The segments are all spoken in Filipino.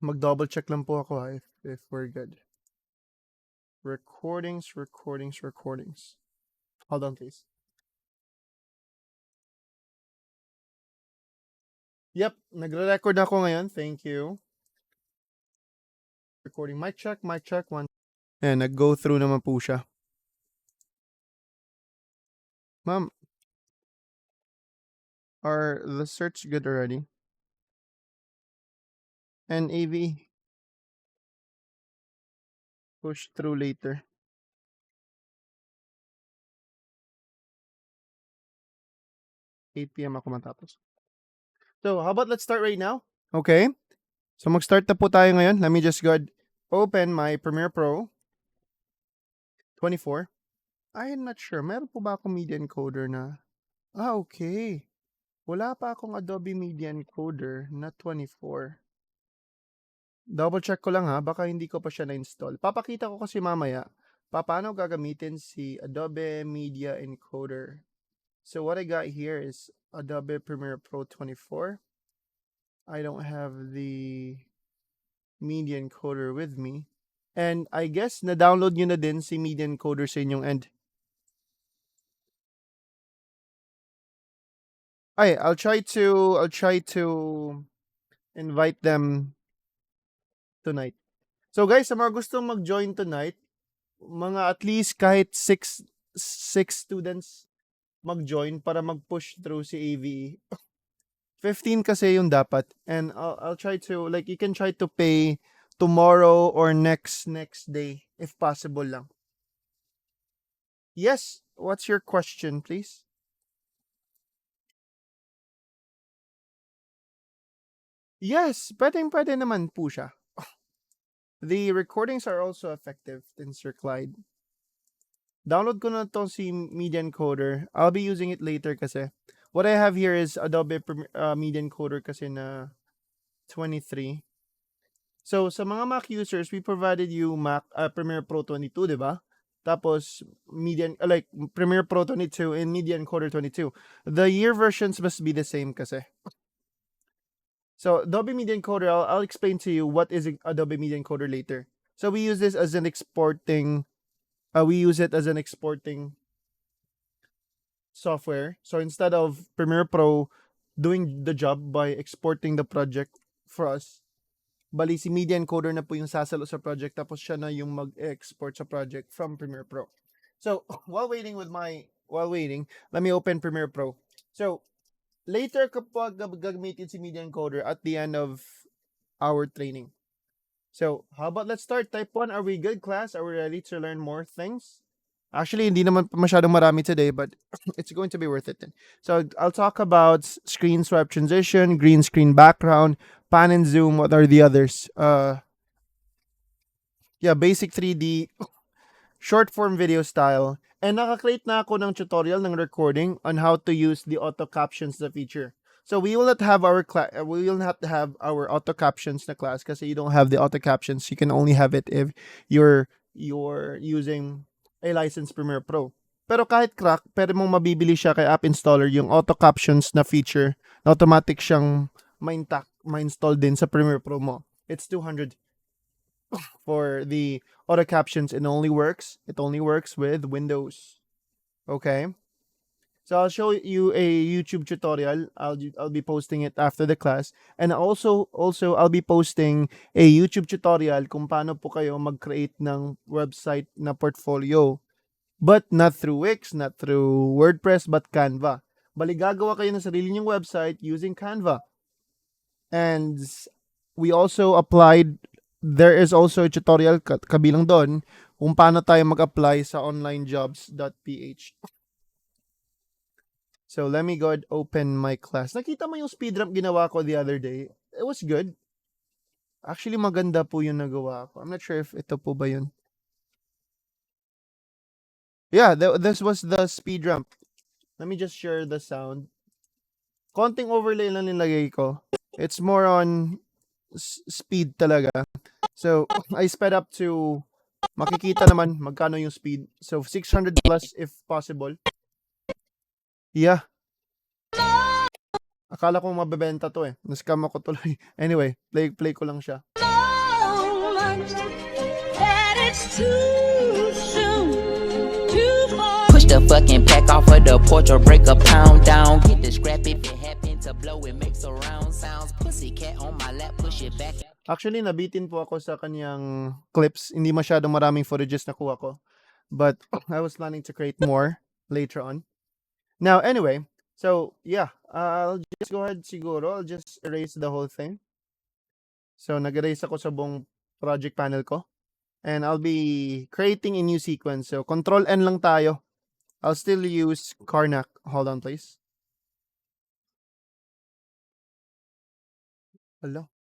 Mag-double check lang po ako ha, if we're good. Recordings. Hold on, please. Yep, nagre-record ako ngayon. Thank you. Recording. Mic check, one. Ayan, nag-go through naman po siya. Ma'am, are the search good already? And AV, push through later. 8 p.m. ako matapos. So, how about let's start right now? Okay. So, mag-start na po tayo ngayon. Let me just go ahead, open my Premiere Pro 24. I'm not sure. Meron po ba akong media encoder na? Okay. Wala pa akong Adobe Media Encoder na 24. Double check ko lang ha. Baka hindi ko pa siya na-install. Papakita ko kasi mamaya paano gagamitin si Adobe Media Encoder. So what I got here is Adobe Premiere Pro 24. I don't have the Media Encoder with me. And I guess na-download nyo na din si Media Encoder sa inyong end. Ay, I'll try to invite them tonight. So guys, sa mga gustong mag-join tonight, mga at least kahit 6 students mag-join para mag-push through si AVE. 15 kasi yung dapat, and I'll try to, like, you can try to pay tomorrow or next day if possible lang. Yes, what's your question, please? Yes, pwede naman po siya. The recordings are also effective in Sir Clyde. Download ko na to si Media Encoder. I'll be using it later kasi. What I have here is Adobe Media Encoder kasi na 23. So, sa mga Mac users, we provided you Mac Premiere Pro 22, di ba? Tapos, Premiere Pro 22 and Media Encoder 22. The year versions must be the same kasi. So, Adobe Media Encoder, I'll explain to you what is Adobe Media Encoder later. So, we use this as an exporting software. So, instead of Premiere Pro doing the job by exporting the project for us, bali si Media Encoder na po yung sasalo sa project, tapos siya na yung mag-export sa project from Premiere Pro. So, while waiting, let me open Premiere Pro. So, later kapag gagamitin si Media Encoder at the end of our training. So, how about let's start? Type 1, are we good, class? Are we ready to learn more things? Actually, hindi naman masyadong marami today, but it's going to be worth it then. So, I'll talk about screen swipe transition, green screen background, pan and zoom. What are the others? Basic 3D, short form video style. And naka-create na ako ng tutorial ng recording on how to use the auto captions na feature. So we will not have our auto captions na class kasi you don't have the auto captions. You can only have it if you're using a licensed Premiere Pro. Pero kahit crack, pwede mong mabibili siya kay App Installer yung auto captions na feature. Na automatic siyang ma-install din sa Premiere Pro mo. It's 200 for the auto captions. It only works with Windows. Okay? So I'll show you a YouTube tutorial. I'll be posting it after the class. And also I'll be posting a YouTube tutorial kung paano po kayo mag-create ng website na portfolio. But not through Wix, not through WordPress, but Canva. Bali, gagawa kayo ng sarili niyong website using Canva. And there is also a tutorial kabilang doon kung paano tayo mag-apply sa onlinejobs.ph. So, let me go ahead open my class. Nakita mo yung speed ramp ginawa ko the other day? It was good. Actually, maganda po yung nagawa ko. I'm not sure if ito po ba yun. Yeah, this was the speed ramp. Let me just share the sound. Konting overlay lang nilagay ko. It's more on speed talaga. So, I sped up to, makikita naman magkano yung speed. So, 600 plus if possible. Yeah. Akala ko mabebenta to eh. Nascam ako tuloy. Anyway, play ko lang siya. much that it's too soon to fall. Push the fucking pack off of the porch or break a pound down. Get the scrap if it happen to blow, it makes a round sounds. Pussy cat on my lap, push it back. Actually, nabitin po ako sa kanyang clips. Hindi masyadong maraming footages na kuha ko. But I was planning to create more later on. Now, anyway, so yeah, I'll just go ahead siguro. I'll just erase the whole thing. So, nag-erase ako sa buong project panel ko. And I'll be creating a new sequence. So, Control N lang tayo. I'll still use Karnak. Hold on, please. Hello.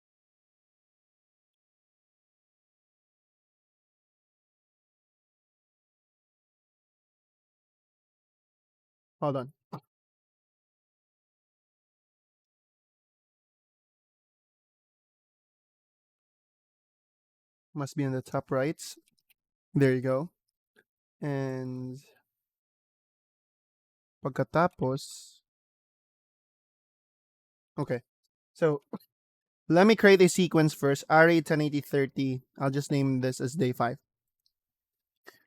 Hold on. Must be in the top right. There you go. And pagkatapos, okay. So let me create a sequence first. Array 108030. I'll just name this as day 5.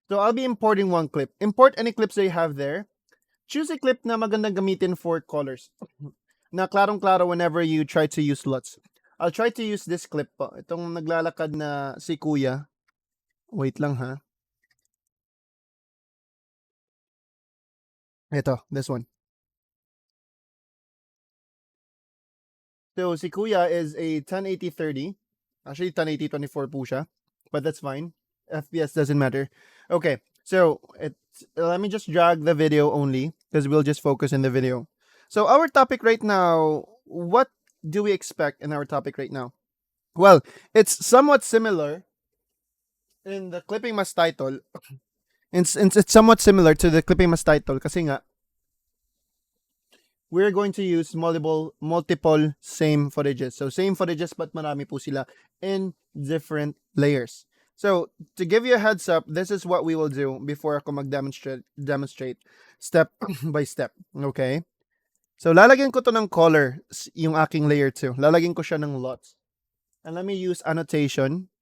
So I'll be importing one clip. Import any clips that you have there. Choose a clip na magandang gamitin for colors. Na klarong-klaro whenever you try to use LUTs. I'll try to use this clip po. Itong naglalakad na si Kuya. Wait lang ha. Ito, this one. So si Kuya is a 1080-30. Actually, 1080-24 po siya. But that's fine. FPS doesn't matter. Okay, so let me just drag the video only because we'll just focus in the video. So our topic right now, what do we expect in our topic right now? Well, it's somewhat similar in the clipping mas title. It's somewhat similar to the clipping mas title kasi nga we're going to use multiple same footages. So same footages but marami po sila in different layers. So to give you a heads up, this is what we will do before ako demonstrate step by step. Okay? So lalagyan ko to ng color, yung aking layer 2. Lalagyan ko siya ng LUTs. And let me use annotation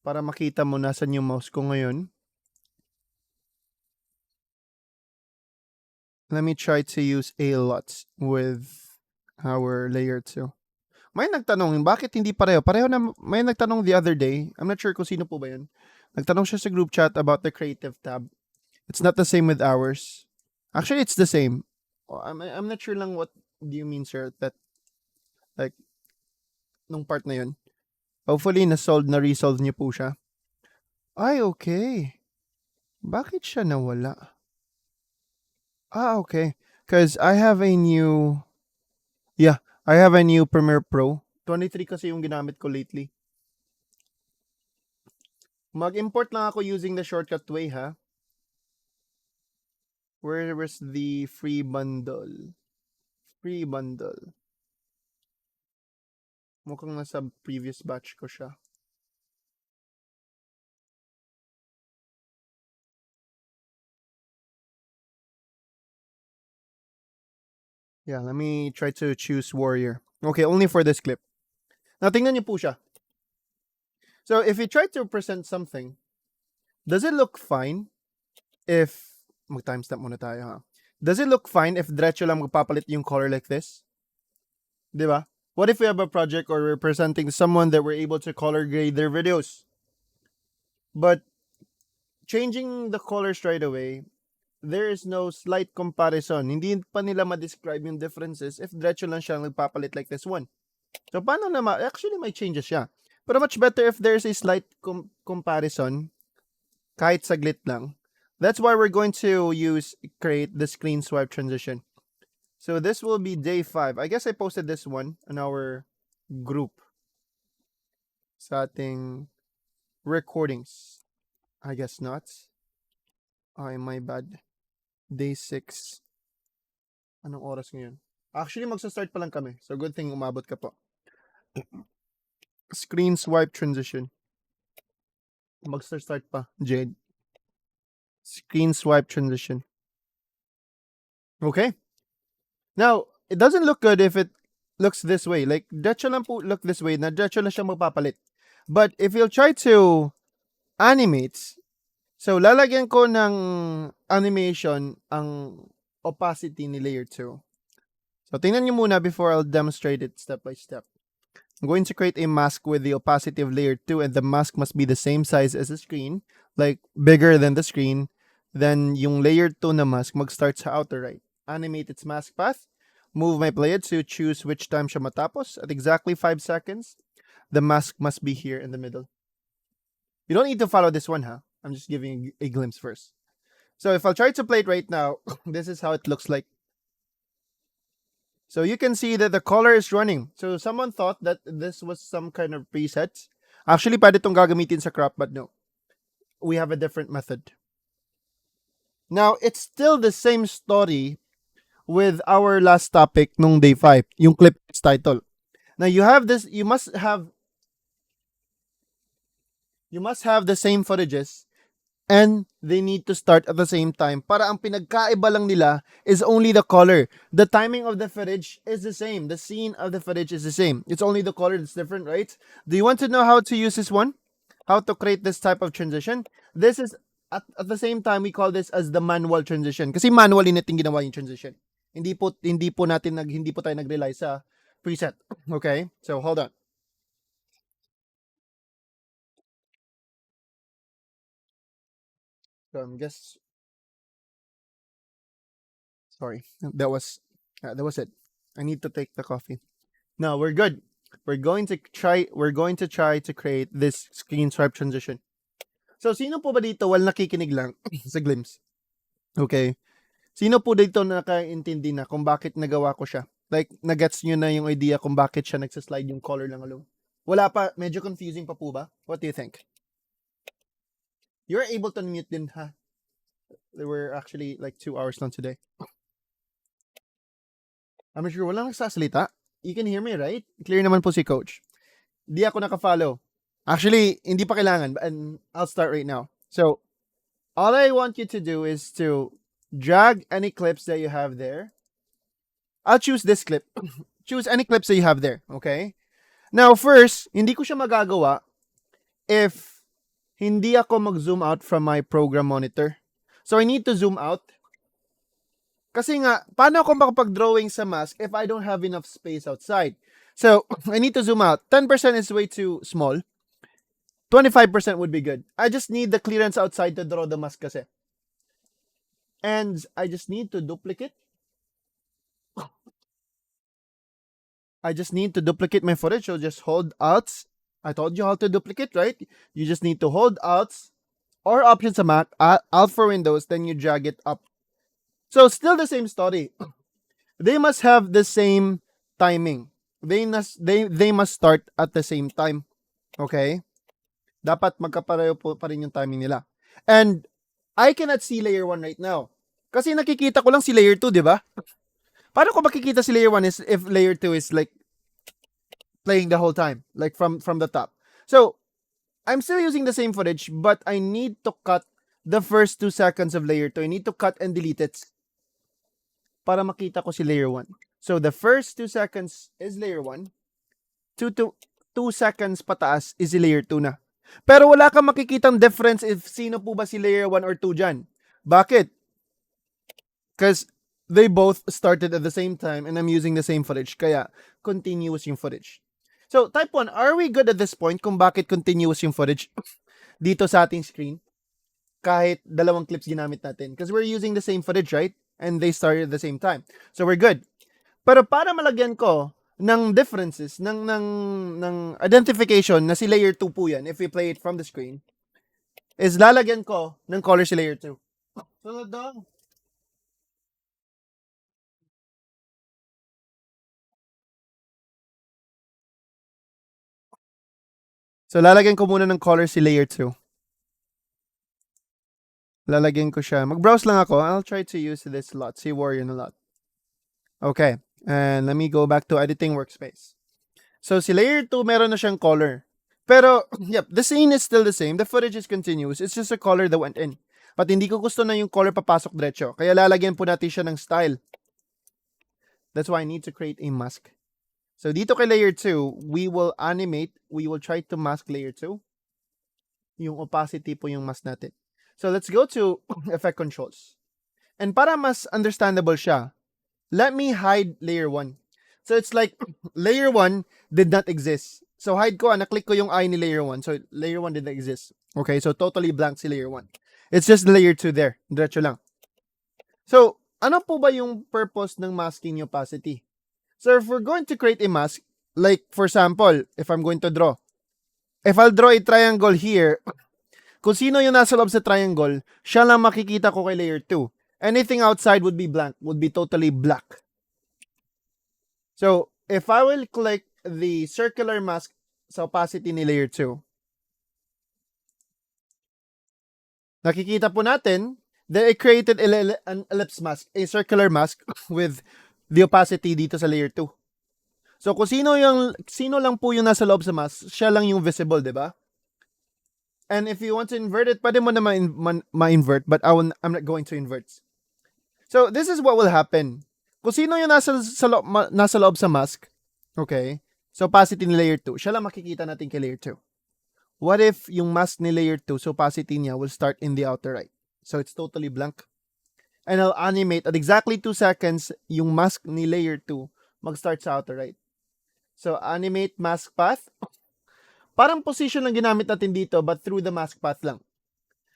para makita mo nasan yung mouse ko ngayon. Let me try to use a LUTs with our layer 2. May nagtanong, bakit hindi pareho? Pareho na, may nagtanong the other day. I'm not sure kung sino po ba yun. Nagtanong siya sa group chat about the creative tab. It's not the same with ours. Actually, it's the same. I'm not sure lang what do you mean, sir, that like nung part na yun. Hopefully, na-resolve niyo po siya. Ay, okay. Bakit siya nawala? Okay. Because I have a new Premiere Pro. 23 kasi yung ginamit ko lately. Mag-import lang ako using the shortcut way, ha? Where was the free bundle? Free bundle. Mukhang nasa previous batch ko siya. Yeah, let me try to choose Warrior. Okay, only for this clip. Now, tingnan niyo po siya. So, if you try to present something, does it look fine if... Mag-timestamp muna tayo, ha? Does it look fine if diretso lang magpapalit yung color like this? Diba? What if we have a project or we're presenting someone that we're able to color grade their videos? But changing the colors right away, there is no slight comparison. Hindi pa nila ma-describe yung differences if diretso lang siya nagpapalit like this one. So, paano naman? Actually, may changes siya. Pero much better if there's a slight comparison, kahit saglit lang. That's why we're going to create the screen swipe transition. So this will be day 5. I guess I posted this one in our group sa ating recordings. I guess not. Ay, my bad. Day 6. Anong oras ngayon? Actually, magsa-start pa lang kami. So good thing umabot ka po. Screen swipe transition. Magsa-start pa, Jade. Screen swipe transition. Okay. Now, it doesn't look good if it looks this way. Like, diretso lang po look this way. Na diretso lang siya magpapalit. But if you'll try to animate, so lalagyan ko ng animation ang opacity ni layer 2. So tingnan nyo muna before I'll demonstrate it step by step. I'm going to create a mask with the opacity of layer 2, and the mask must be the same size as the screen, like bigger than the screen. Then yung layer 2 na mask mag-start sa outer right. Animate its mask path. Move my player to choose which time siya matapos. At exactly 5 seconds, the mask must be here in the middle. You don't need to follow this one, huh? I'm just giving a glimpse first. So if I'll try to play it right now, this is how it looks like. So you can see that the color is running. So someone thought that this was some kind of preset. Actually, pwede itong gagamitin sa crop, but no. We have a different method. Now, it's still the same story with our last topic nung day 5, yung clip title. Now, you have this, you must have the same footages, and they need to start at the same time. Para ang pinagkaiba lang nila is only the color. The timing of the footage is the same. The scene of the footage is the same. It's only the color that's different, right? Do you want to know how to use this one? How to create this type of transition? This is, at the same time, we call this as the manual transition. Kasi manually natin ginawa yung transition. Hindi po tayo nag-rely sa preset. Okay? So, hold on. Sorry, that was it. I need to take the coffee. No, we're good. We're going to try to create this screen swipe transition. So, sino po ba dito wal nakikinig lang sa glimpse? Okay. Sino po dito nakaintindi na kung bakit nagawa ko siya? Like, nagets nyo na yung idea kung bakit siya nagsaslide yung color lang alone? Wala pa? Medyo confusing pa po ba? What do you think? You're able to mute din, ha? There were actually like 2 hours lang today. I'm sure walang nagsasalita. You can hear me, right? Clear naman po si Coach. Di ako naka-follow. Actually, hindi pa kailangan. And I'll start right now. So, all I want you to do is to drag any clips that you have there. I'll choose this clip. Choose any clips that you have there, okay? Now, first, hindi ko siya magagawa if hindi ako mag-zoom out from my program monitor. So, I need to zoom out. Kasi nga, paano ako makapag-drawing sa mask if I don't have enough space outside? So, I need to zoom out. 10% is way too small. 25% would be good. I just need the clearance outside to draw the mask kasi. And I just need to duplicate. I just need to duplicate my footage. So just hold Alt. I told you how to duplicate, right? You just need to hold Alt or Option sa Mac, Alt for Windows, then you drag it up. So still the same story. They must have the same timing. They must start at the same time. Okay? Dapat magkapareho po pa rin yung timing nila. And I cannot see layer 1 right now. Kasi nakikita ko lang si layer 2, di ba? Paano ko makikita si layer 1 is if layer 2 is like playing the whole time, like from the top. So, I'm still using the same footage, but I need to cut the first 2 seconds of layer 2. I need to cut and delete it para makita ko si layer 1. So, the first 2 seconds is layer 1. 2 seconds pataas is si layer 2 na. Pero wala kang makikitang difference if sino po ba si layer 1 or 2 dyan. Bakit? Because they both started at the same time and I'm using the same footage. Kaya, continuous yung footage. So, type 1, are we good at this point kung bakit continuous yung footage dito sa ating screen? Kahit dalawang clips ginamit natin. Because we're using the same footage, right? And they started at the same time. So, we're good. Pero para malagyan ko ng differences, ng identification na si layer 2 po yan, if we play it from the screen, is lalagyan ko ng color si layer 2. Sunod daw. So, lalagyan ko muna ng color si layer 2. Lalagyan ko siya. Mag-browse lang ako. I'll try to use this a lot. Si Warrior a lot. Okay. And let me go back to editing workspace. So, si layer 2, meron na siyang color. Pero, yep, the scene is still the same. The footage is continuous. It's just a color that went in. But hindi ko gusto na yung color papasok diretso. Kaya lalagyan po natin siya ng style. That's why I need to create a mask. So dito kay layer 2, we will try to mask layer 2. Yung opacity po yung mask natin. So let's go to effect controls. And para mas understandable siya, let me hide layer 1. So it's like layer 1 did not exist. So hide ko, na-click ko yung eye ni layer 1. So layer 1 did not exist. Okay, so totally blank si layer 1. It's just layer 2 there. Diretso lang. So, ano po ba yung purpose ng masking opacity? So if we're going to create a mask, like for example, if I'm going to draw, if I'll draw a triangle here, kung sino yung nasa loob sa triangle, siya lang makikita ko kay layer 2. Anything outside would be blank, would be totally black. So, if I will click the circular mask sa opacity ni layer 2, nakikita po natin that it created an ellipse mask, a circular mask with the opacity dito sa layer 2. So, kung sino lang po yung nasa loob sa mask, siya lang yung visible, di ba? And if you want to invert it, pwede mo na ma-invert, but I'm not going to invert. So, this is what will happen. Kung sino yung nasa loob sa mask, okay, so opacity ni layer 2, siya lang makikita natin kay layer 2. What if yung mask ni layer 2, so opacity niya will start in the outer right? So, it's totally blank. And I'll animate at exactly 2 seconds yung mask ni layer 2 mag-start sa outer right. So, animate mask path. Parang position lang ginamit natin dito, but through the mask path lang.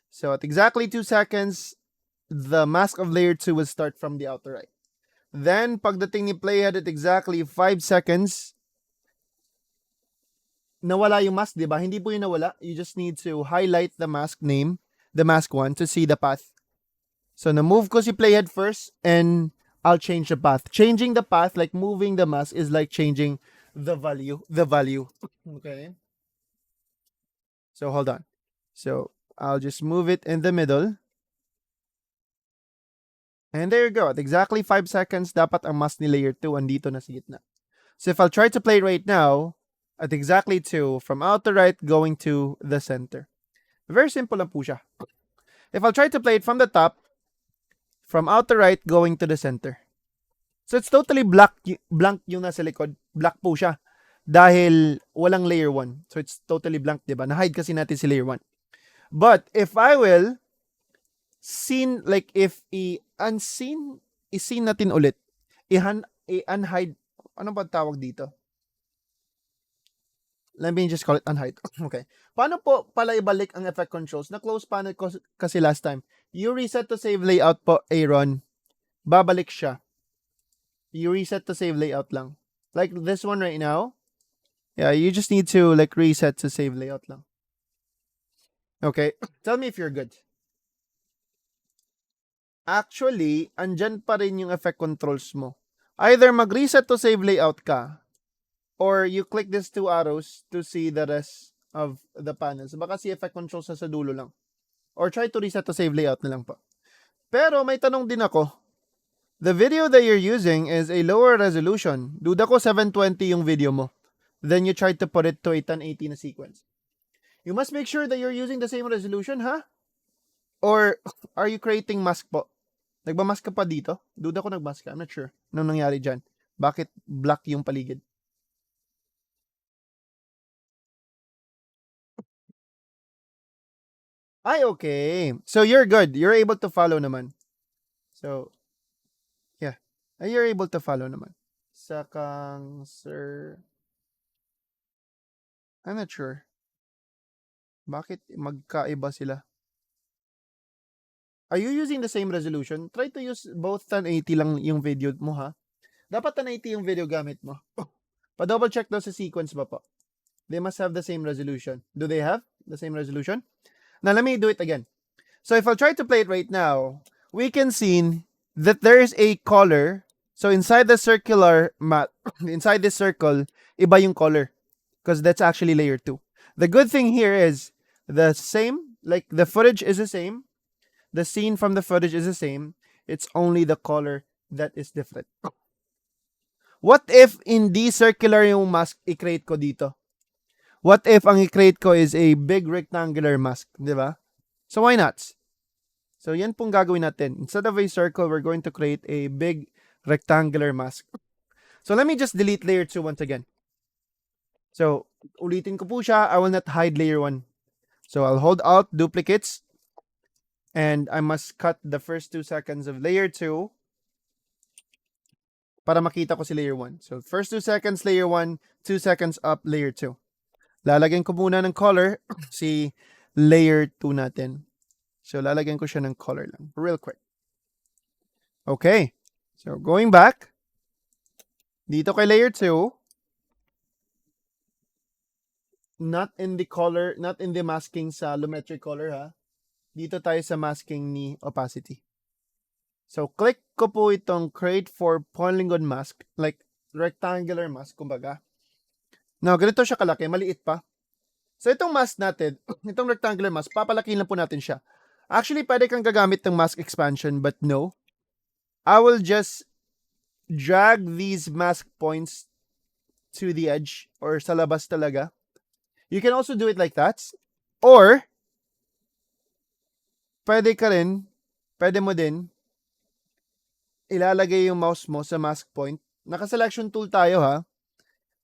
So, at exactly 2 seconds, the mask of layer 2 will start from the outer right. Then, pagdating ni playhead at exactly 5 seconds, nawala yung mask, di ba? Hindi po yung nawala. You just need to highlight the mask name, the mask one, to see the path. So, na-move ko si playhead first, and I'll change the path. Changing the path, like moving the mask, is like changing the value. Okay? So, hold on. So, I'll just move it in the middle. And there you go. At exactly 5 seconds, dapat ang mask ni layer 2 andito na sa gitna. So, if I'll try to play right now, at exactly 2, from outer right going to the center. Very simple lang po siya. If I'll try to play it from the top, from outer right going to the center. So, it's totally blank yung nasa likod. Black po siya. Dahil walang layer 1. So, it's totally blank, diba? Na-hide kasi natin si layer 1. But, if I will scene, like if i-unseen natin ulit. I-unhide. Ano ba tawag dito? Let me just call it unhide. Okay. Paano po pala ibalik ang effect controls? Na-close panel ko kasi last time. You reset to save layout po, Aaron. Babalik siya. You reset to save layout lang. Like this one right now. Yeah, you just need to like reset to save layout lang. Okay. Tell me if you're good. Actually, andyan pa rin yung effect controls mo. Either mag-reset to save layout ka, or you click these 2 arrows to see the rest of the panels. Baka si effect controls sa dulo lang. Or try to reset to save layout na lang po. Pero may tanong din ako. The video that you're using is a lower resolution. Duda ko 720 yung video mo. Then you try to put it to a 1080 na sequence. You must make sure that you're using the same resolution, ha? Or are you creating mask po? Nagmamask ka pa dito? Duda ko nagmask ka. I'm not sure. Anong nangyari dyan? Bakit black yung paligid? Ay, okay. So, you're good. You're able to follow naman. So, yeah. You're able to follow naman. Sakang, sir. I'm not sure. Bakit magkaiba sila? Are you using the same resolution? Try to use both 1080 lang yung video mo, ha? Dapat 1080 yung video gamit mo. Pa-double check daw sa sequence ba po? They must have the same resolution. Do they have the same resolution? Now, let me do it again. So, if I'll try to play it right now, we can see that there is a color. So, inside the circular mat, inside this circle, iba yung color. Because that's actually layer 2. The good thing here is the same, like the footage is the same. The scene from the footage is the same. It's only the color that is different. What if hindi circular yung mask i-create ko dito? What if ang i-create ko is a big rectangular mask, di ba? So why not? So yan pong gagawin natin. Instead of a circle, we're going to create a big rectangular mask. So let me just delete layer 2 once again. So ulitin ko po siya. I will not hide layer 1. So I'll hold Alt, duplicates, and I must cut the first 2 seconds of layer 2 para makita ko si layer 1. So first 2 seconds layer 1, 2 seconds up layer 2. Lalagyan ko muna ng color si layer 2 natin. So lalagyan ko siya ng color lang real quick. Okay. So going back dito kay layer 2, not in the color, not in the masking sa lumetric color ha. Dito tayo sa masking ni opacity. So click ko po itong create for polygon mask, like rectangular mask kumbaga. Now ganito siya kalaki, maliit pa. So itong mask natin, itong rectangular mask, papalakihin lang po natin siya. Actually, pwede kang gagamit ng mask expansion, but no. I will just drag these mask points to the edge or sa labas talaga. You can also do it like that. Or, pwede mo din, ilalagay yung mouse mo sa mask point. Naka-selection tool tayo ha.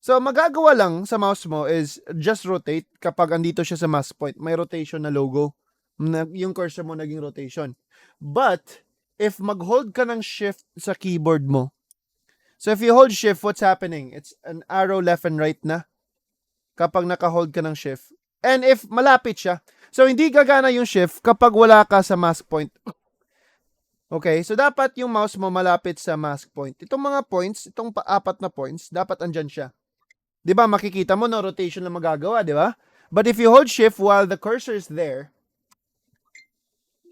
So, magagawa lang sa mouse mo is just rotate kapag andito siya sa mask point. May rotation na logo. Yung cursor mo naging rotation. But, if mag-hold ka ng shift sa keyboard mo, so if you hold shift, what's happening? It's an arrow left and right na kapag naka-hold ka ng shift. And if malapit siya, so hindi gagana yung shift kapag wala ka sa mask point. Okay, so dapat yung mouse mo malapit sa mask point. Itong mga points, itong apat na points, dapat andyan siya. 'Di ba? Makikita mo no rotation lang magagawa, 'di ba? But if you hold shift while the cursor is there,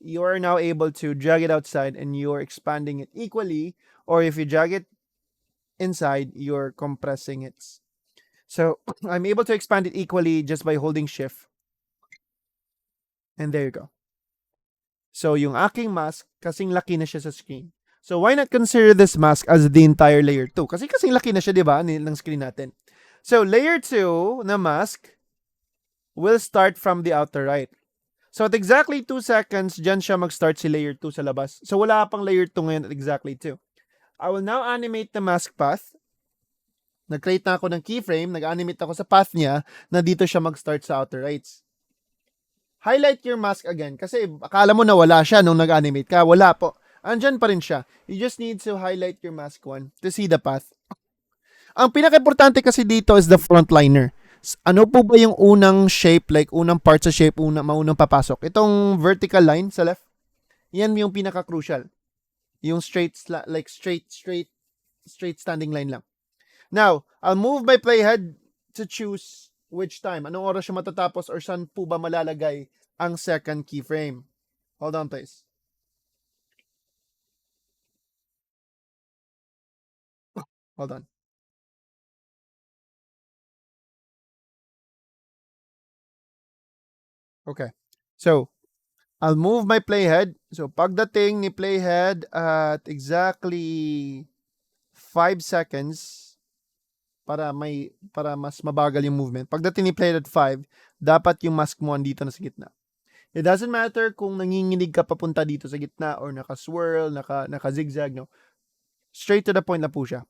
you are now able to drag it outside and you're expanding it equally, or if you drag it inside, you're compressing it. So I'm able to expand it equally just by holding shift. And there you go. So yung aking mask, kasing laki na siya sa screen. So why not consider this mask as the entire layer 2? Kasi kasing laki na siya, di ba, ng screen natin. So layer 2 na mask will start from the outer right. So at exactly 2 seconds, dyan siya mag-start si layer 2 sa labas. So wala pang layer 2 ngayon at exactly 2. I will now animate the mask path. Nag-create na ako ng keyframe, nag-animate ako sa path niya na dito siya mag-start sa outer rights. Highlight your mask again kasi akala mo na wala siya nung nag-animate ka. Wala po. Andyan pa rin siya. You just need to highlight your mask one to see the path. Ang pinaka-importante kasi dito is the frontliner. Ano po ba yung unang shape, like unang part sa shape, maunang papasok? Itong vertical line sa left, yan yung pinaka-crucial. Yung straight standing line lang. Now, I'll move my playhead to choose which time. Anong oras siya matatapos or saan po ba malalagay ang second keyframe? Hold on, please. Hold on. Okay. So, I'll move my playhead. So, pagdating ni playhead at exactly 5 seconds, para mas mabagal yung movement. Pagdating ni playhead at 5, dapat yung mask mo andito na sa gitna. It doesn't matter kung nanginginig ka papunta dito sa gitna or naka-swirl, naka-zigzag, no? Straight to the point na po siya.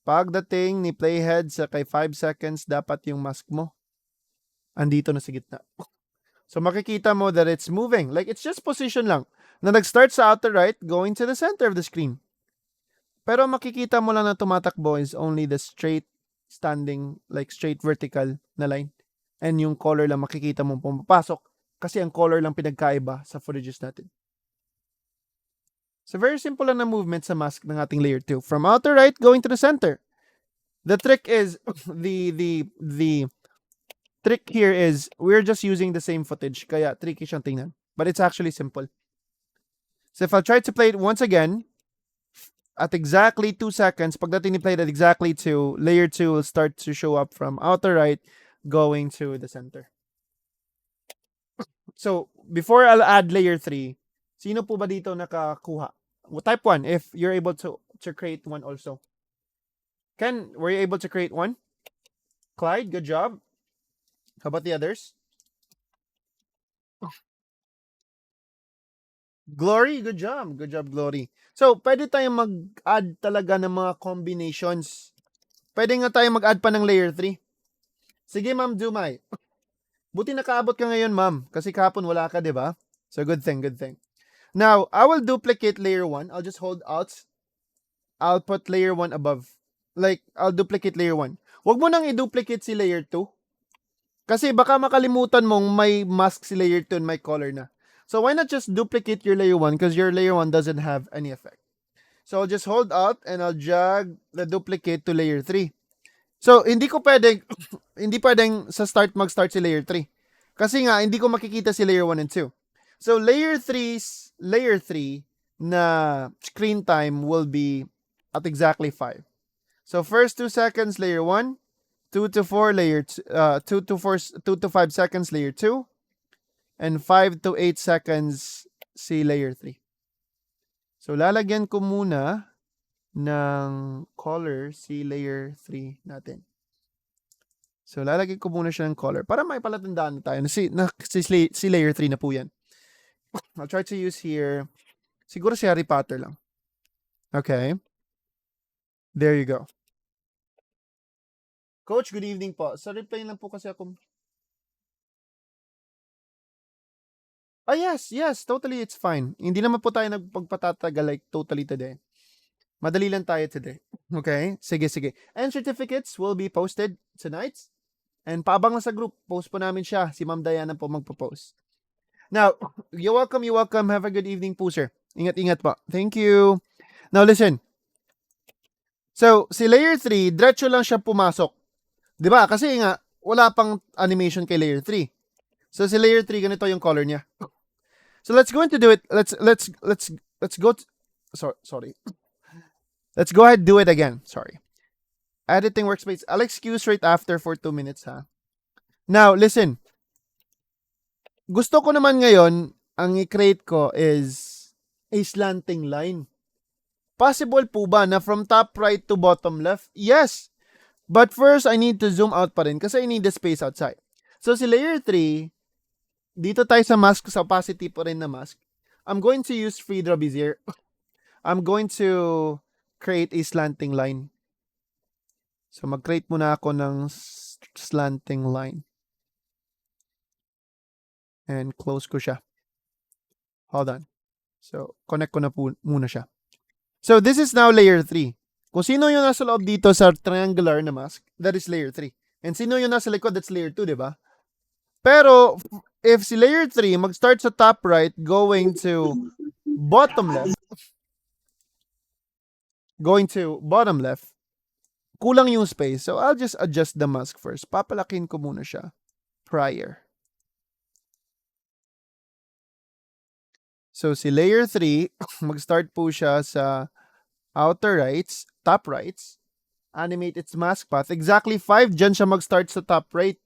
Pagdating ni playhead sa kay 5 seconds, dapat yung mask mo andito na sa gitna. So makikita mo that it's moving. Like it's just position lang. Na nag-start sa outer right, going to the center of the screen. Pero makikita mo lang na tumatakbo is only the straight standing, like straight vertical na line. And yung color lang makikita mo pumapasok kasi ang color lang pinagkaiba sa footages natin. So very simple lang na movement sa mask ng ating layer 2. From outer right going to the center. The trick is, the trick here is, we're just using the same footage, kaya tricky siyang tingnan. But it's actually simple. So if I'll try to play it once again, at exactly 2 seconds, pagdating ni play at exactly 2, layer 2 will start to show up from outer right going to the center. So, before I'll add layer 3, sino po ba dito nakakuha? Type 1 if you're able to create one also. Ken, were you able to create one? Clyde, good job. How about the others? Glory, good job. Good job, Glory. So, pwede tayong mag-add talaga ng mga combinations. Pwede nga tayong mag-add pa ng layer 3. Sige, Ma'am Dumay. Buti nakaabot ka ngayon, Ma'am. Kasi kahapon wala ka, di ba? So, good thing, good thing. Now, I will duplicate layer 1. I'll just hold Alt. I'll put layer 1 above. Like, I'll duplicate layer 1. Huwag mo nang i-duplicate si layer 2. Kasi baka makalimutan mong may mask si layer 2 and may color na. So why not just duplicate your layer 1 because your layer 1 doesn't have any effect. So I'll just hold Alt and I'll drag the duplicate to layer 3. So hindi ko pwedeng hindi pwedeng sa start mag-start si layer 3. Kasi nga hindi ko makikita si layer 1 and 2. So layer 3 na screen time will be at exactly 5. So first 2 seconds layer 1, 2 to 4 layer 2 to 5 seconds layer 2, and 5 to 8 seconds si layer 3. So lalagyan ko muna ng color si layer 3 natin. So lalagyan ko muna siya ng color para may palatandaan tayo na si layer 3 na po yan. I'll try to use here, siguro si Harry Potter lang. Okay. There you go. Coach, good evening po. Sa reply lang po kasi ako. Yes, totally it's fine. Hindi naman po tayo nagpagpatatagal like totally today. Madali lang tayo today. Okay? Sige. And certificates will be posted tonight. And paabang lang sa group, post po namin siya. Si Ma'am Diana po magpo-post. Now, you're welcome. Have a good evening po, sir. Ingat po. Thank you. Now, listen. So, si layer 3, diretso lang siya pumasok. 'Di ba? Kasi nga, wala pang animation kay layer 3. So, si layer 3, ganito yung color niya. So, let's go into do it. Let's go. Sorry. Let's go ahead and do it again. Sorry. Editing workspace. I'll excuse right after for 2 minutes, ha? Now, listen. Gusto ko naman ngayon, ang i-create ko is a slanting line. Possible po ba na from top right to bottom left? Yes. But first, I need to zoom out pa rin kasi I need the space outside. So, si layer 3, dito tayo sa mask, sa opacity pa rin na mask. I'm going to use free draw bezier. I'm going to create a slanting line. So, mag-create muna ako ng slanting line. And close ko siya. Hold on. So, connect ko na po muna siya. So, this is now layer 3. Kung sino yung nasa loob dito sa triangular na mask, that is layer 3. And sino yung nasa likod, that's layer 2, di ba? Pero, if si layer 3 mag-start sa top right, going to bottom left, kulang yung space. So, I'll just adjust the mask first. Papalakin ko muna siya prior. So, si layer 3, mag-start po siya sa outer rights, top rights, animate its mask path. Exactly 5, dyan siya mag-start sa top right.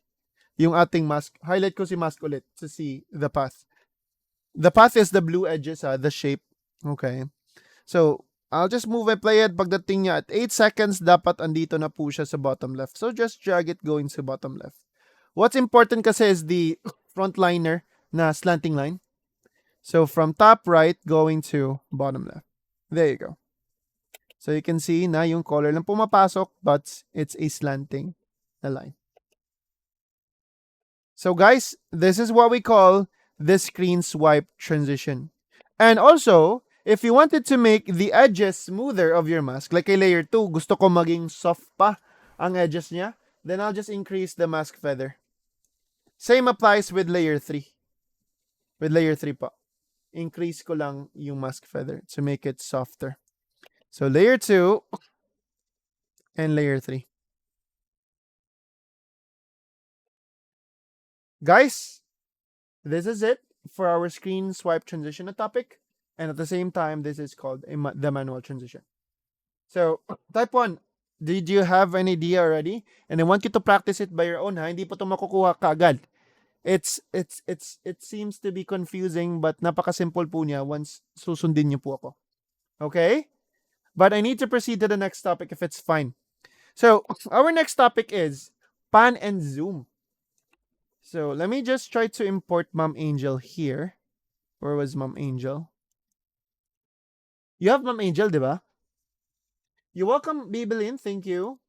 Yung ating mask. Highlight ko si mask ulit to see the path. The path is the blue edges, the shape. Okay. So, I'll just move and play it. Pagdating niya at 8 seconds, dapat andito na po siya sa bottom left. So, just drag it going to bottom left. What's important kasi is the frontliner na slanting line. So, from top right, going to bottom left. There you go. So, you can see na yung color lang pumapasok, but it's a slanting na line. So guys, this is what we call the screen swipe transition. And also, if you wanted to make the edges smoother of your mask, like kay layer 2, gusto ko maging soft pa ang edges niya, then I'll just increase the mask feather. Same applies with layer 3. With layer 3 pa. Increase ko lang yung mask feather to make it softer. So layer 2 and layer 3. Guys, this is it for our screen swipe transition topic. And at the same time, this is called the manual transition. So, type 1, did you have an idea already? And I want you to practice it by your own, ha? Hindi po ito makukuha kaagad. It seems to be confusing, but napaka-simple po niya once susundin niyo po ako. Okay? But I need to proceed to the next topic if it's fine. So, our next topic is pan and zoom. So, let me just try to import Mom Angel here. Where was Mom Angel? You have Ma'am Angel, di ba? You're welcome, Bibelin. Thank you.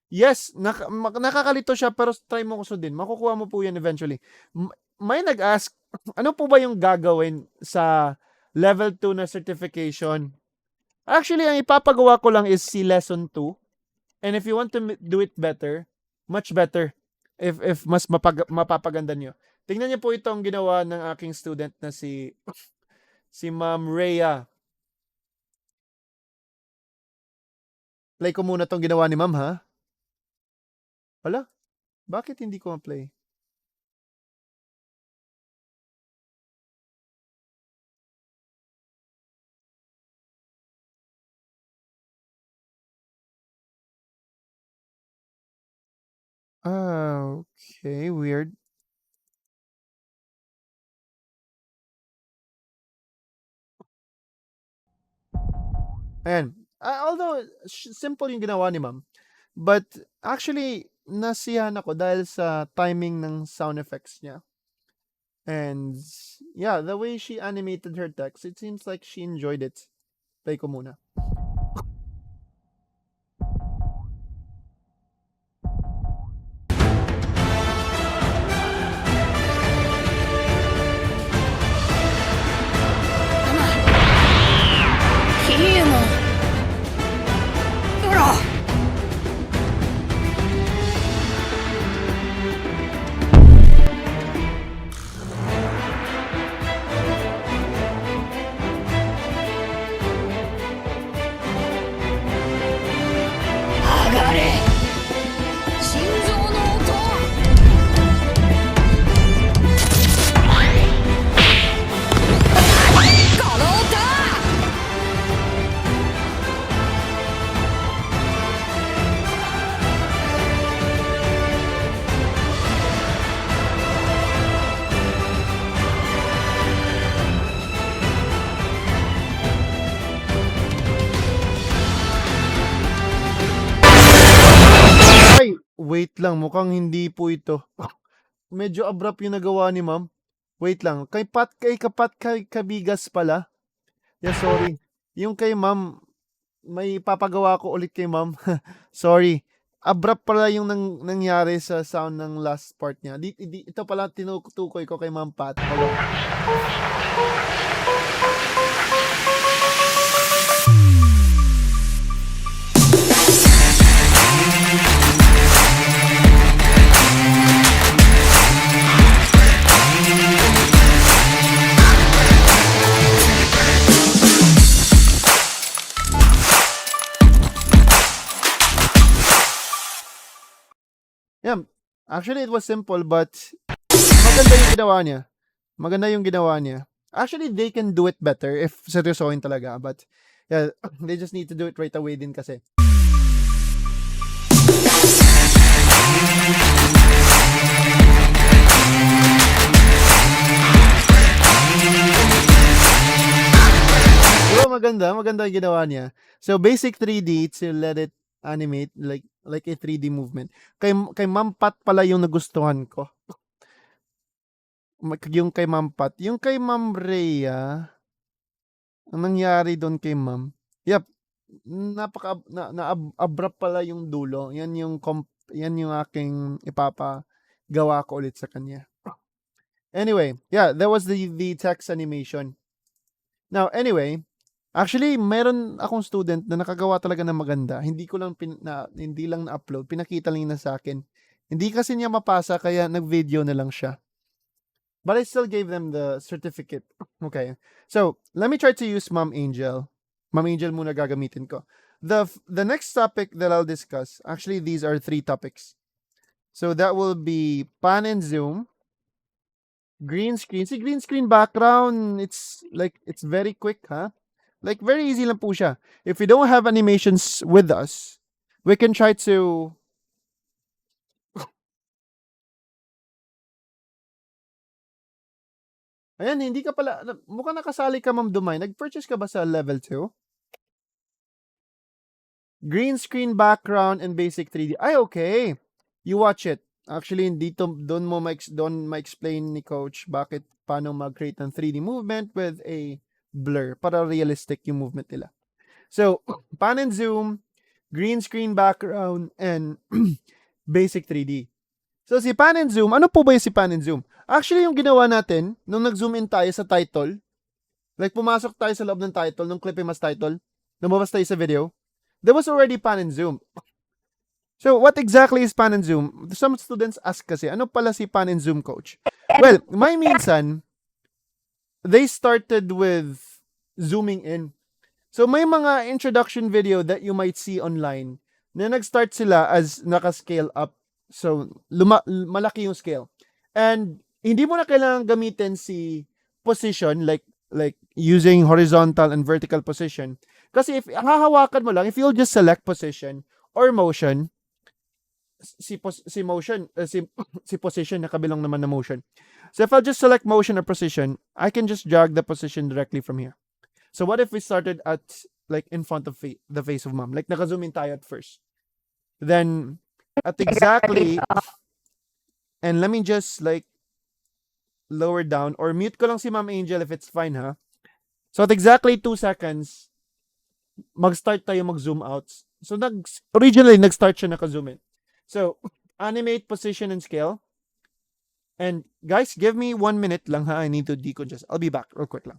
Yes, nakakalito siya pero try mo ko sundin. Makukuha mo po yan eventually. May nag-ask, ano po ba yung gagawin sa level 2 na certification? Actually, ang ipapagawa ko lang is si lesson 2. And if you want to do it better, much better, if mas mapapaganda nyo. Tingnan niyo po itong ginawa ng aking student na si Ma'am Rhea. Play ko muna tong ginawa ni Ma'am, ha? Wala, bakit hindi ko ma-play? Okay, weird. Ayan. Although, simple yung ginawa ni Ma'am. But, actually, nasiyahan ako dahil sa timing ng sound effects niya. And, yeah, the way she animated her text, it seems like she enjoyed it. Play ko muna. Ay, wait lang, mukhang hindi po ito. Medyo abrupt yung nagawa ni Ma'am. Wait lang, kay Kabigas pala. Yeah, sorry. Yung kay Ma'am, may papagawa ko ulit kay Ma'am. Sorry. Abrupt pala yung nangyari sa sound ng last part niya. Ito pala tinutukoy ko kay Ma'am Pat. Hello. Yeah, actually it was simple but maganda yung ginawa niya. Maganda yung ginawa niya. Actually, they can do it better if seryosohin talaga. But, yeah, they just need to do it right away din kasi. Pero maganda yung ginawa niya. So, basic 3D to let it animate like a 3D movement. Kay Ma'am Pat pala yung nagustuhan ko. Yung kay Ma'am Pat. Yung kay Ma'am Rhea, ang nangyari doon kay Ma'am, yep, abrupt pala yung dulo. Yan yung aking ipapagawa ko ulit sa kanya. Anyway, yeah, that was the text animation. Now, anyway, actually, meron akong student na nakagawa talaga ng maganda. Hindi lang na-upload. Pinakita lang niya sa akin. Hindi kasi niya mapasa, kaya nag-video na lang siya. But I still gave them the certificate. Okay. So, let me try to use Ma'am Angel. Ma'am Angel muna gagamitin ko. The next topic that I'll discuss, actually, these are 3 topics. So, that will be pan and zoom, green screen. See, green screen background, it's very quick, huh? Like, very easy lang po siya. If we don't have animations with us, we can try to... Ayan, hindi ka pala... Mukhang nakasali ka, Ma'am Dumay. Nag-purchase ka ba sa level 2? Green screen background and basic 3D. Ay, okay. You watch it. Actually, doon ma-explain ni Coach paano mag-create ng 3D movement with a blur para realistic yung movement nila. So, pan and zoom, green screen background, and basic 3D. So, si pan and zoom, ano po ba yung si pan and zoom? Actually, yung ginawa natin, nung nag-zoom in tayo sa title, like pumasok tayo sa loob ng title, nung clip mas title, lumabas tayo sa video, there was already pan and zoom. So, what exactly is pan and zoom? Some students ask kasi, ano pala si pan and zoom, coach? Well, may minsan, they started with zooming in. So, may mga introduction video that you might see online na nag-start sila as naka-scale up. So, malaki yung scale. And, hindi mo na kailangan gamitin si position, like using horizontal and vertical position. Kasi if hahawakan mo lang, if you'll just select position or motion, si motion, si position na kabilang naman na motion. So if I'll just select motion or position, I can just drag the position directly from here. So what if we started at like in front of the face of mom? Like naka-zoom in tayo at first. Then at exactly, and let me just like lower down or mute ko lang si Ma'am Angel if it's fine, ha? So at exactly 2 seconds, mag-start tayo mag-zoom out. So originally nag-start siya naka-zoom in. So animate, position, and scale. And guys, give me 1 minute lang, ha? I need to decongest. I'll be back real quick lang.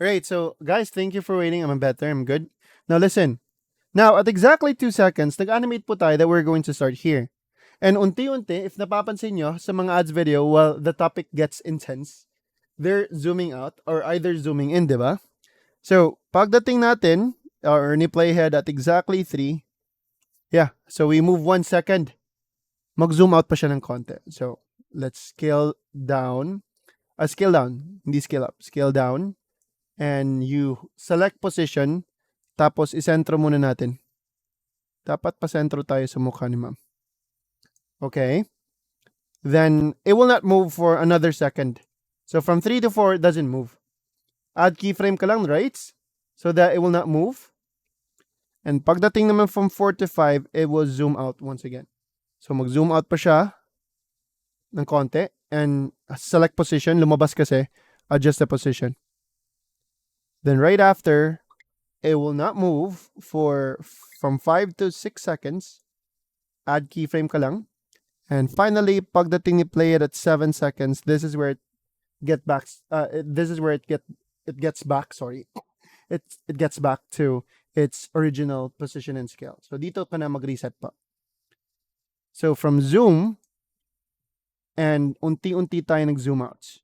Right. So, guys, thank you for waiting. I'm better. I'm good. Now, listen. Now, at exactly 2 seconds, nag-animate po tayo that we're going to start here. And unti-unti, if napapansin nyo sa mga ads video, while the topic gets intense, they're zooming out or either zooming in, di ba? So, pagdating natin, or ni-playhead at exactly 3, yeah, so we move 1 second. Mag-zoom out pa siya ng konti. So, let's scale down. Scale down, hindi scale up. Scale down. And you select position, tapos isentro muna natin. Dapat pasentro tayo sa mukha ni ma'am. Okay. Then, it will not move for another second. So, from 3 to 4, it doesn't move. Add keyframe ka lang, right? So that it will not move. And pagdating naman from 4 to 5, it will zoom out once again. So, mag-zoom out pa siya ng konti. And select position, lumabas kasi, adjust the position. Then right after, it will not move for from 5 to 6 seconds. Add keyframe ka lang. And finally, pagdating ni play it at 7 seconds, this is where it gets back. It gets back. Sorry, it gets back to its original position and scale. So dito ka na mag-reset pa. So from zoom, and unti-unti tayo nag-zoom out.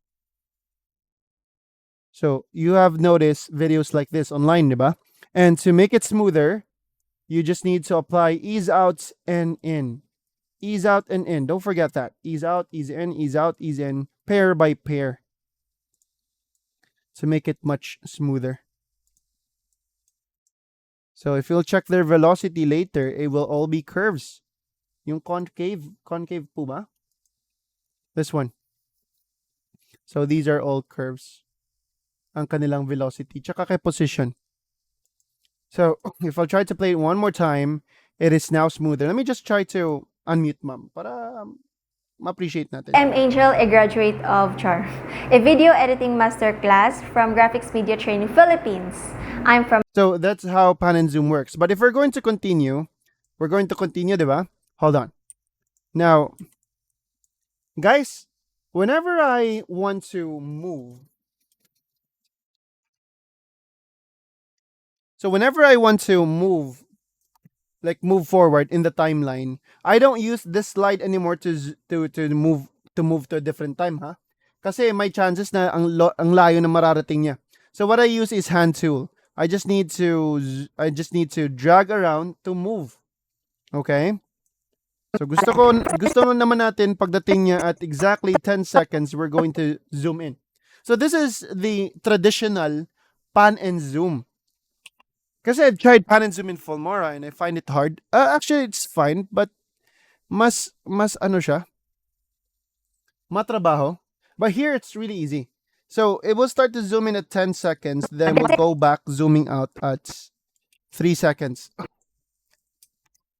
So you have noticed videos like this online, diba? And to make it smoother, you just need to apply ease out and in. Ease out and in. Don't forget that. Ease out, ease in, ease out, ease in, pair by pair. To make it much smoother. So if you'll check their velocity later, it will all be curves. Yung concave po ba? This one. So these are all curves. Ang kanilang velocity. Tsaka kay position. So if I'll try to play it one more time, it is now smoother. Let me just try to unmute ma'am para ma-appreciate natin. I'm Angel, a graduate of CHAR, a video editing masterclass from Graphics Media Training Philippines. I'm from... So that's how pan and zoom works. But if we're going to continue, diba? Hold on. Now, guys, whenever I want to move, move forward in the timeline, I don't use this slide anymore to move to a different time, ha? Kasi may chances na ang layo na mararating niya. So what I use is hand tool. I just need to drag around to move. Okay? So gusto naman natin pagdating niya at exactly 10 seconds, we're going to zoom in. So this is the traditional pan and zoom. Kasi I've tried pan and zoom in Filmora and I find it hard. Actually, it's fine, but mas ano siya? Matrabaho. But here, it's really easy. So it will start to zoom in at 10 seconds, then we'll go back zooming out at 3 seconds.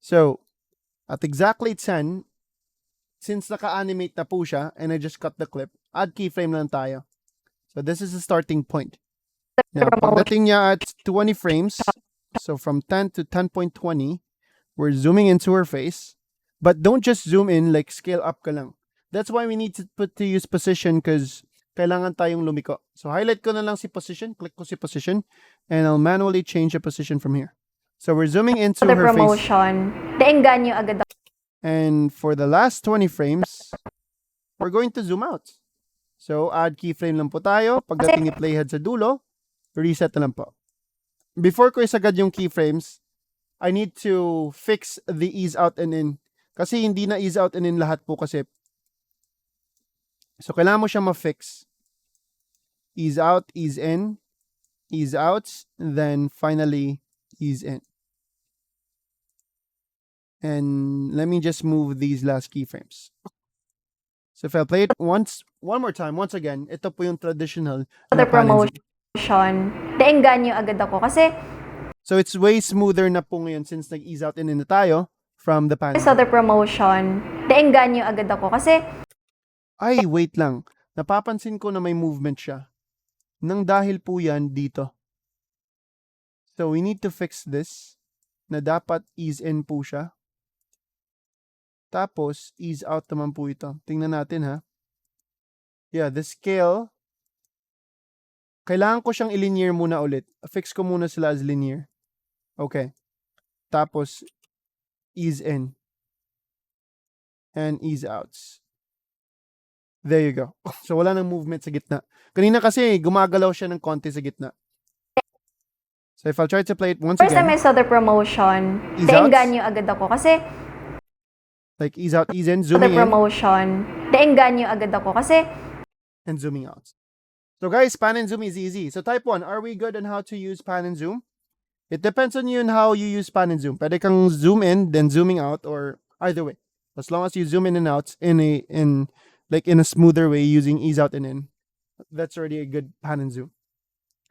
So, at exactly 10, since naka-animate na po siya, and I just cut the clip, add keyframe lang tayo. So this is the starting point. Now, pagdating niya at 20 frames, so from 10 to 10.20, we're zooming into her face. But don't just zoom in, like scale up ka lang. That's why we need to use position because kailangan tayong lumiko. So highlight ko na lang si position, click ko si position, and I'll manually change the position from here. So we're zooming into her promotion. Naengganyo agad ako. And for the last 20 frames, we're going to zoom out. So add keyframe lang po tayo. Pagdating ni playhead sa dulo, reset na lang po. Before ko isagad yung keyframes, I need to fix the ease out and in. Kasi hindi na ease out and in lahat po kasi. So kailangan mo siya ma-fix. Ease out, ease in, ease out, then finally ease in. And let me just move these last keyframes. So if I play it one more time, once again, ito po yung traditional na promotion. Naengganyo agad ako kasi so it's way smoother na po ngayon since nag-ease out and in na tayo from the pan. sa promotion. Naengganyo agad ako kasi ay, wait lang. Napapansin ko na may movement siya. Nang dahil po yan dito. So we need to fix this na dapat ease in po siya. Tapos, ease out naman po ito. Tingnan natin ha. Yeah, the scale. Kailangan ko siyang i-linear muna ulit. Fix ko muna sila as linear. Okay. tapos ease in, and ease outs. There you go. So, wala nang movement sa gitna. Kanina kasi, gumagalaw siya ng konti sa gitna. So, if I'll try to play it once First time again, I saw the promotion, Ease outs? naengganyo agad ako. Kasi like ease out, ease in, the zooming in, promotion, naengganyo agad ako. Kasi and zooming out. So, guys, pan and zoom is easy. So, type 1, are we good on how to use pan and zoom? It depends on you and how you use pan and zoom. Pwede kang zoom in, then zooming out, or either way. As long as you zoom in and out in a smoother way using ease out and in, that's already a good pan and zoom.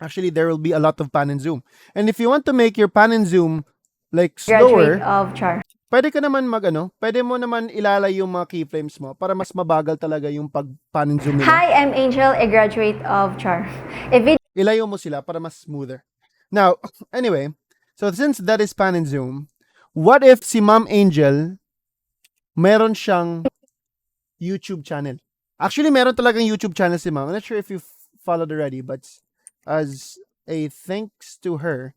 Actually, there will be a lot of pan and zoom. And if you want to make your pan and zoom like graduate slower, of Char. pwede ka naman pwede mo naman ilalay yung mga keyframes mo para mas mabagal talaga yung pag pan and zoom nila. Hi, I'm Angel, a graduate of Char. A video Ilayo mo sila para mas smoother. Now, anyway, so since that is pan and zoom, what if si Ma'am Angel meron siyang YouTube channel? Actually, meron talagang YouTube channel si Ma'am. I'm not sure if you followed already, but as a thanks to her,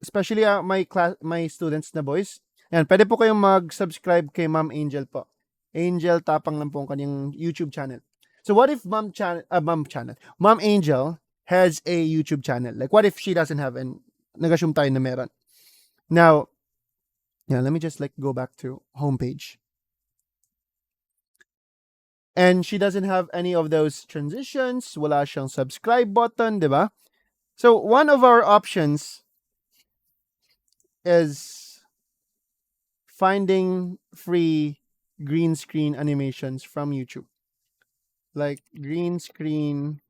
especially my students na boys, yan, pwede po kayong mag-subscribe kay Ma'am Angel po. Angel Tapang lang po ang kanyang YouTube channel. So what if Ma'am Angel has a YouTube channel? Like what if she doesn't have, and nag-assume tayo na meron. Now, yeah, let me just like go back to homepage. And she doesn't have any of those transitions. Wala siyang subscribe button, di ba? So one of our options is finding free green screen animations from YouTube. Like green screen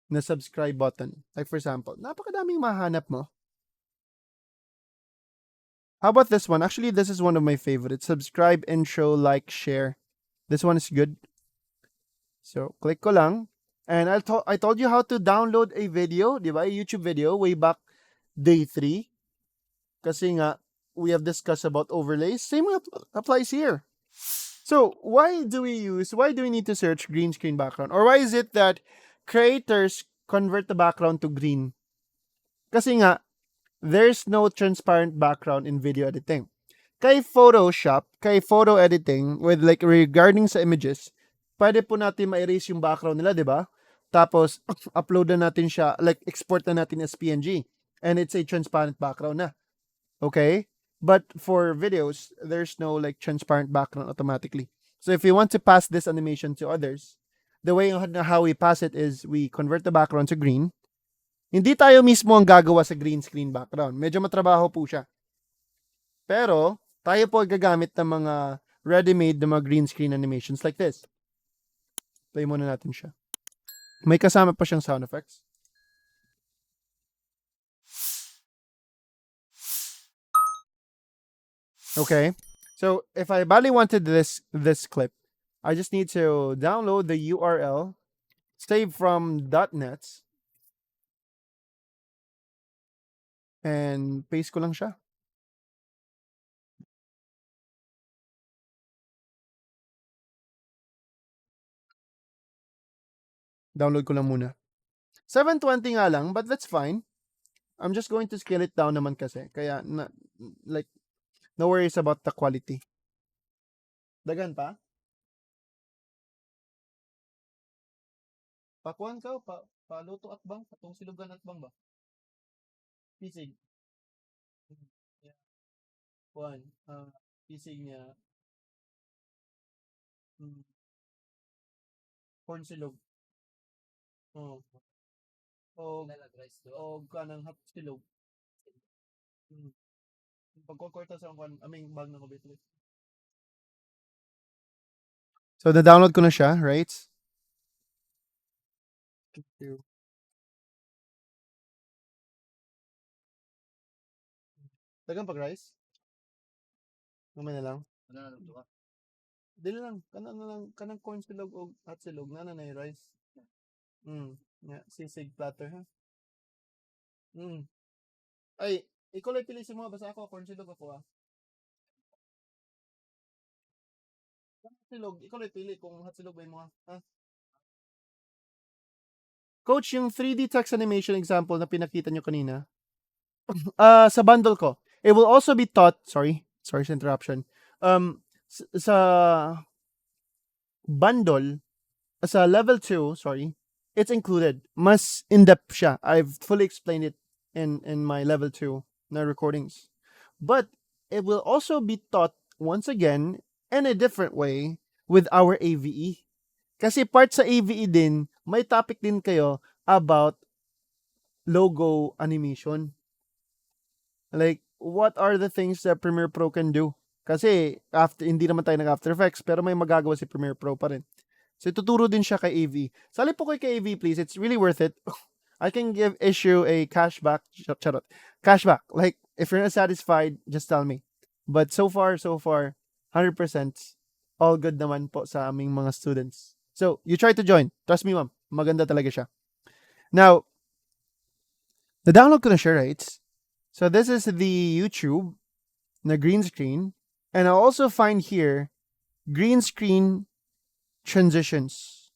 na subscribe button. Like for example, napakadaming mahanap mo. How about this one? Actually, this is one of my favorites. Subscribe, intro, like, share. This one is good. So, click ko lang. And I told you how to download a video, di ba? A YouTube video way back day 3. Kasi nga, we have discussed about overlays. Same applies here. So, why do we need to search green screen background? Or why is it that creators convert the background to green? Kasi nga, there's no transparent background in video editing. Kay Photoshop, kay photo editing, with like regarding sa images, pwede po natin ma-erase yung background nila, di ba? Tapos, upload na natin siya, like export na natin as PNG. And it's a transparent background na. Okay? But for videos, there's no like transparent background automatically. So if you want to pass this animation to others, the way how we pass it is we convert the background to green. Hindi tayo mismo ang gagawa sa green screen background. Medyo matrabaho po siya. Pero, tayo po gagamit ng mga ready-made na mga green screen animations like this. Play muna natin siya. May kasama pa siyang sound effects. Okay. So, if I badly wanted this clip, I just need to download the URL, save from .net, and paste ko lang siya. Download ko lang muna. 720 nga lang, but that's fine. I'm just going to scale it down naman kasi. Kaya, no worries about the quality. Dagan pa? Pakuan ka, paluto at bang? Patong silugan at bang ba? Pisig. Yeah. Kuan, pisig niya. Corn silog. Oh. O kanang hot silog. Pagkukwarta sa kuan, aming bag na ko bitlet. So, na-download ko na siya, right? Dagang pag-rice? Mamay na lang. Dili lang, kanang corn silog o hot silog, na yung rice. Yeah, sisig platter, ha? Ay, ikaw lang pili si mga, basta ako, corn silog ako, ah. Hot silog, ikaw lang pili kung hot silog ba yung mga, ha? Coach, yung 3D text animation example na pinakita nyo kanina, sa bundle ko, it will also be taught, sorry sa interruption. Sa bundle, sa level 2, sorry, it's included. Mas in-depth siya. I've fully explained it in my level 2 na recordings. But it will also be taught once again in a different way with our AVE. Kasi part sa AVE din, may topic din kayo about logo animation. Like, what are the things that Premiere Pro can do? Kasi, hindi naman tayo nag-After Effects, pero may magagawa si Premiere Pro pa rin. So, tuturo din siya kay AV. Sali po kayo kay AV, please. It's really worth it. I can issue a cashback. Charot. Cashback. Like, if you're not satisfied, just tell me. But so far, 100% all good naman po sa aming mga students. So, you try to join. Trust me, ma'am. Maganda talaga siya. Now, the download ko na siya, right? So this is the YouTube na green screen. And I'll also find here green screen transitions.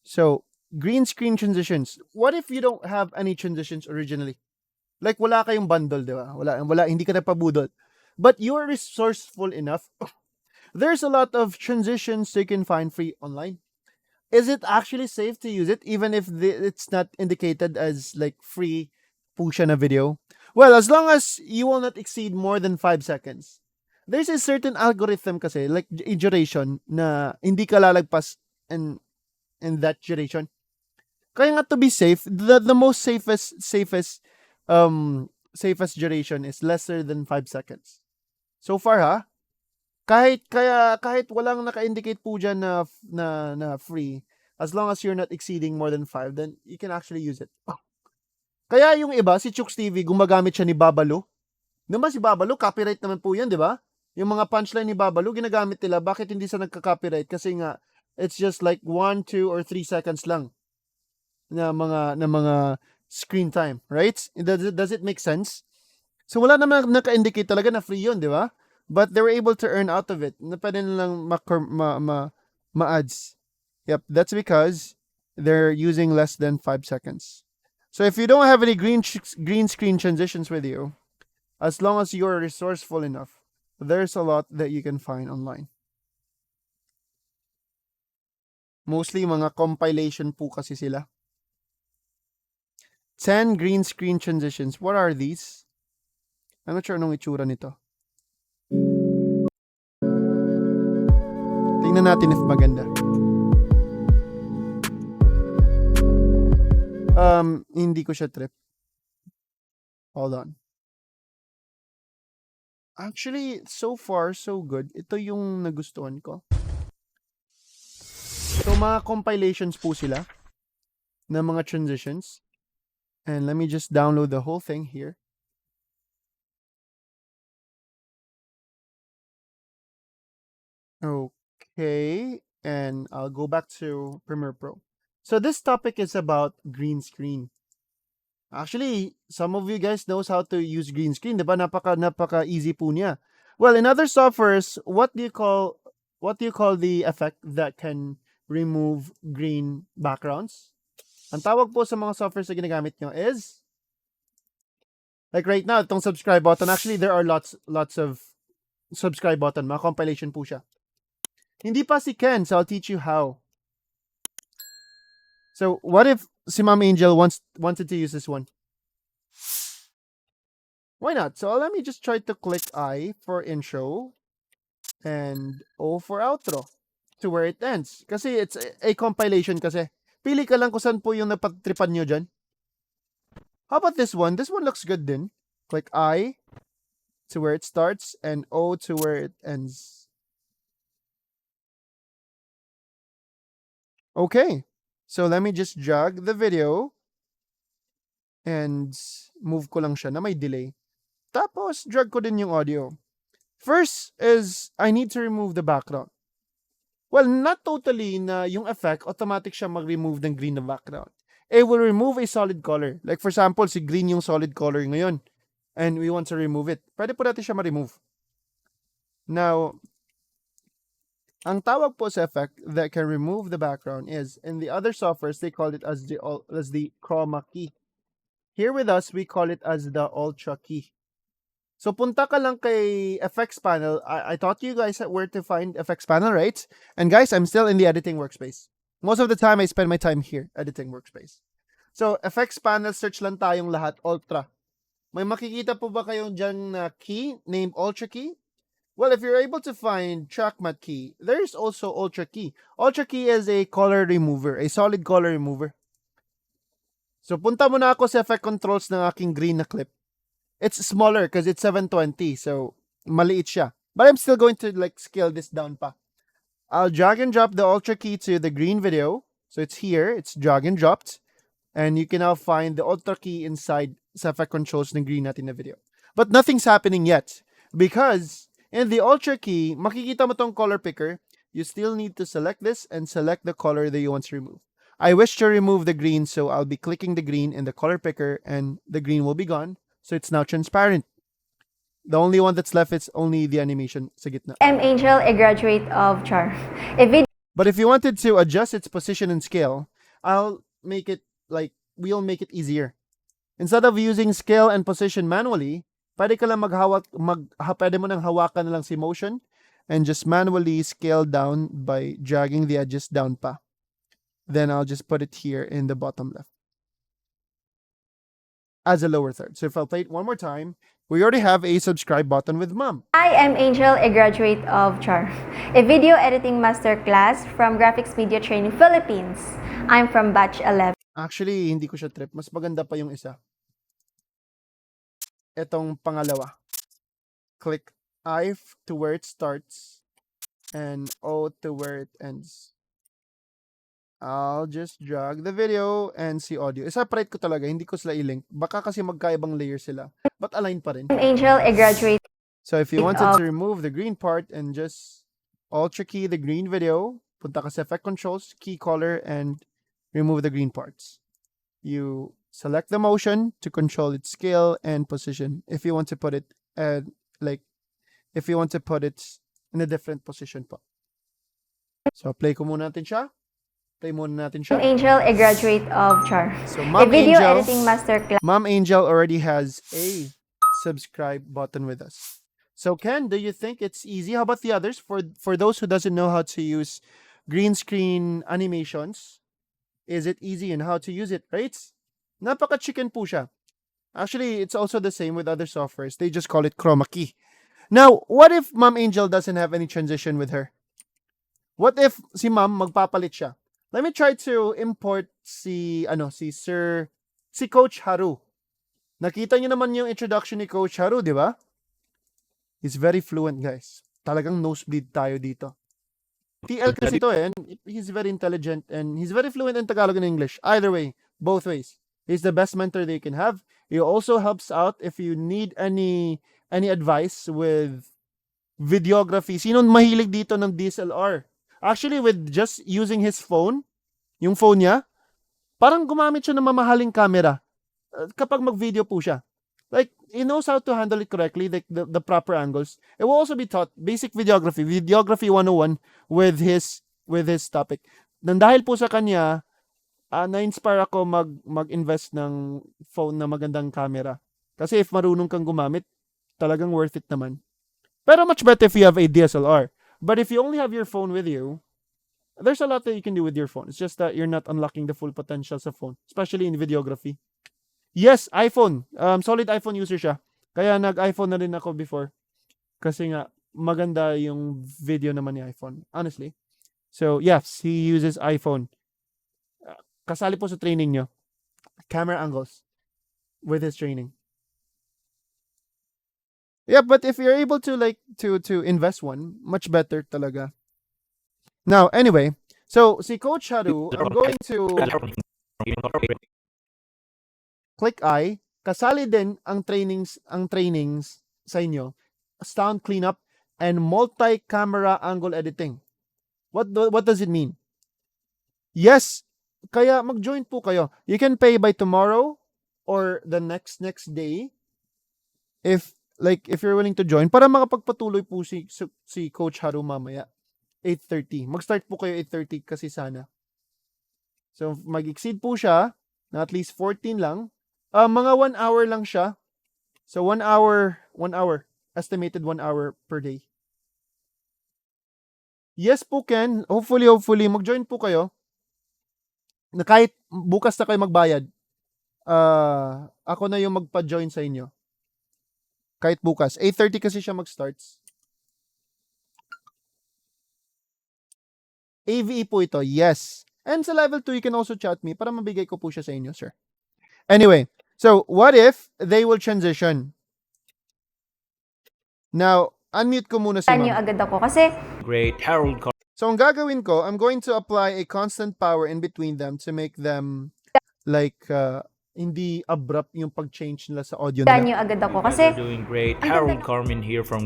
So green screen transitions. What if you don't have any transitions originally? Like wala kayong bundle, di ba? Wala, hindi ka napabudol. But you're resourceful enough. There's a lot of transitions you can find free online. Is it actually safe to use it even if it's not indicated as like free po siya na video? Well, as long as you will not exceed more than 5 seconds. There's a certain algorithm kasi, like a duration, na hindi ka lalagpas in that duration. Kaya nga to be safe, the most safest duration is lesser than 5 seconds. So far ha, kahit walang naka-indicate po dyan na free, as long as you're not exceeding more than 5, then you can actually use it. Kaya yung iba, si Chooks TV, gumagamit siya ni Babalo. Naman si Babalo, copyright naman po yan, di ba? Yung mga punchline ni Babalo, ginagamit nila. Bakit hindi sa nagka-copyright? Kasi nga, it's just like 1, 2, or 3 seconds lang na mga screen time, right? Does it make sense? So wala naman naka-indicate talaga na free yun, di ba? But they were able to earn out of it. Na pwede nilang ma-ads. Yep, that's because they're using less than 5 seconds. So if you don't have any green screen transitions with you, as long as you're resourceful enough, there's a lot that you can find online. Mostly mga compilation po kasi sila. 10 green screen transitions. What are these? I'm not sure anong itsura nito. Tingnan natin if maganda. Hindi ko siya trip. Hold on. Actually, so far, so good. Ito yung nagustuhan ko. So, mga compilations po sila na mga transitions. And let me just download the whole thing here. Okay. And I'll go back to Premiere Pro. So, this topic is about green screen. Actually, some of you guys knows how to use green screen, diba? Napaka easy po niya. Well, in other softwares, what do you call the effect that can remove green backgrounds? Ang tawag po sa mga softwares na ginagamit nyo is, like right now, itong subscribe button. Actually, there are lots of subscribe button. Mga compilation po siya. Hindi pa si Ken, so I'll teach you how. So, what if si Ma'am Angel wanted to use this one? Why not? So, let me just try to click I for intro and O for outro to where it ends. Kasi it's a compilation kasi. Pili ka lang kung saan po yung napatripan nyo dyan. How about this one? This one looks good din. Click I to where it starts and O to where it ends. Okay. So, let me just drag the video and move ko lang siya na may delay. Tapos, drag ko din yung audio. First is, I need to remove the background. Well, not totally na yung effect, automatic siya mag-remove ng green na background. It will remove a solid color. Like for example, si green yung solid color ngayon. And we want to remove it. Pwede po natin siya ma-remove. Now, ang tawag po sa effect that can remove the background is, in the other softwares, they call it as the chroma key. Here with us, we call it as the Ultra Key. So punta ka lang kay FX Panel. I taught you guys where to find FX Panel, right? And guys, I'm still in the editing workspace. Most of the time, I spend my time here, editing workspace. So, FX Panel, search lang tayong lahat, Ultra. May makikita po ba kayong dyan na key named Ultra Key? Well, if you're able to find track matte key, there's also Ultra Key. Ultra Key is a color remover, a solid color remover. So, punta muna ako sa effect controls ng aking green na clip. It's smaller because it's 720, so maliit siya. But I'm still going to like scale this down pa. I'll drag and drop the Ultra Key to the green video. So it's here, it's drag and dropped. And you can now find the Ultra Key inside sa effect controls ng green natin na video. But nothing's happening yet because in the Ultra Key, makikita mo tong color picker, you still need to select this and select the color that you want to remove. I wish to remove the green, so I'll be clicking the green in the color picker and the green will be gone. So it's now transparent. The only one that's left is only the animation sa gitna. I'm Angel, a graduate of CHAR. A video But if you wanted to adjust its position and scale, we'll make it easier. Instead of using scale and position manually, pwede ka lang pwede mo nang hawakan na lang si motion and just manually scale down by dragging the edges down pa. Then I'll just put it here in the bottom left as a lower third. So if I'll play it one more time, we already have a subscribe button with Mom. I am Angel, a graduate of CHAR, a video editing masterclass from Graphics Media Training Philippines. I'm from batch 11. Actually, hindi ko siya trip. Mas maganda pa yung isa. Etong pangalawa. Click I to where it starts and O to where it ends. I'll just drag the video and see audio. I-separate ko talaga, hindi ko sila i-link. Baka kasi magkaibang layer sila. But align pa rin. I'm Angel, a graduate. So if you wanted to remove the green part and just Ultra Key the green video, punta ka sa Effect Controls, Key Color, and remove the green parts. You select the motion to control its scale and position. If you want to put it if you want to put it in a different position pa. So play ko muna natin siya. Play muna natin siya. I'm Angel, a graduate of CHAR, So a video editing masterclass. Mom Angel already has a subscribe button with us. So Ken, do you think it's easy? How about the others? For those who doesn't know how to use green screen animations, is it easy and how to use it, right? Napaka-chicken po siya. Actually, it's also the same with other softwares. They just call it chroma key. Now, what if Mom Angel doesn't have any transition with her? What if si Mom magpapalit siya? Let me try to import si Coach Haru. Nakita niyo naman yung introduction ni Coach Haru, di ba? He's very fluent, guys. Talagang nosebleed tayo dito. TL kasi ito and he's very intelligent and he's very fluent in Tagalog and English. Either way, both ways. He's the best mentor they can have. He also helps out if you need any advice with videography. Sino mahilig dito ng DSLR? Actually, with just using his phone, yung phone niya, parang gumamit siya ng mamahaling camera kapag mag-video po siya. Like, he knows how to handle it correctly, like the proper angles. It will also be taught basic videography 101 with his topic. Nang dahil po sa kanya, na-inspire ako mag-invest ng phone na magandang camera. Kasi if marunong kang gumamit, talagang worth it naman. Pero much better if you have a DSLR. But if you only have your phone with you, there's a lot that you can do with your phone. It's just that you're not unlocking the full potential sa phone, especially in videography. Yes, iPhone. Solid iPhone user siya. Kaya nag-iPhone na rin ako before. Kasi nga, maganda yung video naman ni iPhone. Honestly. So, yes, he uses iPhone. Kasali po sa training nyo. Camera angles with his training. Yeah, but if you're able to to invest one, much better talaga. Now, anyway, so si Coach Haru, I'm going to click I. Kasali din ang trainings sa inyo. Sound cleanup and multi-camera angle editing. What does it mean? Yes, kaya mag-join po kayo. You can pay by tomorrow or the next day if you're willing to join para makapagpatuloy po si Coach Haru mamaya 8:30. Mag-start po kayo 8:30 kasi sana. So mag-exceed po siya na at least 14 lang Mga 1 hour lang siya. So 1 hour. Estimated 1 hour per day. Yes po, Ken. Hopefully, mag-join po kayo. Na kahit bukas na kayo magbayad, ako na yung magpa-join sa inyo. Kahit bukas. 8:30 kasi siya mag-starts. AVE po ito, yes. And sa level 2, you can also chat me para mabigay ko po siya sa inyo, sir. Anyway, so what if they will transition? Now, unmute ko muna si Niyo ma'am. agad ako kasi Great Harold So, ang gagawin ko, I'm going to apply a constant power in between them to make them like hindi abrupt yung pag-change nila sa audio nila. niyo agad ako You guys kasi are doing great. Harold Carmen here from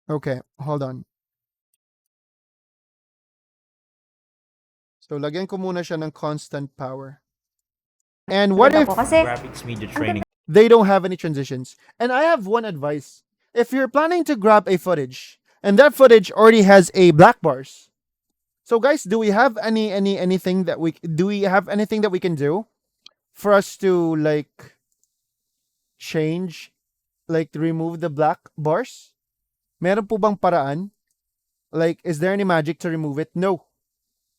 Okay, hold on. So, lagyan ko muna siya ng constant power. And what if agad ako kasi Graphics Media Training. they don't have any transitions? And I have one advice. If you're planning to grab a footage, and that footage already has a black bars, so guys, do we have anything that we can do for us to like change, like remove the black bars? Meron po bang paraan? Like, is there any magic to remove it? No.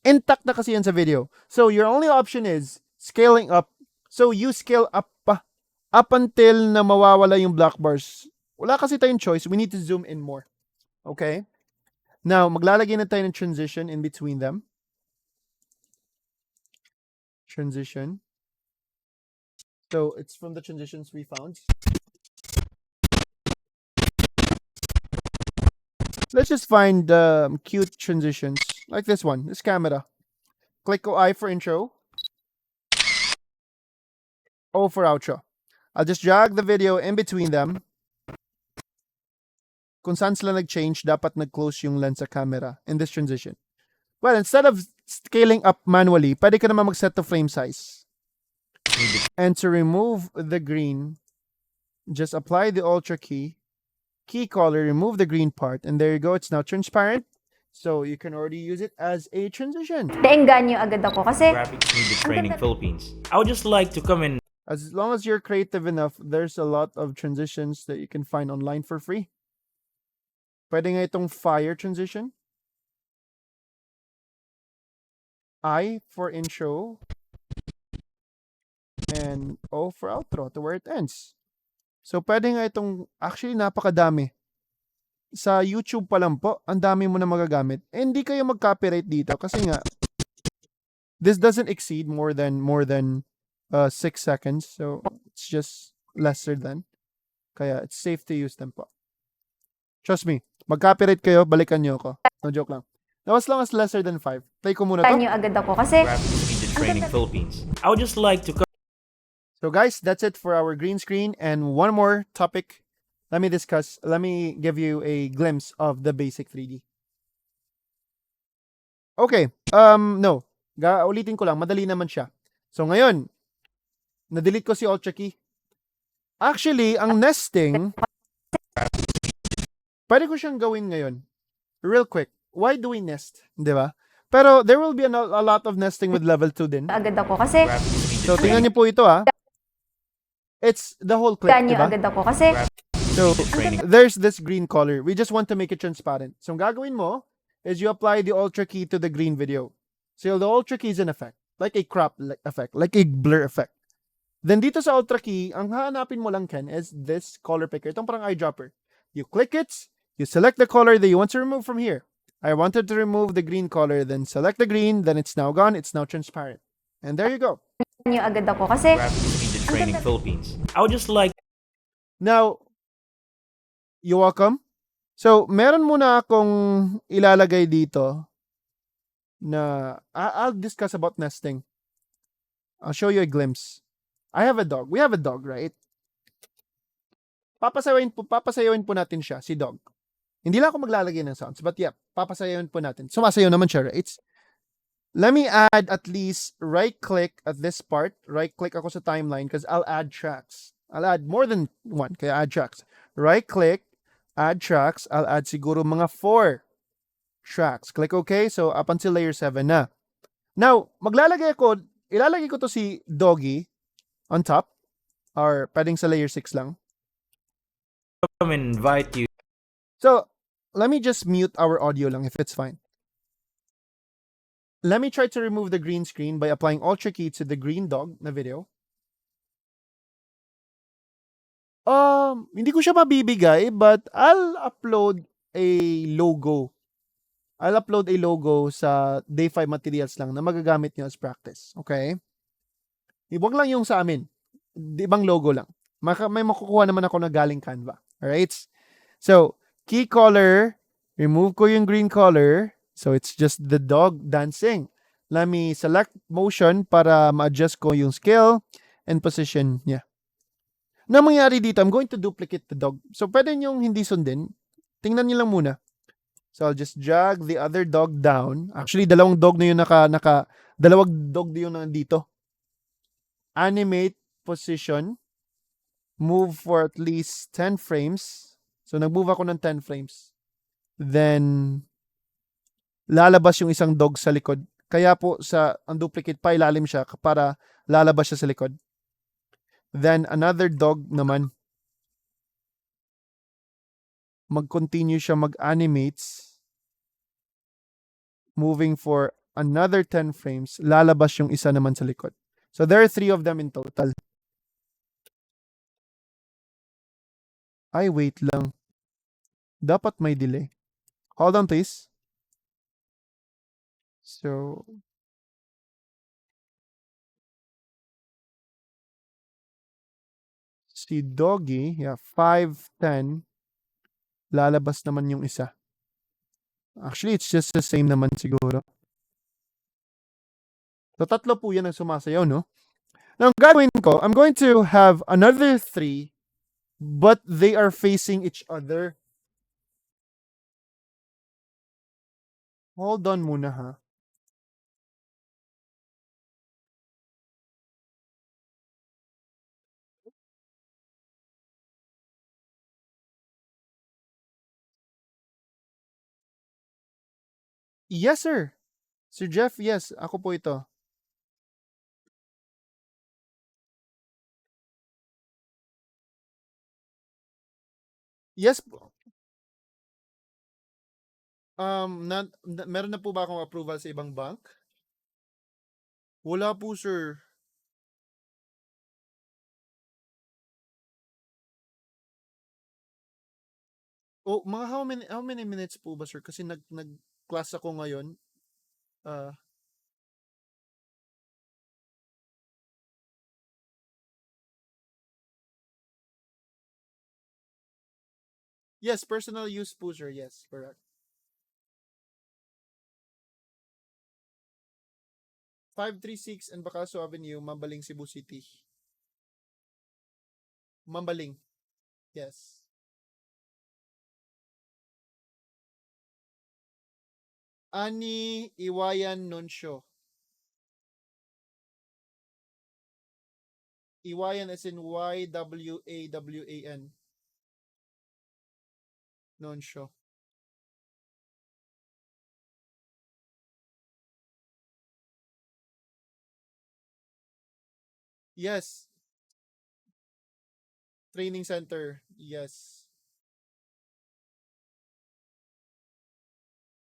Intact na kasi yan sa video. So, your only option is scaling up. So, you scale up pa. Up until na mawawala yung black bars. Wala kasi tayong choice. We need to zoom in more. Okay? Now, maglalagay na tayo ng transition in between them. Transition. So, it's from the transitions we found. Let's just find cute transitions. Like this one. This camera. Click I for intro. O for outro. I'll just drag the video in between them. Kung saan sila nag-change, dapat nag-close yung lens sa camera in this transition. Well, instead of scaling up manually, pwede ka naman mag-set the frame size. And to remove the green, just apply the Ultra key, key color, remove the green part, and there you go. It's now transparent. So you can already use it as a transition. naenggan niyo agad ako kasi Graphics Media Training Philippines. I would just like to come in. As long as you're creative enough, there's a lot of transitions that you can find online for free. Pwede nga itong fire transition. I for intro. And O for outro to where it ends. So, pwede nga itong, actually, napakadami. Sa YouTube pa lang po, ang dami mo na magagamit. Eh, hindi kayo mag-copyright dito kasi nga, this doesn't exceed more than 6 seconds. So, it's just lesser than. Kaya, it's safe to use them po. Trust me, mag-copyright kayo, balikan nyo ako. No joke lang. Now, as long as lesser than 5. Play ko muna to. niyo agad ako kasi Graphics Media Training Philippines. I would just like to come. So guys, that's it for our green screen. And one more topic. Let me give you a glimpse of the basic 3D. Okay, no. Ulitin ko lang, madali naman siya. So ngayon, na-delete ko si Ultra key. Actually, ang nesting, pwede ko siyang gawin ngayon. Real quick. Why do we nest? Di ba? Pero there will be a lot of nesting with level 2 din. agad ako kasi Graphics Media So tingnan niyo po ito It's the whole clip, niyo diba? agad ako kasi So, Training. there's this green color. We just want to make it transparent. So, ang gagawin mo is you apply the Ultra key to the green video. So, the Ultra key is an effect. Like a crop effect. Like a blur effect. Then, dito sa Ultra key, ang hahanapin mo lang, Ken, is this color picker. Itong parang eyedropper. You click it. You select the color that you want to remove from here. I wanted to remove the green color. Then, select the green. Then, it's now gone. It's now transparent. And there you go. niyo agad ako kasi Graphics Media Training Philippines. I would just like. Now, you're welcome. So, meron muna akong ilalagay dito na I'll discuss about nesting. I'll show you a glimpse. I have a dog. We have a dog, right? Papasayawin po natin siya, si dog. Hindi lang ako maglalagay ng sounds, but yeah, papasayawin po natin. Sumasayaw naman siya, right? Let me add at least right-click at this part. Right-click ako sa timeline because I'll add tracks. I'll add more than one, kaya add tracks. Right-click, add tracks. I'll add siguro mga 4 tracks. Click OK. So, up until layer 7 na. Now, ilalagay ko to si Doggy on top, or pwedeng sa layer 6 lang. Come invite you. So, let me just mute our audio lang if it's fine. Let me try to remove the green screen by applying Alt key to the green dog na video. Hindi ko siya mabibigay, but I'll upload a logo. I'll upload a logo sa Day 5 materials lang na magagamit nyo as practice. Okay? Huwag lang yung sa amin. Ibang logo lang. May makukuha naman ako na galing Canva. Alright? So, key color, remove ko yung green color. So, it's just the dog dancing. Let me select motion para ma-adjust ko yung scale and position niya. Na mangyari dito, I'm going to duplicate the dog. So, pwede nyong hindi sundin. Tingnan nyo lang muna. So, I'll just drag the other dog down. Actually, dalawang dog na yun dalawang dog na yun nandito. Animate position. Move for at least 10 frames. So, nag-move ako ng 10 frames. Then, lalabas yung isang dog sa likod. Kaya po, ang duplicate pa, ilalim siya para lalabas siya sa likod. Then, another dog naman. Mag-continue siya mag-animates. Moving for another 10 frames, lalabas yung isa naman sa likod. So, there are 3 of them in total. Ay, wait lang. Dapat may delay. Hold on, please. So, si Doggy, 5, 10, lalabas naman yung isa. Actually, it's just the same naman siguro. So, tatlo po yan ang sumasayaw, no? Now, ang gagawin ko, I'm going to have another 3, but they are facing each other. Hold on muna, ha? Yes, sir. Sir Jeff, yes. Ako po ito. Yes po. Meron na po ba akong approval sa ibang bank? Wala po, sir. Oh, mga how many minutes po ba, sir? Kasi nag-class ako ngayon. Yes, personal use po, sir. Yes, correct. 536 and Bacaso Avenue, Mambaling, Cebu City. Mambaling. Yes. Ani Iwayan Nonsho. Iwayan as in Ywawan. Nonsho. Yes. Training center. Yes.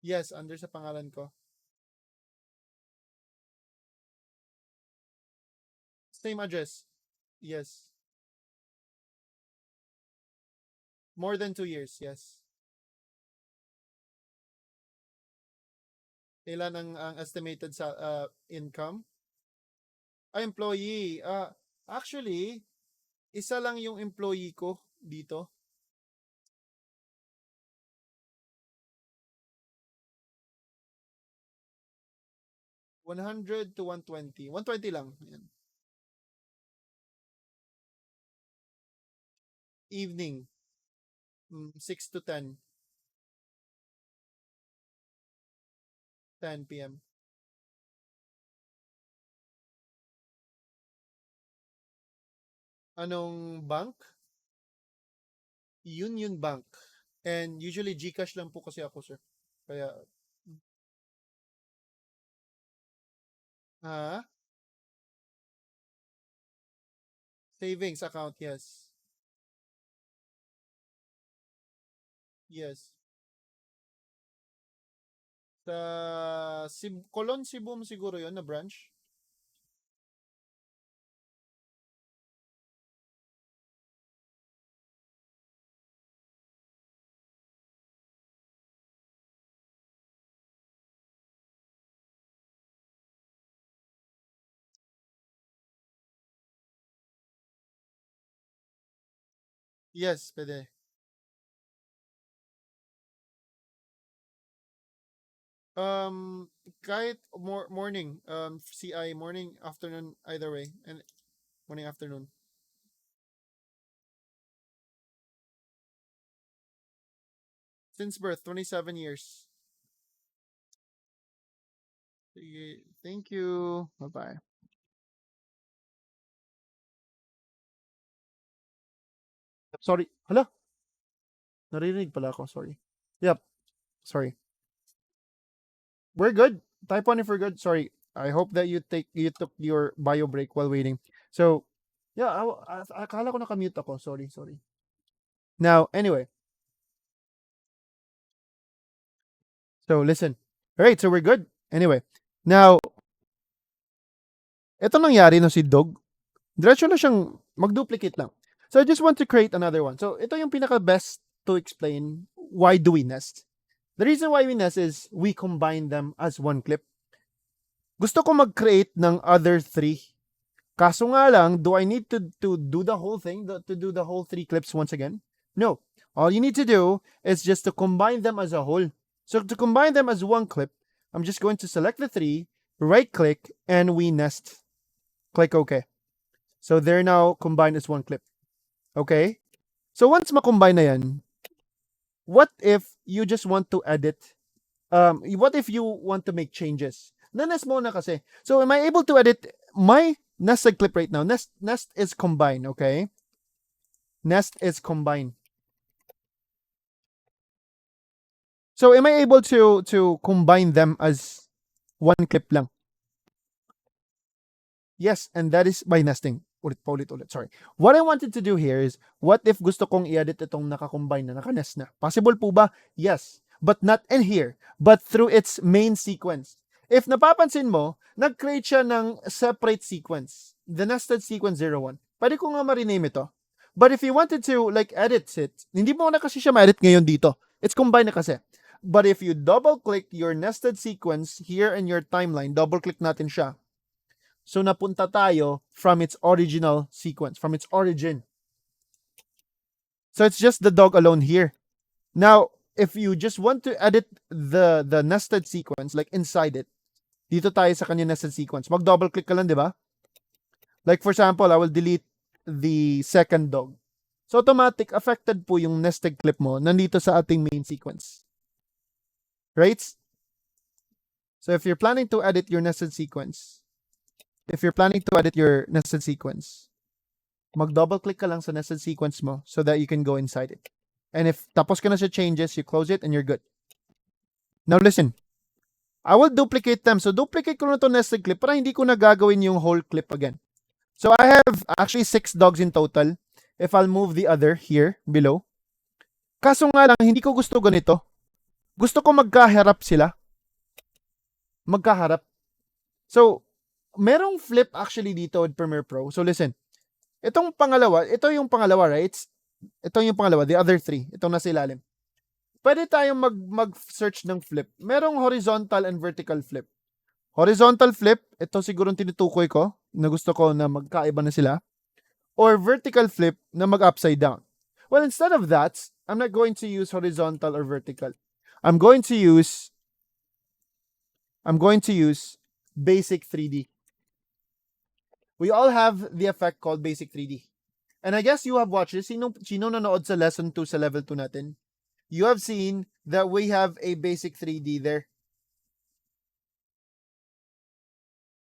Yes, under sa pangalan ko. Same address. Yes. More than 2 years, yes. Ilan ang estimated sa income? Employee. Actually, isa lang yung employee ko dito. 100 to 120. 120 lang. Ayan. Evening. 6 to 10. 10 p.m. Anong bank? Union Bank. And usually GCash lang po kasi ako, sir. Kaya Ah, savings account, yes. Yes. Sa Colon Cebu mo siguro yon na branch. Yes, pwede. Kahit morning, CI, morning, afternoon, either way, and morning, afternoon. Since birth, 27 years. Sige, thank you. Bye-bye. Sorry. Hala, naririnig pala ako. Sorry. Yep. Sorry. We're good. Type 1 if we're good. Sorry. I hope that you took your bio break while waiting. So, yeah, akala ko nakamute ako. Sorry, sorry. Now, anyway. So, listen. All right, so we're good. Anyway. Now, ito nangyari no si Dog. Diretso na siyang mag-duplicate lang. So, I just want to create another one. So, ito yung pinaka-best to explain why do we nest. The reason why we nest is we combine them as one clip. Gusto ko mag-create ng other three. Kaso nga lang, do I need to do the whole thing, to do the whole three clips once again? No. All you need to do is just to combine them as a whole. So to combine them as one clip, I'm just going to select the three, right-click, and we nest. Click OK. So they're now combined as one clip. Okay? So once makombine na yan, what if you just want to edit? What if you want to make changes? Nanes mo na kasi. So am I able to edit my nested clip right now? Nest is combined, okay? Nest is combined. So am I able to combine them as one clip lang? Yes, and that is by nesting. Ulit. Sorry. What I wanted to do here is, what if gusto kong i-edit itong naka-combine na, naka-nest na? Possible po ba? Yes. But not in here, but through its main sequence. If napapansin mo, nag-create siya ng separate sequence. The nested sequence 01. Pwede ko nga ma-rename ito. But if you wanted to like edit it, hindi mo na kasi siya ma-edit ngayon dito. It's combined na kasi. But if you double-click your nested sequence here in your timeline, double-click natin siya. So napunta tayo from its original sequence, from its origin. So it's just the dog alone here. Now, if you just want to edit the nested sequence, like inside it, dito tayo sa kanya nested sequence. Mag-double click ka lang, di ba? Like for example, I will delete the second dog. So automatic, affected po yung nested clip mo nandito sa ating main sequence. Right? So if you're planning to edit your nested sequence, mag-double click ka lang sa nested sequence mo so that you can go inside it. And if tapos ka na sa changes, you close it and you're good. Now listen, I will duplicate them. So duplicate ko na to nested clip para hindi ko na gagawin yung whole clip again. So I have actually 6 dogs in total. If I'll move the other here below. Kaso nga lang, hindi ko gusto ganito. Gusto ko magkaharap sila. Magkaharap. So, merong flip actually dito with Premiere Pro. So listen, ito yung pangalawa, right? Ito yung pangalawa, the other three. Itong nasa ilalim. Pwede tayong mag-search ng flip. Merong horizontal and vertical flip. Horizontal flip, ito siguro tinutukoy ko, na gusto ko na magkaiba na sila. Or vertical flip na mag-upside down. Well, instead of that, I'm not going to use horizontal or vertical. I'm going to use basic 3D. We all have the effect called basic 3D. And I guess you have watched this. Sino nanood sa lesson 2 sa level 2 natin? You have seen that we have a basic 3D there.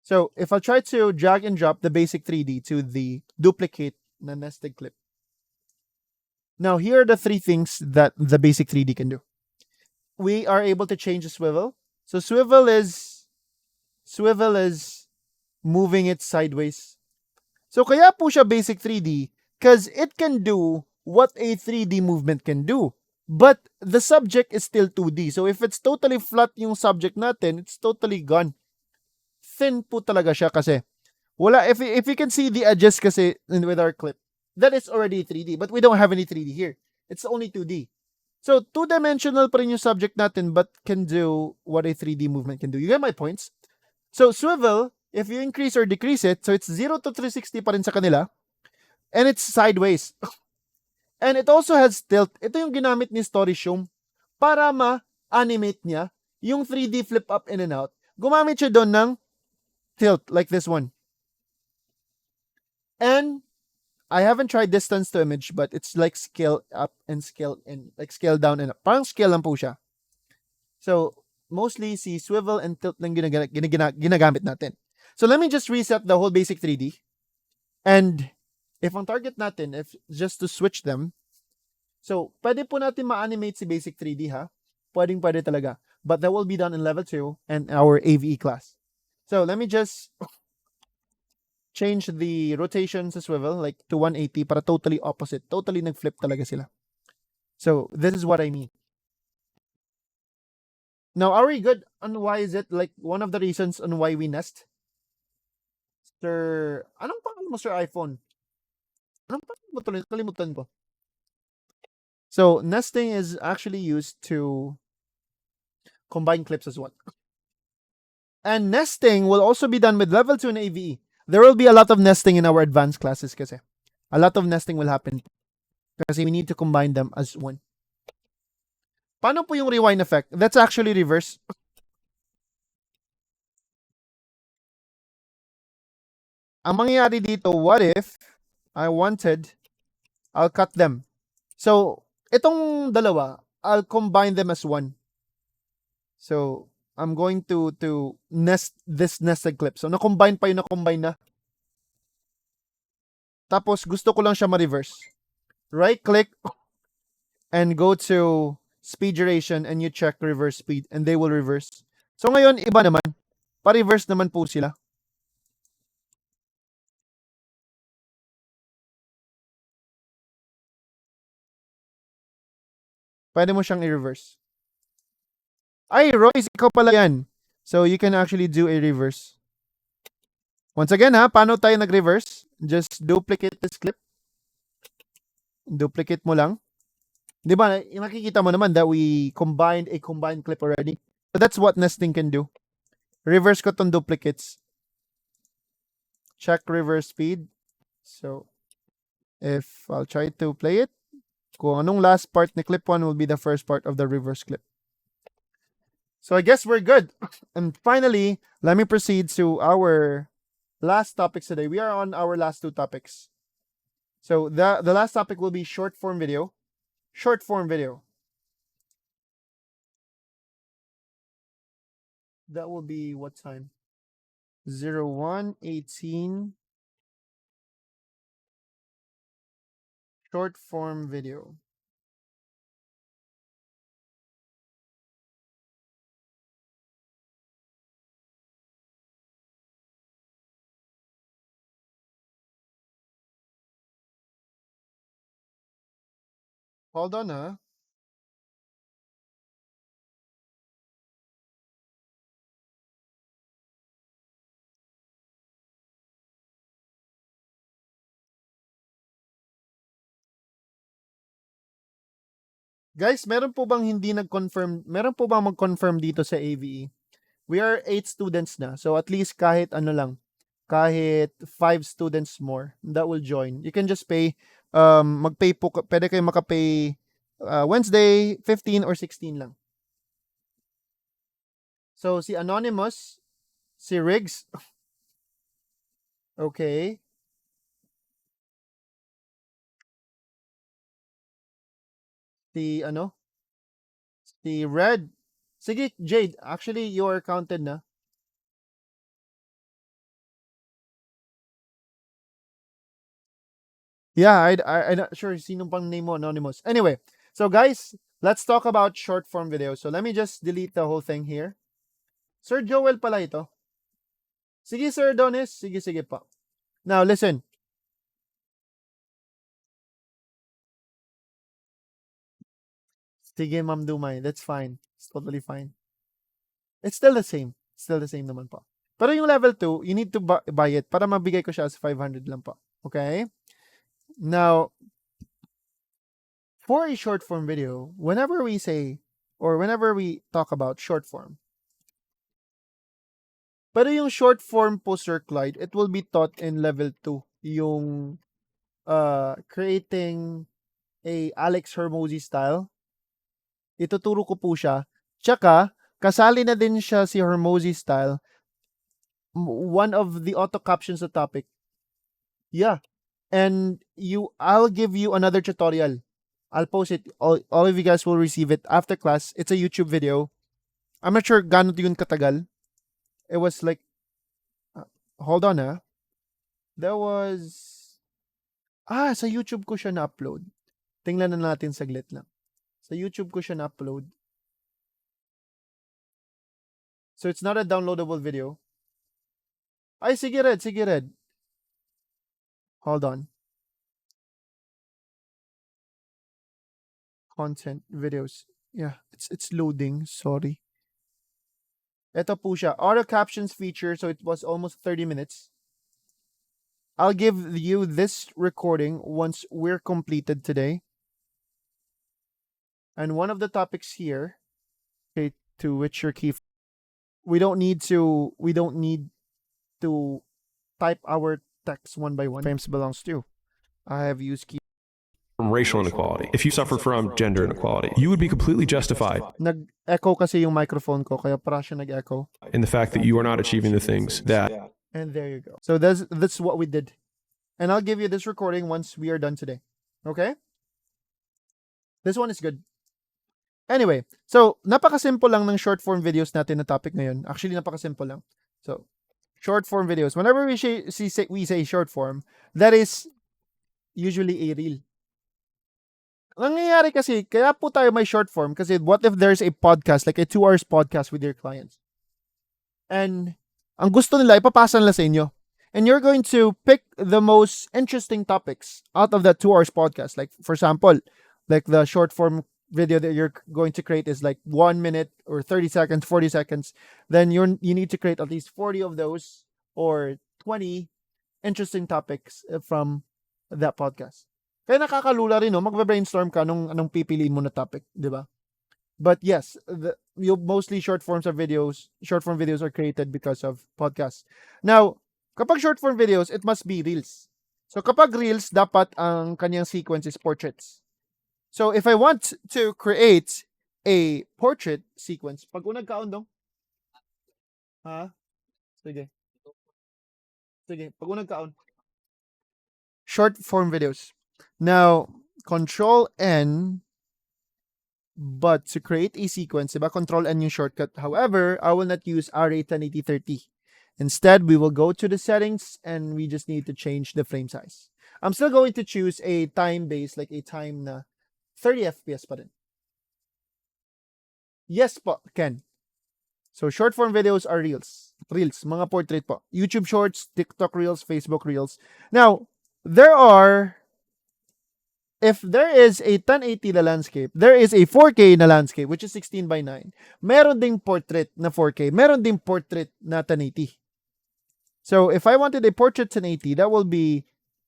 So if I try to drag and drop the basic 3D to the duplicate na nested clip. Now here are the 3 things that the basic 3D can do. We are able to change the swivel. So swivel is moving it sideways. So kaya po siya basic 3D because it can do what a 3D movement can do. But the subject is still 2D. So if it's totally flat yung subject natin, it's totally gone. Thin po talaga siya kasi wala, if you can see the edges kasi with our clip, that is already 3D. But we don't have any 3D here. It's only 2D. So, two-dimensional pa rin yung subject natin but can do what a 3D movement can do. You get my points? So, swivel, if you increase or decrease it, so it's 0 to 360 pa rin sa kanila, and it's sideways. And it also has tilt. Ito yung ginamit ni Story Show para ma-animate niya yung 3D flip up in and out. Gumamit siya doon ng tilt, like this one. And I haven't tried distance to image, but it's like scale up and scale in, like scale down and up. Parang scale lang po siya. So, mostly si swivel and tilt lang ginagamit natin. So, let me just reset the whole basic 3D. And if ang target natin, if just to switch them, so, pwede po natin ma-animate si basic 3D ha. Pwede talaga. But that will be done in level 2 and our AVE class. So, let me just change the rotation sa swivel like to 180 para totally opposite. Totally nag-flip talaga sila. So, this is what I mean. Now, are we good on why is it like one of the reasons on why we nest? Sir, anong pangalan mo, Sir iPhone? Anong pangalan mo tuloy? Kalimutan ko. So, nesting is actually used to combine clips as well. And nesting will also be done with level 2 and AVE. There will be a lot of nesting in our advanced classes kasi. A lot of nesting will happen kasi we need to combine them as one. Paano po yung rewind effect? That's actually reverse. Ang mangyayari dito, what if I'll cut them. So, itong dalawa, I'll combine them as one. So, I'm going to nest this nested clip. So, na-combine pa yung na-combine na. Tapos, gusto ko lang siya ma-reverse. Right-click and go to speed duration and you check reverse speed and they will reverse. So, ngayon, iba naman. Pa-reverse naman po sila. Pwede mo siyang i-reverse. Ay, Royce, ikaw pala yan. So, you can actually do a reverse. Once again, ha, paano tayo nag-reverse? Just duplicate this clip. Duplicate mo lang. Di ba, nakikita mo naman that we combined a combined clip already. So, that's what nesting can do. Reverse ko tong duplicates. Check reverse speed. So, if I'll try to play it, kung anong last part ni clip 1 will be the first part of the reverse clip. So I guess we're good. And finally, let me proceed to our last topics today. We are on our last 2 topics. So the last topic will be short form video. Short form video. That will be what time? 01:18. Short form video. Hold on, ha? Guys, meron po bang hindi nag-confirm? Meron po bang mag-confirm dito sa AVE? We are 8 students na. So at least kahit ano lang, kahit 5 students more that will join. You can just pay, mag-pay po, pwede kayo makapay Wednesday, 15 or 16 lang. So si Anonymous, si Riggs, okay. Si ano? Si Red. Sige, Jade, actually you are counted na. Yeah, I'm not sure sinong pang name mo, Anonymous. Anyway, so guys, let's talk about short form video. So let me just delete the whole thing here. Sir Joel pala ito. Sige, Sir Adonis. Sige pa. Now, listen. Sige, Ma'am Dumay. That's fine. It's totally fine. It's still the same. Still the same naman po. Pero yung level 2, you need to buy it para mabigay ko siya as 500 lang po. Okay? Now, for a short form video, whenever we say, or whenever we talk about short form, pero yung short form po, Sir Clyde, it will be taught in level 2. Yung creating a Alex Hormozy style. Ituturo ko po siya. Tsaka, kasali na din siya si Hormozy style. One of the auto captions sa topic. Yeah. And I'll give you another tutorial. I'll post it. All of you guys will receive it after class. It's a YouTube video. I'm not sure gano'n yun katagal. It was like, hold on There was, sa YouTube ko siya na-upload. Tingnan na natin saglit lang. Sa YouTube ko siya na-upload. So it's not a downloadable video. Ay, sige Red. Hold on. Content, videos. Yeah, it's loading. Sorry. Ito po siya. Auto captions feature. So it was almost 30 minutes. I'll give you this recording once we're completed today. And one of the topics here, okay, to which your key, we don't need to type our text one by one. Frames belongs to. I have used key. From racial inequality, if you suffer from gender inequality, you would be completely justified Nag-echo kasi yung microphone ko, kaya para siya nag-echo. in the fact that you are not achieving the things that And there you go. So that's what we did. And I'll give you this recording once we are done today. Okay? This one is good. Anyway, so napaka-simple lang ng short form videos natin na topic ngayon. Actually, napaka-simple lang. So, short form videos. Whenever we say short form, that is usually a reel. Nangyayari kasi, kaya po tayo may short form kasi what if there's a podcast, like a 2 hours podcast with your clients? And ang gusto nila, ipapasa nila sa inyo. And you're going to pick the most interesting topics out of that 2 hours podcast. Like, for example, like the short form video that you're going to create is like 1 minute or 30 seconds, 40 seconds. Then you need to create at least 40 of those or 20 interesting topics from that podcast. Kaya nakakalula rin, no? Magbe-brainstorm ka anong pipiliin mo na topic, di ba? But yes, mostly short form videos are created because of podcasts. Now, kapag short form videos, it must be reels. So kapag reels, dapat ang kanyang sequence is portraits. So if I want to create a portrait sequence, pag unang kaon dong? Ha? Sige, pag unang kaon. Short form videos. Now, Control N, but to create a sequence, diba? Control N yung shortcut. However, I will not use RA108030. Instead, we will go to the settings and we just need to change the frame size. I'm still going to choose a time base, like a time na 30 FPS pa rin. Yes po, Ken. So, short form videos are reels. Reels, mga portrait po. YouTube Shorts, TikTok Reels, Facebook Reels. Now, if there is a 1080 na landscape, there is a 4K na landscape, which is 16 by 9. Meron ding portrait na 4K. Meron ding portrait na 1080. So, if I wanted a portrait 1080, that will be,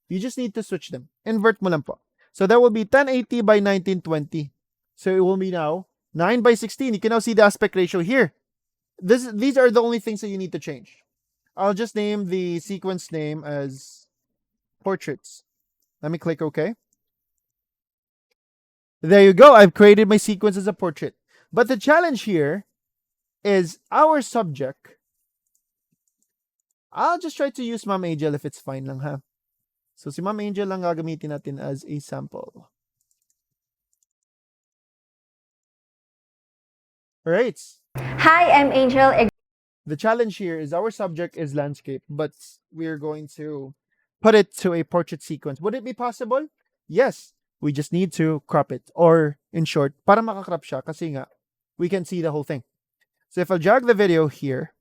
you just need to switch them. Invert mo lang po. So, that will be 1080 by 1920. So, it will be now 9 by 16. You can now see the aspect ratio here. These are the only things that you need to change. I'll just name the sequence name as portraits. Let me click OK. There you go. I've created my sequence as a portrait. But the challenge here is our subject. I'll just try to use Ma'am Angel if it's fine lang ha. So si Ma'am Angel lang gagamitin natin as a sample. Alright. Hi, I'm Angel. The challenge here is our subject is landscape, but we're going to put it to a portrait sequence. Would it be possible? Yes. We just need to crop it. Or, in short, para makakrop siya, kasi nga, we can see the whole thing. So if I drag the video here,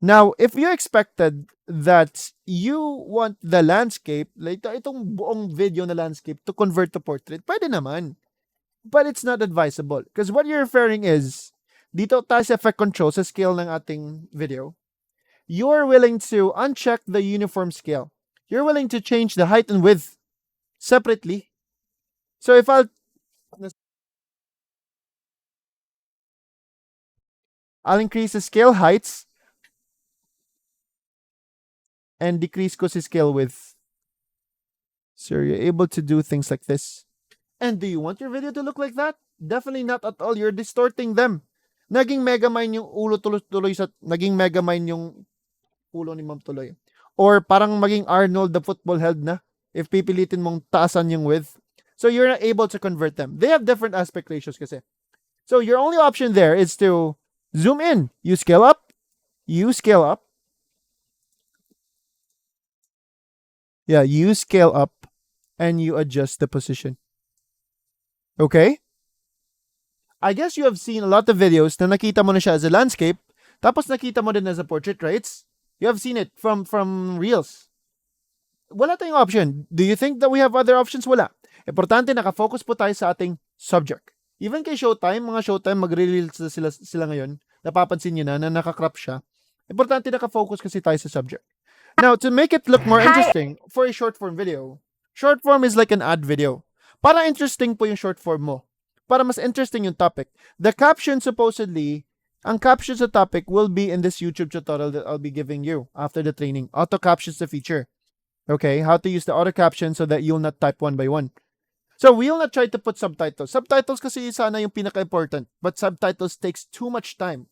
Now, if you expected that you want the landscape, like itong buong video na landscape to convert to portrait, pwede naman. But it's not advisable. Because what you're referring is, dito tayo sa effect control sa scale ng ating video, you're willing to uncheck the uniform scale. You're willing to change the height and width separately. So if I'll increase the scale heights and decrease ko si scale width. So you're able to do things like this. And do you want your video to look like that? Definitely not at all. You're distorting them. Naging Megamind yung ulo tuloy sa naging Megamind yung ulo ni Ma'am tuloy. Or parang maging Arnold the football head na if pipilitin mong taasan yung width. So you're not able to convert them. They have different aspect ratios kasi. So your only option there is to zoom in. You scale up. You scale up. Yeah, you scale up and you adjust the position. Okay? I guess you have seen a lot of videos na nakita mo na siya as a landscape, tapos nakita mo din as a portrait, right? You have seen it from Reels. Wala tayong option. Do you think that we have other options? Wala. Importante, nakafocus po tayo sa ating subject. Even kay Showtime, mga Showtime, magre-reels na sila ngayon. Napapansin nyo na nakakrop siya. Importante, nakafocus kasi tayo sa subject. Now, to make it look more interesting, for a short form video, short form is like an ad video. Para interesting po yung short form mo. Para mas interesting yung topic. The caption supposedly, ang caption sa topic will be in this YouTube tutorial that I'll be giving you after the training. Auto captions the feature. Okay, how to use the auto caption so that you'll not type one by one. So we'll not try to put subtitles. Subtitles kasi sana yung pinaka-important. But subtitles takes too much time.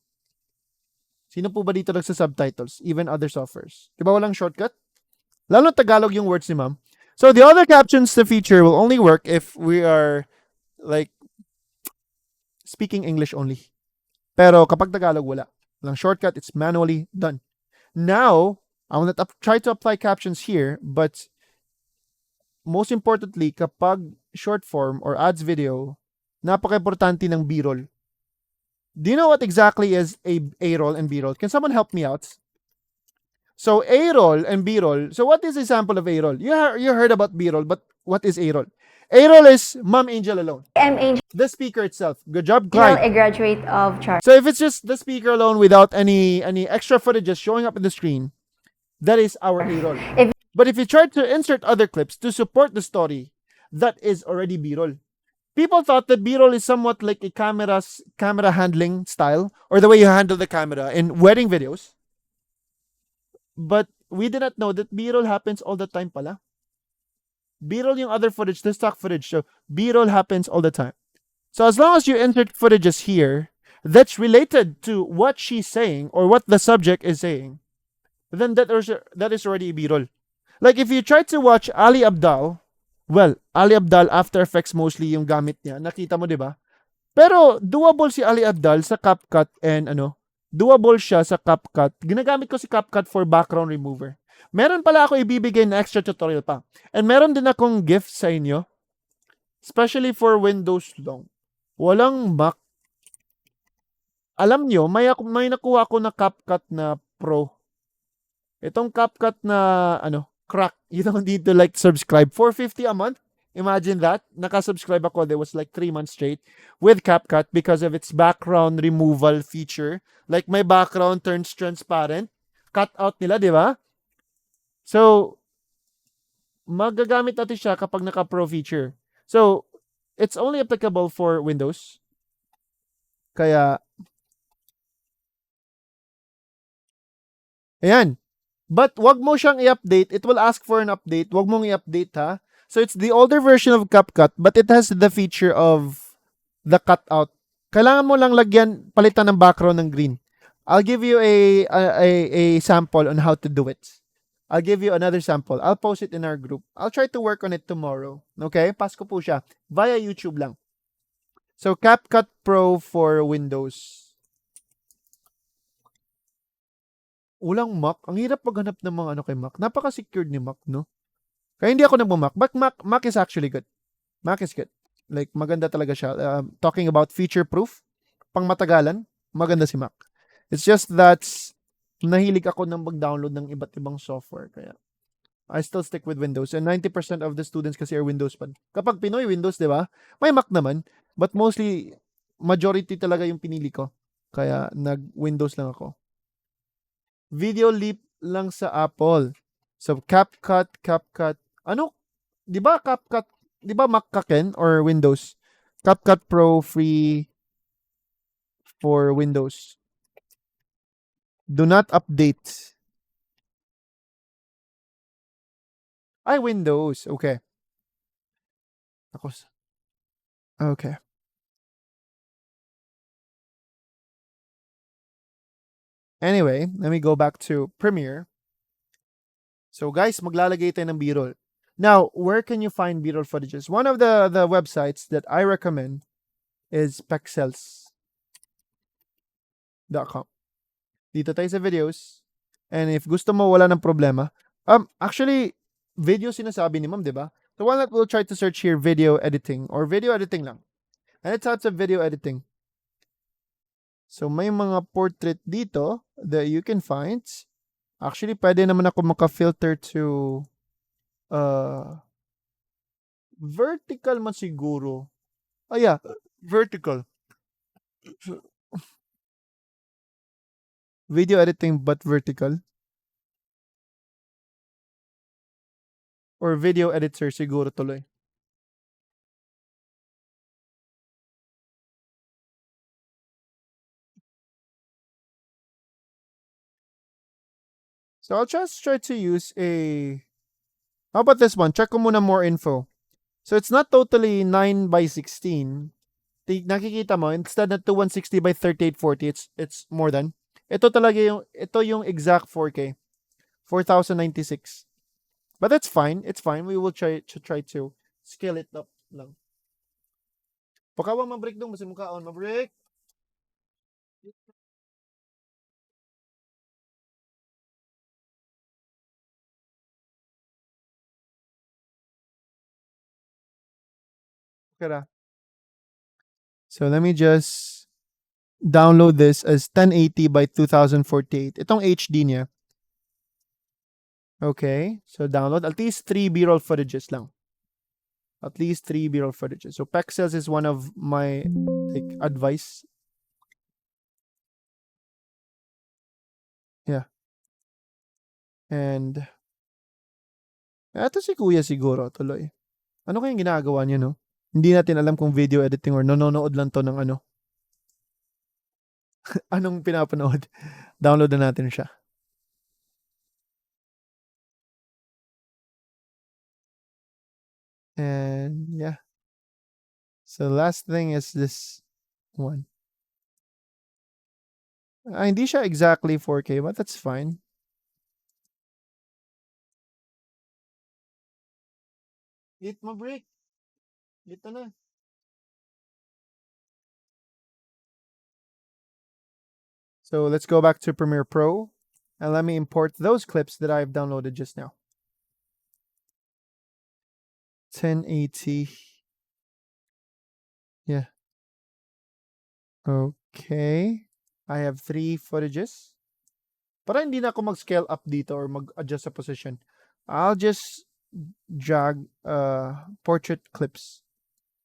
Sino po ba dito nagsa-subtitles? Even other softwares. Diba walang shortcut? Lalo Tagalog yung words ni ma'am. So the other captions the feature will only work if we are like speaking English only. Pero kapag Tagalog, wala. Walang shortcut, it's manually done. Now, I will not try to apply captions here, but most importantly, kapag short form or ads video, napaka-importante ng B-roll. Do you know what exactly is a A-roll and B-roll? Can someone help me out? So A-roll and B-roll. So what is a sample of A-roll? You heard about B-roll, but what is A-roll? A-roll is Ma'am Angel alone. I'm Angel, The speaker itself. Good job, Clyde. a graduate of Char. So if it's just the speaker alone without any extra footage just showing up in the screen, that is our A-roll. But if you try to insert other clips to support the story, that is already B-roll. People thought that B-roll is somewhat like a camera handling style or the way you handle the camera in wedding videos. But we did not know that B-roll happens all the time pala. B-roll yung other footage, the stock footage. So B-roll happens all the time. So as long as you insert footages here that's related to what she's saying or what the subject is saying, then that is already B-roll. Like if you try to watch Ali Abdal, well, Ali Abdal After Effects mostly yung gamit niya. Nakita mo, di ba? Pero doable si Ali Abdal sa CapCut and doable siya sa CapCut. Ginagamit ko si CapCut for background remover. Meron pala ako ibibigay na extra tutorial pa. And meron din akong gift sa inyo. Especially for Windows long. Walang Mac. Alam nyo, may nakuha ako na CapCut na Pro. Itong CapCut na, crack. You don't need to subscribe. $4.50 a month. Imagine that. Nakasubscribe ako. There was 3 months straight with CapCut because of its background removal feature. Like my background turns transparent. Cut out nila, di ba? So, magagamit natin siya kapag naka-pro feature. So, it's only applicable for Windows. Kaya, ayan. But wag mo siyang i-update. It will ask for an update. Wag mong i-update, ha? So, it's the older version of CapCut, but it has the feature of the cutout. Kailangan mo lang palitan ng background ng green. I'll give you a sample on how to do it. I'll give you another sample. I'll post it in our group. I'll try to work on it tomorrow. Okay? Pasko po siya. Via YouTube lang. So, CapCut Pro for Windows. Ulang Mac. Ang hirap maghanap ng mga kay Mac. Napaka-secured ni Mac, no? Kaya hindi ako nagmamac. But Mac is actually good. Mac is good. Like, maganda talaga siya. Talking about feature-proof, pang matagalan, maganda si Mac. It's just that nahilig ako ng mag-download ng iba't ibang software. Kaya, I still stick with Windows. And 90% of the students kasi are Windows pa. Kapag Pinoy, Windows, di ba? May Mac naman. But mostly, majority talaga yung pinili ko. Kaya, nag-Windows lang ako. Video leap lang sa Apple. So, CapCut. Ano? Di ba CapCut? Di ba Mac ka, Ken? Or Windows? CapCut Pro free for Windows. Do not update. Ay, Windows. Okay. Okay. Anyway, let me go back to Premiere. So guys, maglalagay tayo ng B-roll. Now, where can you find B-roll footages? One of the websites that I recommend is pexels.com. Dito tayo sa videos. And if gusto mo wala ng problema, actually, video sinasabi ni ma'am, di ba? So why not we'll try to search here video editing or video editing lang. And it types of video editing. So may mga portrait dito that you can find. Actually, pwede naman ako maka-filter to vertical man siguro. Yeah, vertical. Video editing but vertical. Or video editor siguro tuloy. So I'll just try to use a... How about this one? Check ko muna more info. So it's not totally 9 by 16. Nakikita mo, instead na 2160 by 3840, it's more than. Ito yung exact 4K. 4096. But that's fine. It's fine. We will try to scale it up lang. Pakawang mabreak dong, kasi mukhaon mabreak. So let me just download this as 1080 by 2048. Itong HD niya. Okay, so download at least 3 B-roll footages lang. At least 3 B-roll footages. So Pexels is one of my advice. Yeah. And eto si Kuya siguro tuloy. Ano kayang ginagawa niya, no? Hindi natin alam kung video editing or nanonood lang to ng ano. Anong pinapanood? Download na natin siya. And yeah. So last thing is this one. Hindi siya exactly 4K, but that's fine. Hit mo break. Dito na. So let's go back to Premiere Pro and let me import those clips that I've downloaded just now. 1080. Yeah. Okay. I have 3 footages. Para hindi na ako mag-scale up dito or mag-adjust sa position. I'll just drag portrait clips.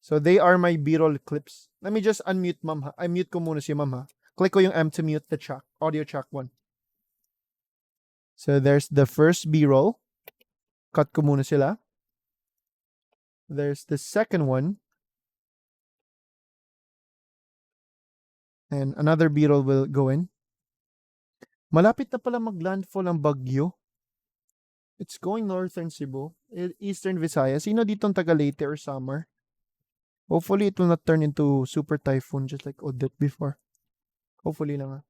So they are my B-roll clips. Let me just unmute ma'am ha. I mute ko muna si ma'am ha. Click ko yung M to mute the track, audio track 1. So there's the first B-roll. Cut ko muna sila. There's the second one. And another B-roll will go in. Malapit na pala mag-landfall ang bagyo. It's going northern Cebu, eastern Visayas. Sino dito ang taga Leyte or Samar? Hopefully, it will not turn into super typhoon just like Odette before. Hopefully lang ha.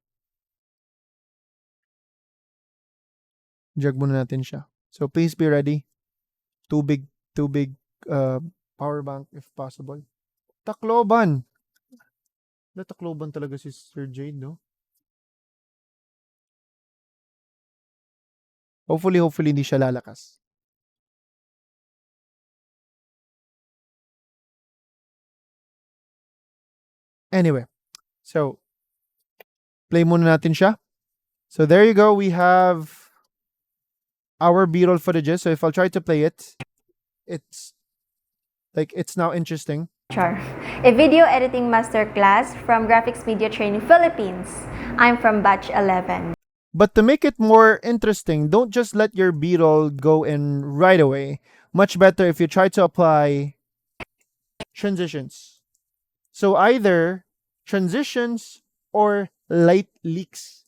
Jag muna natin siya. So please be ready. Too big power bank if possible. Tacloban. Tacloban talaga si Sir Jade, no? Hopefully hindi siya lalakas. Anyway, so play muna natin siya. So there you go. We have our B-roll footages. So if I'll try to play it, it's now interesting. Char, a video editing masterclass from Graphics Media Training Philippines. I'm from batch 11. But to make it more interesting, don't just let your B-roll go in right away. Much better if you try to apply transitions. So either transitions or light leaks.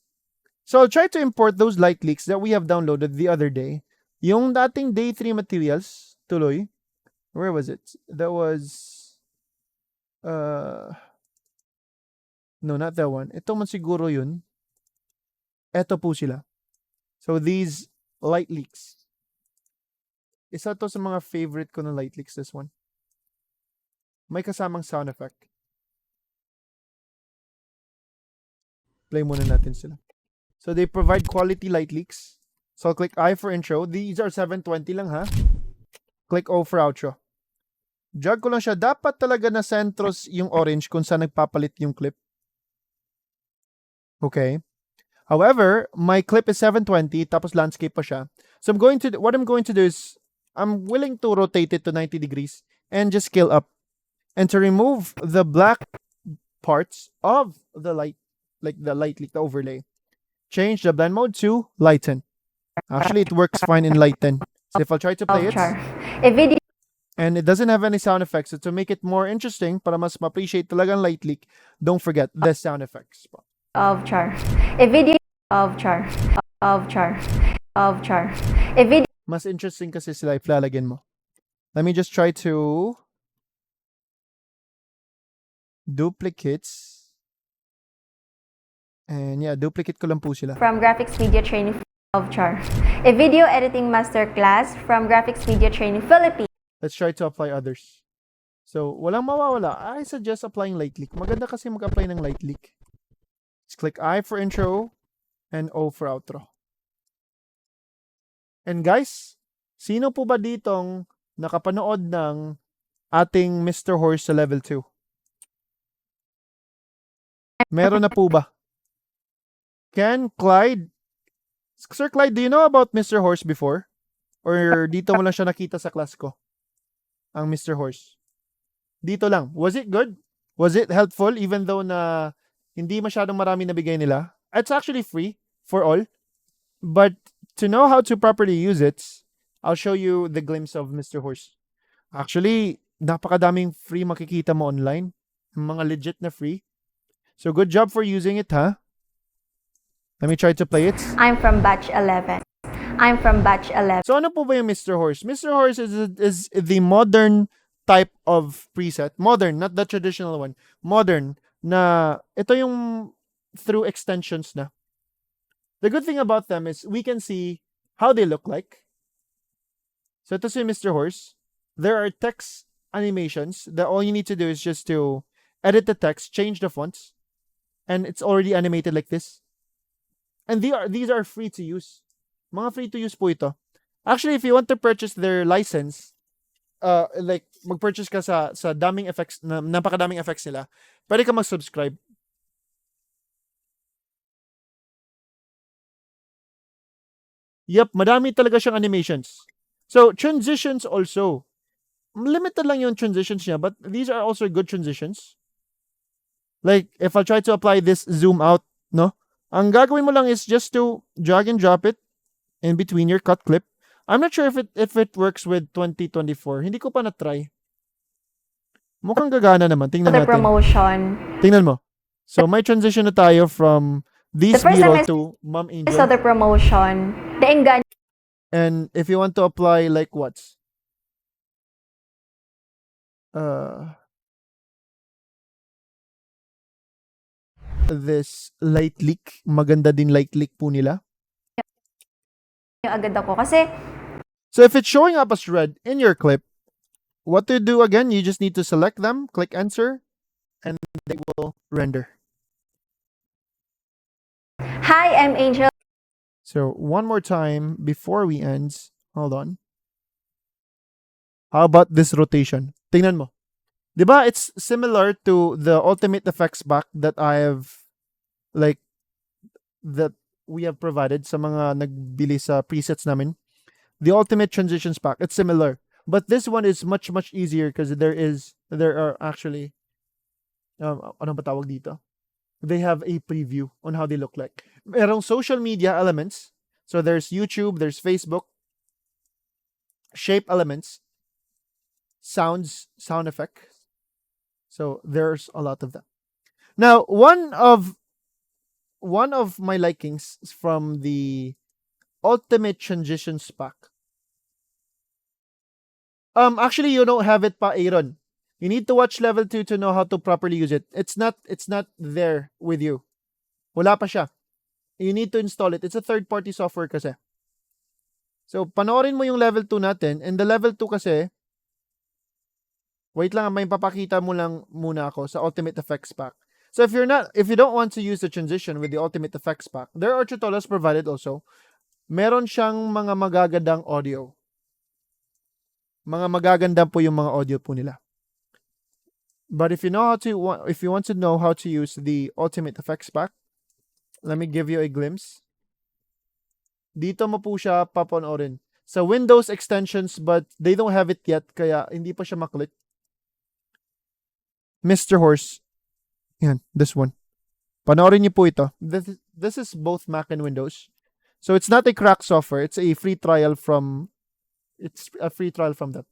So I'll try to import those light leaks that we have downloaded the other day. Yung dating day 3 materials, tuloy. Where was it? That was no, not that one. Ito man siguro yun. Eto po sila. So these light leaks. Isa to sa mga favorite ko na light leaks, this one. May kasamang sound effect. Play muna natin sila. So they provide quality light leaks. So I'll click I for intro. These are 720 lang ha. Click O for outro. Drag ko lang siya. Dapat talaga na centros yung orange kung saan nagpapalit yung clip. Okay. However, my clip is 720 tapos landscape pa siya. So what I'm going to do is I'm willing to rotate it to 90 degrees and just scale up. And to remove the black parts of the light, like the light leak, the overlay, change the blend mode to lighten. Actually, it works fine in lighten. So if I'll try to play it, A video and it doesn't have any sound effects, so to make it more interesting, para mas ma-appreciate talagang light leak, don't forget the sound effects. of Char. A video of Char. Of Char. Of Char. A video Mas interesting kasi sila ilalagyan mo. Let me just try to duplicates. And yeah, duplicate ko lang po sila. from Graphics Media Training of Char. A video editing masterclass from Graphics Media Training Philippines. Let's try to apply others. So, walang mawawala. I suggest applying light leak. Maganda kasi mag-apply ng light leak. Let's click I for intro and O for outro. And guys, sino po ba ditong nakapanood ng ating Mr. Horse sa level 2? Meron na po ba? Ken, Clyde? Sir Clyde, do you know about Mr. Horse before? Or dito mo lang siya nakita sa class ko? Ang Mr. Horse. Dito lang. Was it good? Was it helpful even though na hindi masyadong marami nabigay nila? It's actually free for all. But to know how to properly use it, I'll show you the glimpse of Mr. Horse. Actually, napakadaming free makikita mo online. Mga legit na free. So good job for using it, huh? Let me try to play it. I'm from batch 11. I'm from batch 11. So ano po ba yung Mr. Horse? Mr. Horse is the modern type of preset. Modern, not the traditional one. Modern, na ito yung through extensions na. The good thing about them is we can see how they look like. So ito si Mr. Horse. There are text animations that all you need to do is just to edit the text, change the fonts, and it's already animated like this. And these are free to use. Mga free to use po ito. Actually, if you want to purchase their license, like mag-purchase ka sa daming effects, napakadaming effects nila, pwede ka mag-subscribe. Yep, madami talaga siyang animations. So, transitions also. Limited lang yung transitions niya, but these are also good transitions. Like, if I try to apply this zoom out, no? Ang gagawin mo lang is just to drag and drop it in between your cut clip. I'm not sure if it works with 2024. Hindi ko pa na-try. Mukhang gagana naman. Tingnan The natin. promotion. Tingnan mo. So, may transition na tayo from this The first time B-roll I to Mom saw Angel. the promotion. The Engan And if you want to apply like what? This light leak. Maganda din light leak po nila. yung agad ako. Kasi, So if it's showing up as red in your clip, what to do again? You just need to select them, click enter, and they will render. hi, I'm Angel. So one more time before we end. Hold on. How about this rotation? Tingnan mo. Diba it's similar to the ultimate effects back that I have, like, that we have provided sa mga nagbili sa presets namin. The Ultimate Transitions Pack, it's similar. But this one is much easier because there are actually ano ba tawag dito? They have a preview on how they look like. Merong social media elements. So there's YouTube, there's Facebook, shape elements, sounds, sound effects. So there's a lot of them. Now, one of my likings from the Ultimate Transitions Pack. Actually, you don't have it pa, Aaron. You need to watch level 2 to know how to properly use it. It's not there with you. Wala pa siya. You need to install it. It's a third-party software kasi. So, panoorin mo yung level 2 natin. And the level 2 kasi, wait lang, may papakita mo lang muna ako sa Ultimate Effects Pack. So, if you don't want to use the transition with the Ultimate Effects Pack, there are tutorials provided also. Meron siyang mga magagandang audio. Mga magaganda po yung mga audio po nila. But if you want to know how to use the Ultimate Effects Pack, let me give you a glimpse. Dito mo po siya papanoorin. Sa Windows extensions, but they don't have it yet, kaya hindi pa siya maklik. Mr. Horse. Yan, this one. Panoorin niyo po ito. This is both Mac and Windows. So it's not a cracked software. It's a free trial from them.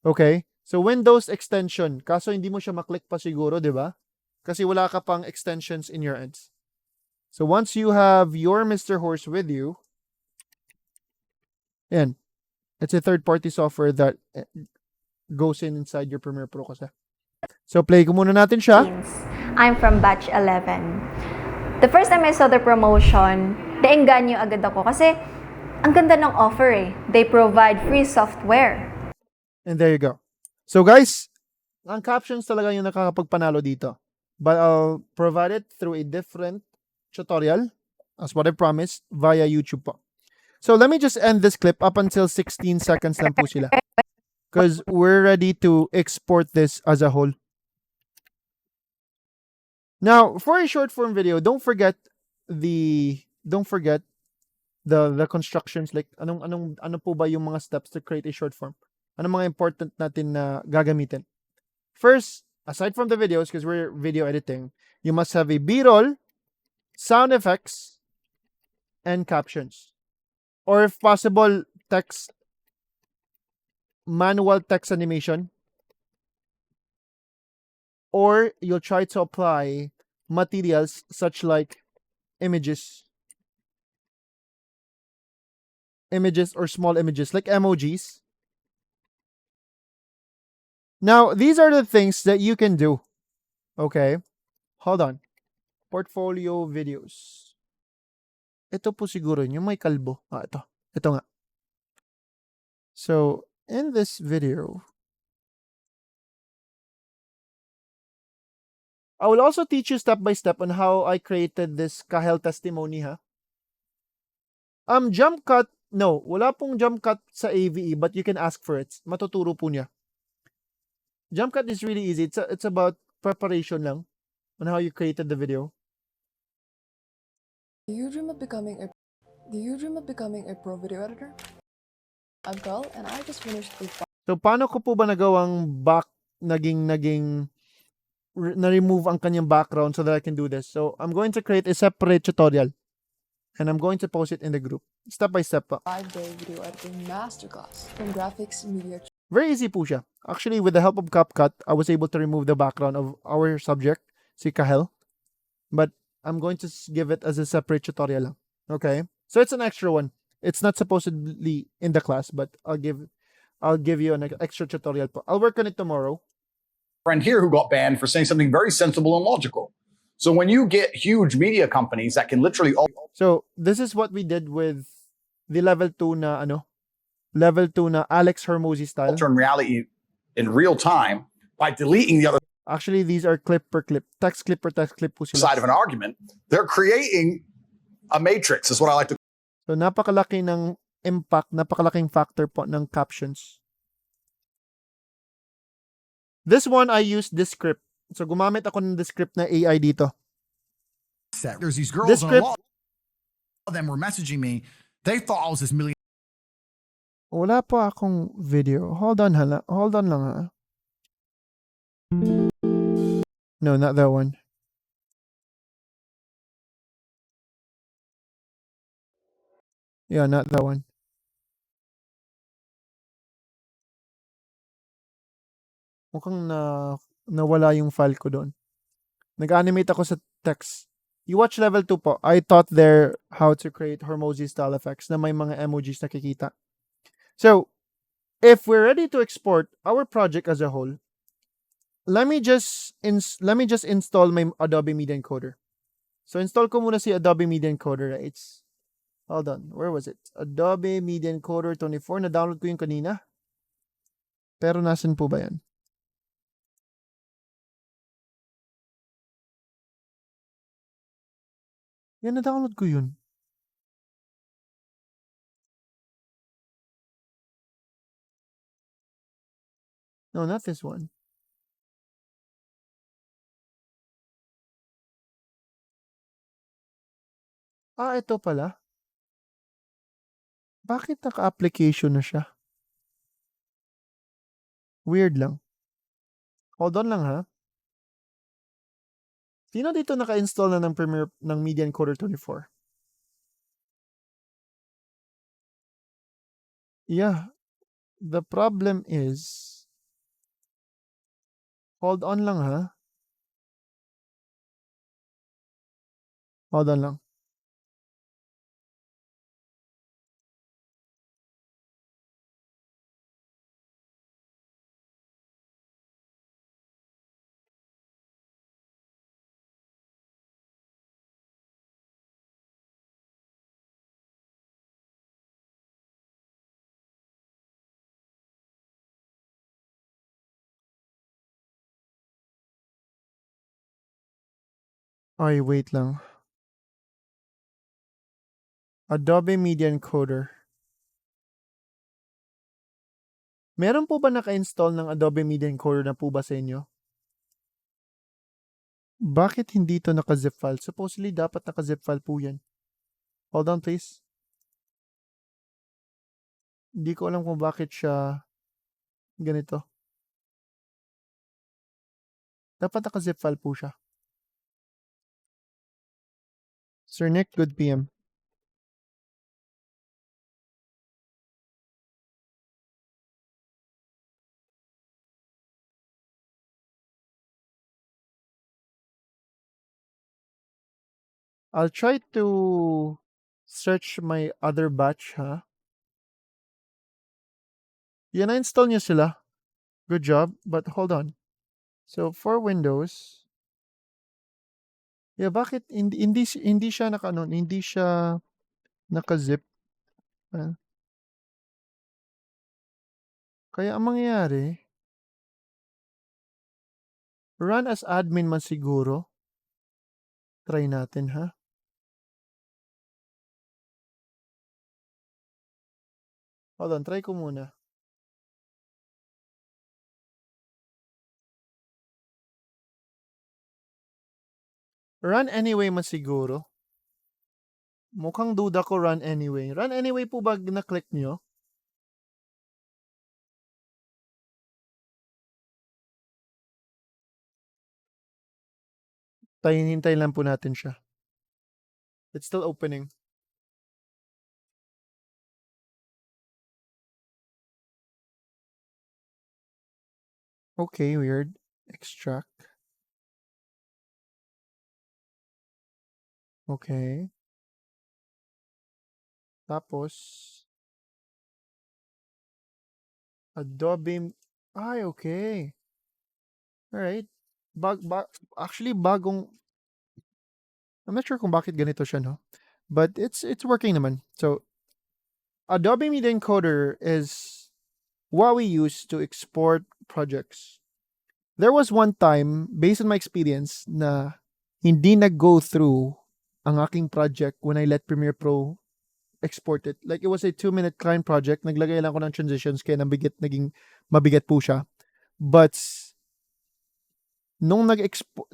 Okay? So Windows extension. Kaso hindi mo siya maklik pa siguro, di ba? Kasi wala ka pang extensions in your ends. So once you have your Mr. Horse with you, yan. It's a third-party software that goes inside your Premiere Pro kasi. So play ko muna natin siya. I'm from batch 11. The first time I saw the promotion, naengganyo agad ako kasi ang ganda ng offer eh. They provide free software. And there you go. So guys, ang captions talaga yung nakakapagpanalo dito. But I'll provide it through a different tutorial, as what I promised, via YouTube po. So let me just end this clip up until 16 seconds lang po sila. Because we're ready to export this as a whole. Now, for a short form video, don't forget the constructions, like ano po ba yung mga steps to create a short form? Ano mga important natin na gagamitin? First, aside from the videos, because we're video editing, you must have a B-roll, sound effects, and captions. Or if possible, manual text animation. Or you'll try to apply materials such like images or small images like emojis. Now, these are the things that you can do. Okay? Hold on. Portfolio videos. Ito po siguro yung may kalbo. Ito. Ito nga. So, in this video, I will also teach you step by step on how I created this Kahel testimony, ha? Jump cut, no. Wala pong jump cut sa AVE, but you can ask for it. Matuturo po niya. Jump cut is really easy. It's about preparation lang on how you created the video. Do you dream of becoming a pro video editor? I'm Carl, and I just finished a So, paano ko po ba nagawang na-remove ang kanyang background so that I can do this? So, I'm going to create a separate tutorial. And I'm going to post it in the group. Step by step pa. 5-day video editing masterclass from Graphics Media. Very easy po siya. Actually, with the help of CapCut, I was able to remove the background of our subject, si Kahel. But I'm going to give it as a separate tutorial lang. Okay? So it's an extra one. It's not supposedly in the class, but I'll give you an extra tutorial po. I'll work on it tomorrow. Friend here who got banned for saying something very sensible and logical. So when you get huge media companies that can literally... So this is what we did with the level 2 na Alex Hermosi style. alter in reality in real time by deleting the other Actually, these are clip per clip. Text clip per text clip po sila. side of an argument. They're creating a matrix, is what I like to So napakalaki ng impact, napakalaking factor po ng captions. This one, I used this script. So gumamit ako ng script na AI dito. There's these girls This on a script, law. of them were messaging me. They thought I was this million. Wala pa akong video. Hold on lang ha. No, not that one. Yeah, not that one. Mukhang nawala yung file ko doon. Nag-animate ako sa text. You watch level 2 po. I taught there how to create Hormozy style effects na may mga emojis nakikita. So, if we're ready to export our project as a whole, let me just install my Adobe Media Encoder. So, install ko muna si Adobe Media Encoder. Hold on. Where was it? Adobe Media Encoder 24. Na-download ko yung kanina. Pero nasan po ba yan? Yan, na-download ko yun. No, not this one. Ito pala. Bakit naka-application na siya? Weird lang. Hold on lang ha. Sino dito naka-install na ng Premiere ng Media Encoder 24? Yeah. The problem is, hold on lang ha. Hold on lang. Ay, wait lang. Adobe Media Encoder. Meron po ba naka-install ng Adobe Media Encoder na po ba sa inyo? Bakit hindi ito naka-zip file? Supposedly, dapat naka-zip file po yan. Hold on, please. Hindi ko alam kung bakit siya ganito. Dapat naka-zip file po siya. Sir Nick, good PM. I'll try to search my other batch, ha? Yeah, na-install niyo sila. Good job, but hold on. So, for Windows, yeah, bakit hindi siya hindi siya naka-zip? Ah, kaya ang mangyayari, run as admin man siguro. Try natin, ha? Hold on, try ko muna. Run anyway man siguro. Mukhang duda ko run anyway. Run anyway po ba na-click nyo? Hintay lang po natin siya. It's still opening. Okay, weird. Extract. Okay. Tapos, Adobe. Ay, okay. Alright. Actually, bagong. I'm not sure kung bakit ganito siya, no? But it's working naman. So, Adobe Media Encoder is what we use to export projects. There was one time, based on my experience, na hindi nag-go through ang aking project when I let Premiere Pro export it. Like, it was a 2-minute client project. Naglagay lang ako ng transitions kaya naging mabigat po siya. But, nung nag-export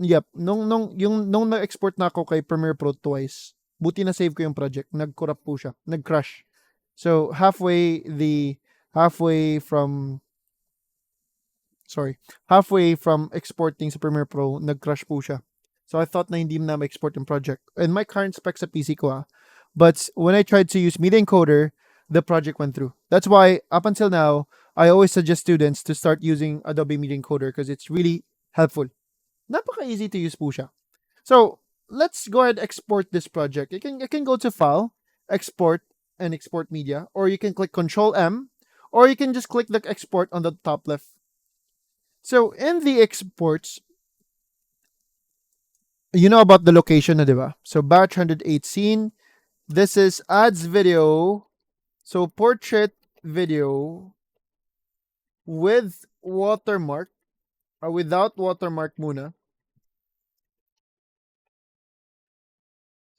na ako kay Premiere Pro twice, Buti na save ko yung project. Nag-corrupt po siya. Nag-crash. So, halfway from exporting sa Premiere Pro, nag-crash po siya. So I thought na hindi na ma-export yung project. And my current specs sa PC ko But when I tried to use Media Encoder, the project went through. That's why up until now, I always suggest students to start using Adobe Media Encoder because it's really helpful. Napaka-easy to use po siya. So let's go ahead and export this project. You can go to File, Export, and Export Media, or you can click Control M, or you can just click the Export on the top left. So in the exports, you know about the location na, diba? So batch 108 scene. This is ads video. So portrait video with watermark or without watermark muna.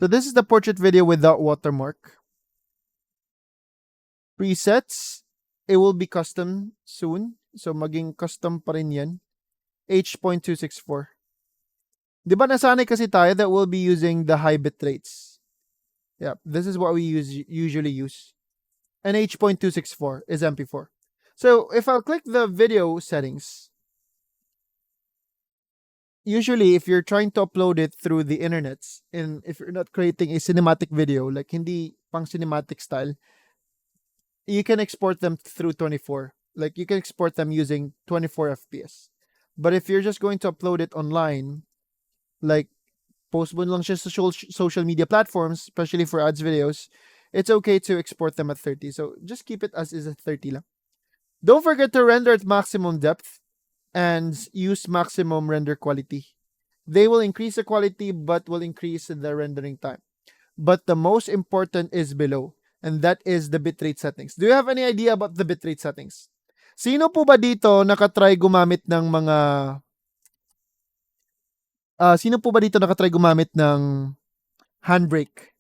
So this is the portrait video without watermark. Presets, it will be custom soon. So maging custom pa rin yan. H.264. Diba nasanay kasi tayo that we'll be using the high bit rates. Yeah, this is what we usually use. And H.264 is MP4. So if I'll click the video settings, usually if you're trying to upload it through the internet, and if you're not creating a cinematic video, like hindi pang cinematic style, you can export them through 24. Like you can export them using 24 FPS. But if you're just going to upload it online, like post mo lang siya sa social media platforms, especially for ads videos, it's okay to export them at 30. So just keep it as is at 30 lang. Don't forget to render at maximum depth and use maximum render quality. They will increase the quality but will increase the rendering time. But the most important is below, and that is the bitrate settings. Do you have any idea about the bitrate settings? Sino po ba dito nakatry gumamit ng mga handbrake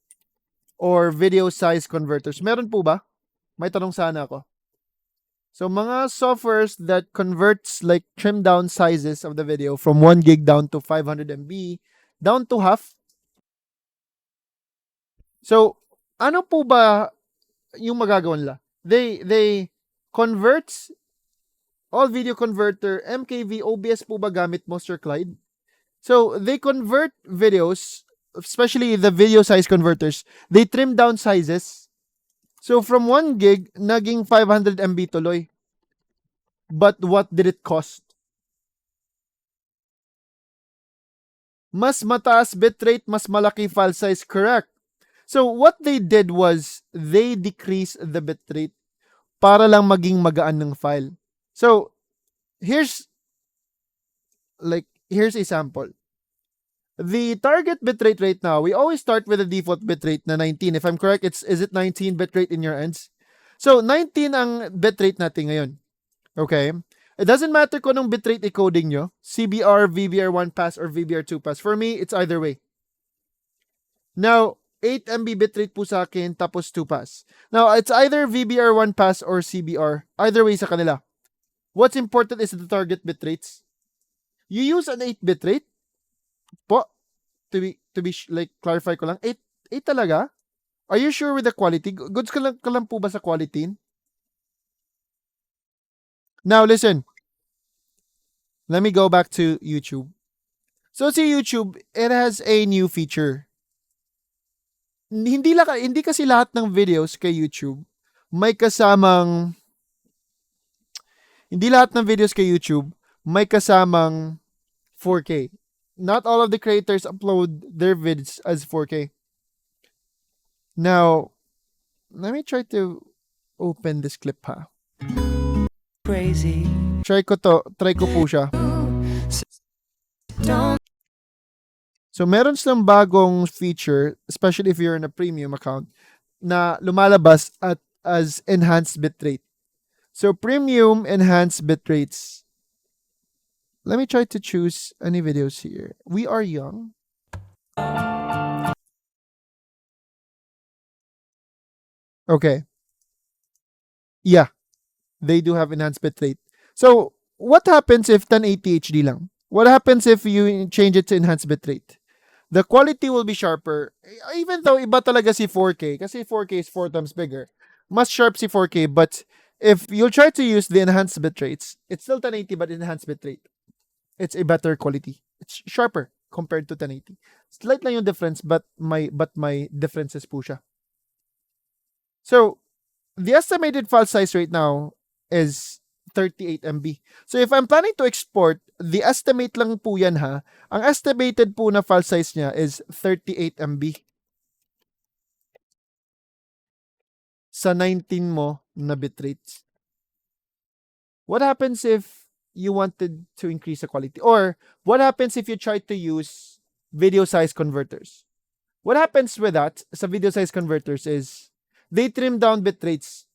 or video size converters? Meron po ba? May tanong sana ako. So mga softwares that converts like trim down sizes of the video from 1 gig down to 500 MB down to half. So ano po ba yung magagawa nila? They converts all video converter, MKV, OBS po ba gamit mo, Sir Clyde? So they convert videos, especially the video size converters, they trim down sizes. So from 1 gig, naging 500 MB tuloy. But what did it cost? Mas mataas bitrate, mas malaki file size, correct. So what they did was, they decreased the bitrate para lang maging magaan ng file. So, here's a sample. The target bitrate right now, we always start with the default bitrate na 19. If I'm correct, is it 19 bitrate in your ends? So, 19 ang bitrate natin ngayon. Okay? It doesn't matter kung anong bitrate i-coding nyo, CBR, VBR1 pass, or VBR2 pass. For me, it's either way. Now, 8 MB bitrate po sa akin, tapos 2 pass. Now, it's either VBR1 pass or CBR. Either way sa kanila. What's important is the target bitrates. You use an 8 bitrate po, to be like, clarify ko lang, 8 talaga? Are you sure with the quality? Goods ka lang po ba sa quality? Now, listen. Let me go back to YouTube. So, si YouTube, it has a new feature. Hindi kasi lahat ng videos kay YouTube may kasamang 4K. Not all of the creators upload their vids as 4K. Now, let me try to open this clip Crazy. Try ko po siya. So, meron silang bagong feature, especially if you're in a premium account, na lumalabas as enhanced bitrate. So, premium enhanced bitrates. Let me try to choose any videos here. We Are Young. Okay. Yeah. They do have enhanced bitrate. So, what happens if 1080 HD lang? What happens if you change it to enhanced bitrate? the quality will be sharper. Even though iba talaga si 4K, kasi 4K is 4 times bigger. Mas sharp si 4K, but if you'll try to use the enhanced bit rates, it's still 1080 but enhanced bit rate. It's a better quality. It's sharper compared to 1080. Slight lang yung difference, but my differences po siya. So, the estimated file size right now is 38 MB. So if I'm planning to export, the estimate lang po yan ha. Ang estimated po na file size niya is 38 MB. Sa 19 mo na bitrates. What happens if you wanted to increase the quality? Or what happens if you try to use video size converters? What happens with that sa video size converters is they trim down bit rates.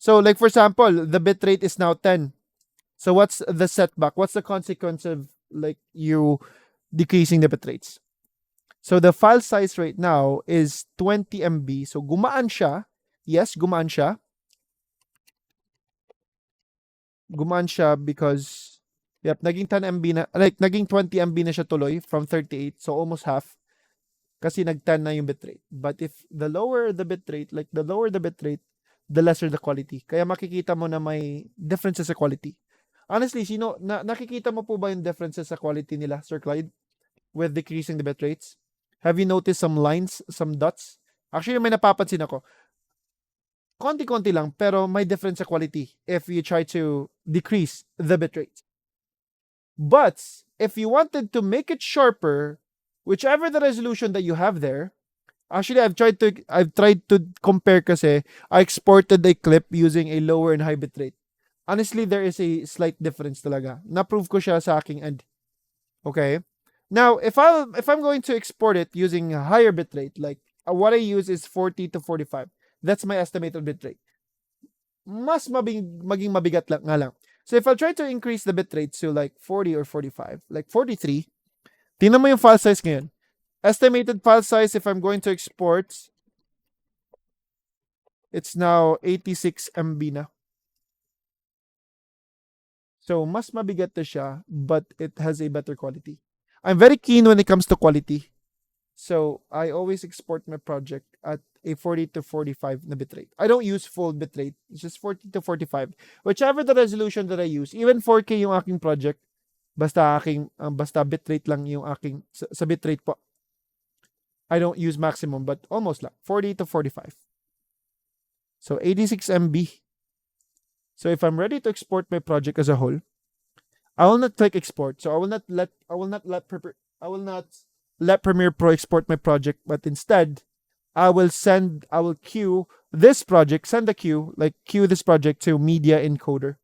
So like for example, the bit rate is now 10. So what's the setback? What's the consequence of like you decreasing the bit rates? So the file size right now is 20 MB. So gumaan siya. Yes, gumaan siya. Gumaan siya because naging 10 MB na, like naging 20 MB na siya tuloy from 38. So almost half. Kasi nag-10 na yung bitrate. But if the lower the bitrate, the lesser the quality. Kaya makikita mo na may differences sa quality. Honestly, nakikita mo po ba yung differences sa quality nila, Sir Clyde, with decreasing the bitrates? Have you noticed some lines, some dots? Actually, may napapansin ako. Konti-konti lang, pero may difference sa quality if you try to decrease the bitrate. But if you wanted to make it sharper, whichever the resolution that you have there, actually I've tried to compare kasi I exported a clip using a lower and high bitrate. Honestly, there is a slight difference talaga. Na-prove ko siya sa aking end. Okay? Now, if I'm going to export it using a higher bitrate, like what I use is 40 to 45. That's my estimated bitrate. Mas maging mabigat lang nga lang. So if I'll try to increase the bitrate to like 40 or 45, like 43, tingnan mo yung file size ngayon. Estimated file size if I'm going to export, it's now 86 MB na. So, mas mabigat na siya, but it has a better quality. I'm very keen when it comes to quality. So, I always export my project at a 40 to 45 na bitrate. I don't use full bitrate. It's just 40 to 45. Whichever the resolution that I use, even 4K yung aking project, basta bitrate lang yung aking, sa bitrate po. I don't use maximum, but almost lang. 40 to 45. So, 86 MB. So, if I'm ready to export my project as a whole, I will not click export. So, I will not let Premiere Pro export my project, but instead, I will queue this project, send this project to Media Encoder.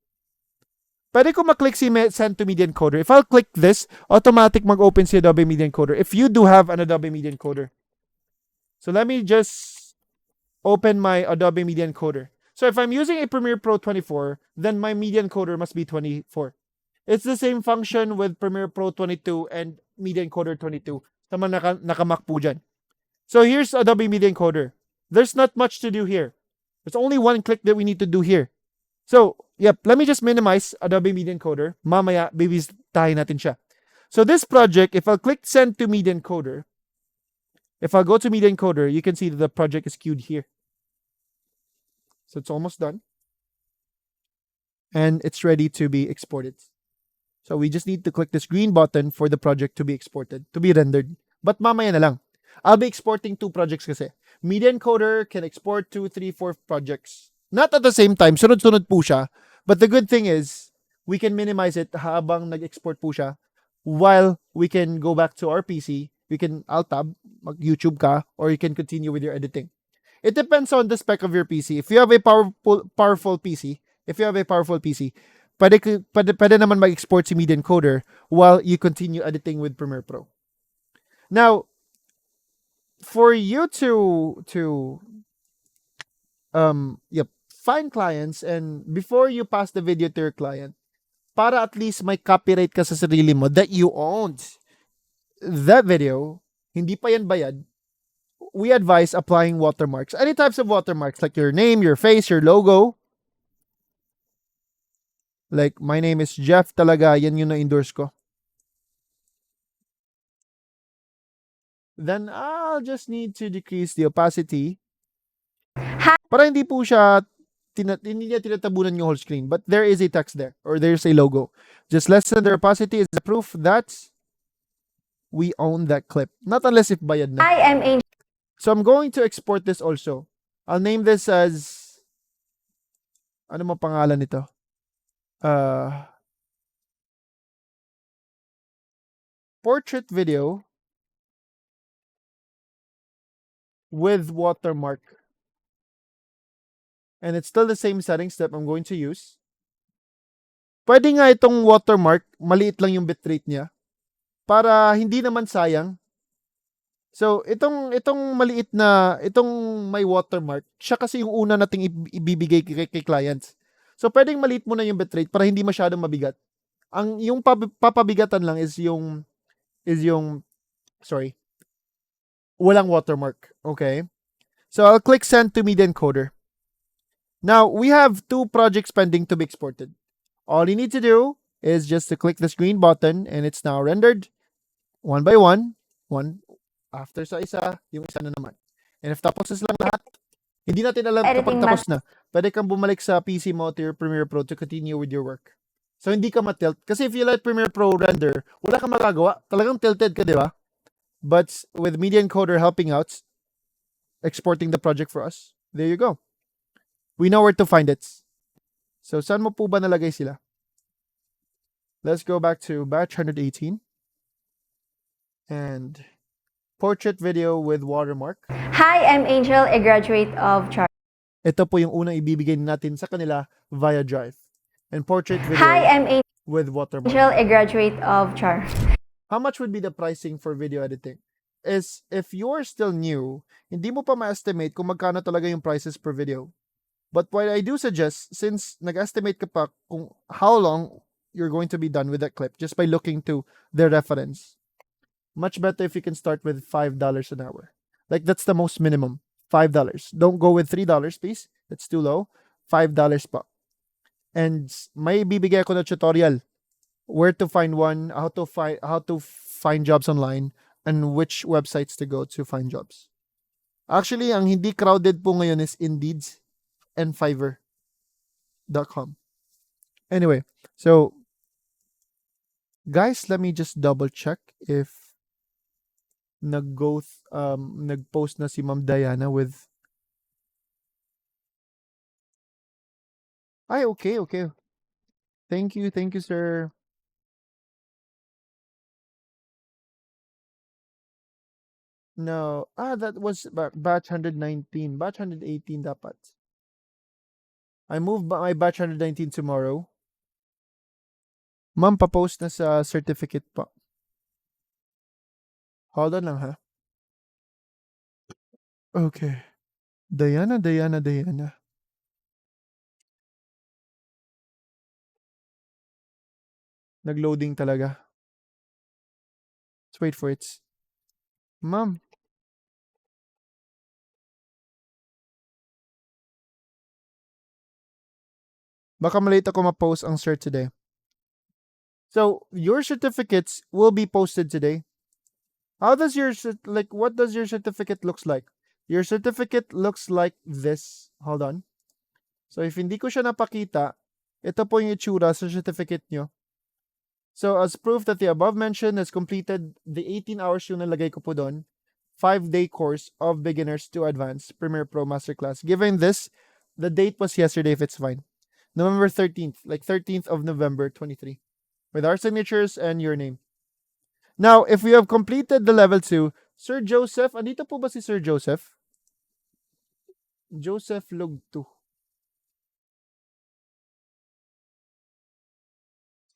Pwede ko maklik si send to Media Encoder. If I'll click this, automatic mag-open si Adobe Media Encoder. If you do have an Adobe Media Encoder. So let me just open my Adobe Media Encoder. So if I'm using a Premiere Pro 24, then my Media Encoder must be 24. It's the same function with Premiere Pro 22 and Media Encoder 22. Tama nakamak po dyan. So here's Adobe Media Encoder. There's not much to do here. There's only one click that we need to do here. So, let me just minimize Adobe Media Encoder. Mamaya, bibisitahin natin siya. So this project, if I'll click Send to Media Encoder, if I'll go to Media Encoder, you can see that the project is queued here. So it's almost done. And it's ready to be exported. So we just need to click this green button for the project to be exported, to be rendered. But mamaya na lang. I'll be exporting 2 projects kasi. Media Encoder can export 2, 3, 4 projects. Not at the same time. Sunod-sunod po siya. But the good thing is, we can minimize it habang nag-export po siya while we can go back to our PC. We can alt-tab, mag-YouTube ka, or you can continue with your editing. It depends on the spec of your PC. If you have a powerful PC, pwede naman mag-export si Media Encoder while you continue editing with Premiere Pro. Now, for you to find clients, and before you pass the video to your client, para at least may copyright ka sa sarili mo that you owned that video, hindi pa yan bayad, we advise applying watermarks. Any types of watermarks, like your name, your face, your logo. Like, my name is Jeff talaga, yan yung na-endorse ko. then I'll just need to decrease the opacity para hindi po siya hindi niya tinatabunan yung whole screen. But there is a text there, or there's a logo. Just lessen the opacity is the proof that we own that clip. Not unless if bayad na. Hi, I'm Angel. So I'm going to export this also. I'll name this as, ano mo pangalan nito? Portrait video with watermark. And it's still the same settings that I'm going to use. Pwede nga itong watermark, maliit lang yung bitrate niya para hindi naman sayang. So, itong maliit na, itong may watermark, siya kasi yung una nating ibibigay kay clients. So, pwedeng maliit muna yung bitrate para hindi masyadong mabigat. Yung papabigatan lang is yung walang watermark. Okay? So, I'll click send to media encoder. Now, we have 2 projects pending to be exported. All you need to do is just to click this green button and it's now rendered one by one after sa isa, yung isa na naman. And if tapos na silang lahat, hindi natin alam kapag tapos na. Pwede kang bumalik sa PC mo to your Premiere Pro to continue with your work. So, hindi ka matilt. Kasi if you let Premiere Pro render, wala kang magagawa. Talagang tilted ka, di ba? But with Media Encoder helping out, exporting the project for us, there you go. We know where to find it. So, saan mo po ba nalagay sila? Let's go back to batch 118. And portrait video with watermark. Hi, I'm Angel, a graduate of Char. Ito po yung unang ibibigay natin sa kanila via Drive. And portrait video Hi, I'm with watermark. Angel, a graduate of Char. How much would be the pricing for video editing? Is if you're still new, hindi mo pa ma-estimate kung magkano talaga yung prices per video. But what I do suggest, since nag-estimate ka pa kung how long you're going to be done with that clip just by looking to their reference, much better if you can start with $5 an hour. Like, that's the most minimum. $5. Don't go with $3, please. That's too low. $5 pa. And may bibigay ako na tutorial where to find one, how to find jobs online, and which websites to go to find jobs. Actually, ang hindi crowded po ngayon is Indeed and Fiverr.com. Anyway, so guys, let me just double check if nag-post na si Ma'am Diana with okay. Thank you, sir. No, that was batch 119. Batch 118 dapat. I moved my batch 119 tomorrow. Ma'am, pa-post na sa certificate pa. Hold on lang, ha? Okay. Diana. Nag-loading talaga. Let's wait for it. Ma'am. Baka malate ako ma-post ang cert today. So, your certificates will be posted today. What does your certificate looks like? Your certificate looks like this. Hold on. So, if hindi ko siya napakita, ito po yung itsura sa certificate nyo. So, as proof that the above mentioned has completed the 18 hours yung nalagay ko po doon, 5-day course of beginners to advanced Premiere Pro Masterclass. Given this, the date was yesterday if it's fine. November 13th, like 13th of November 23. With our signatures and your name. Now, if we have completed the level 2, Sir Joseph, andito po ba si Sir Joseph? Joseph Lugto.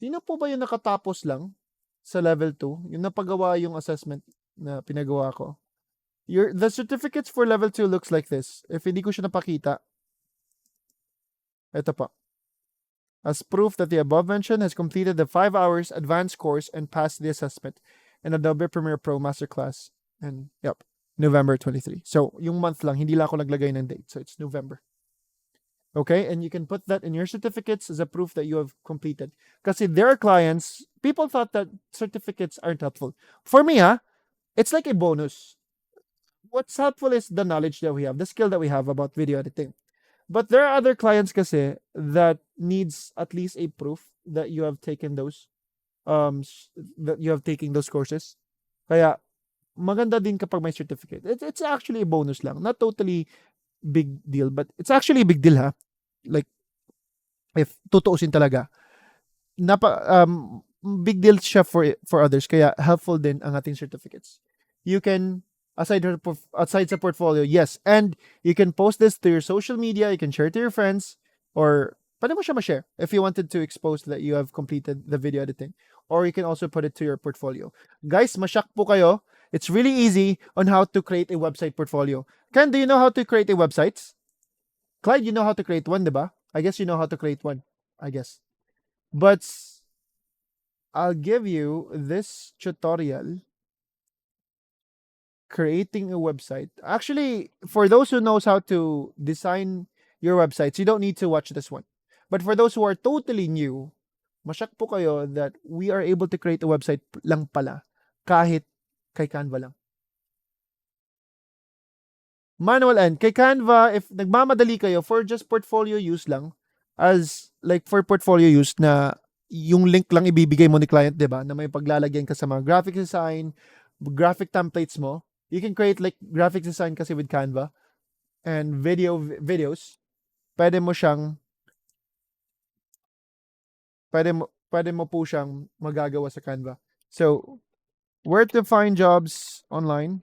Sino po ba yung nakatapos lang sa level 2? Yung napagawa yung assessment na pinagawa ko. The certificates for level 2 looks like this. If hindi ko siya napakita, ito pa. As proof that the above mentioned has completed the 5 hours advanced course and passed the assessment in Adobe Premiere Pro Masterclass. And, November 23. So, yung month lang, hindi lang ako naglagay ng date. So, it's November. Okay? And you can put that in your certificates as a proof that you have completed. Kasi there are clients, people thought that certificates aren't helpful. For me, it's like a bonus. What's helpful is the knowledge that we have, the skill that we have about video editing. But there are other clients kasi that needs at least a proof that you have taken those that you have taken those courses. Kaya maganda din kapag may certificate. It's actually a bonus lang. Not totally big deal, but it's actually a big deal ha. Like if tutuusin talaga. Big deal siya for others kaya helpful din ang ating certificates. You can aside sa portfolio, yes, and you can post this to your social media, you can share it to your friends, or pwede mo siya ma-share if you wanted to expose that you have completed the video editing, or you can also put it to your portfolio. Guys, ma-shock po kayo. It's really easy on how to create a website portfolio. Ken, do you know how to create a website? Clyde, you know how to create one, diba? I guess you know how to create one. I guess. But I'll give you this tutorial creating a website. Actually, for those who knows how to design your websites, you don't need to watch this one. But for those who are totally new, masyak po kayo that we are able to create a website lang pala kahit kay Canva lang. Manual and kay Canva, if nagmamadali kayo for just portfolio use lang, as like for portfolio use na yung link lang ibibigay mo ni client, 'di ba? Na may paglalagyan ka sa mga graphic design, graphic templates mo. You can create like graphic design kasi with Canva and videos. Pwede mo po siyang magagawa sa Canva. So, where to find jobs online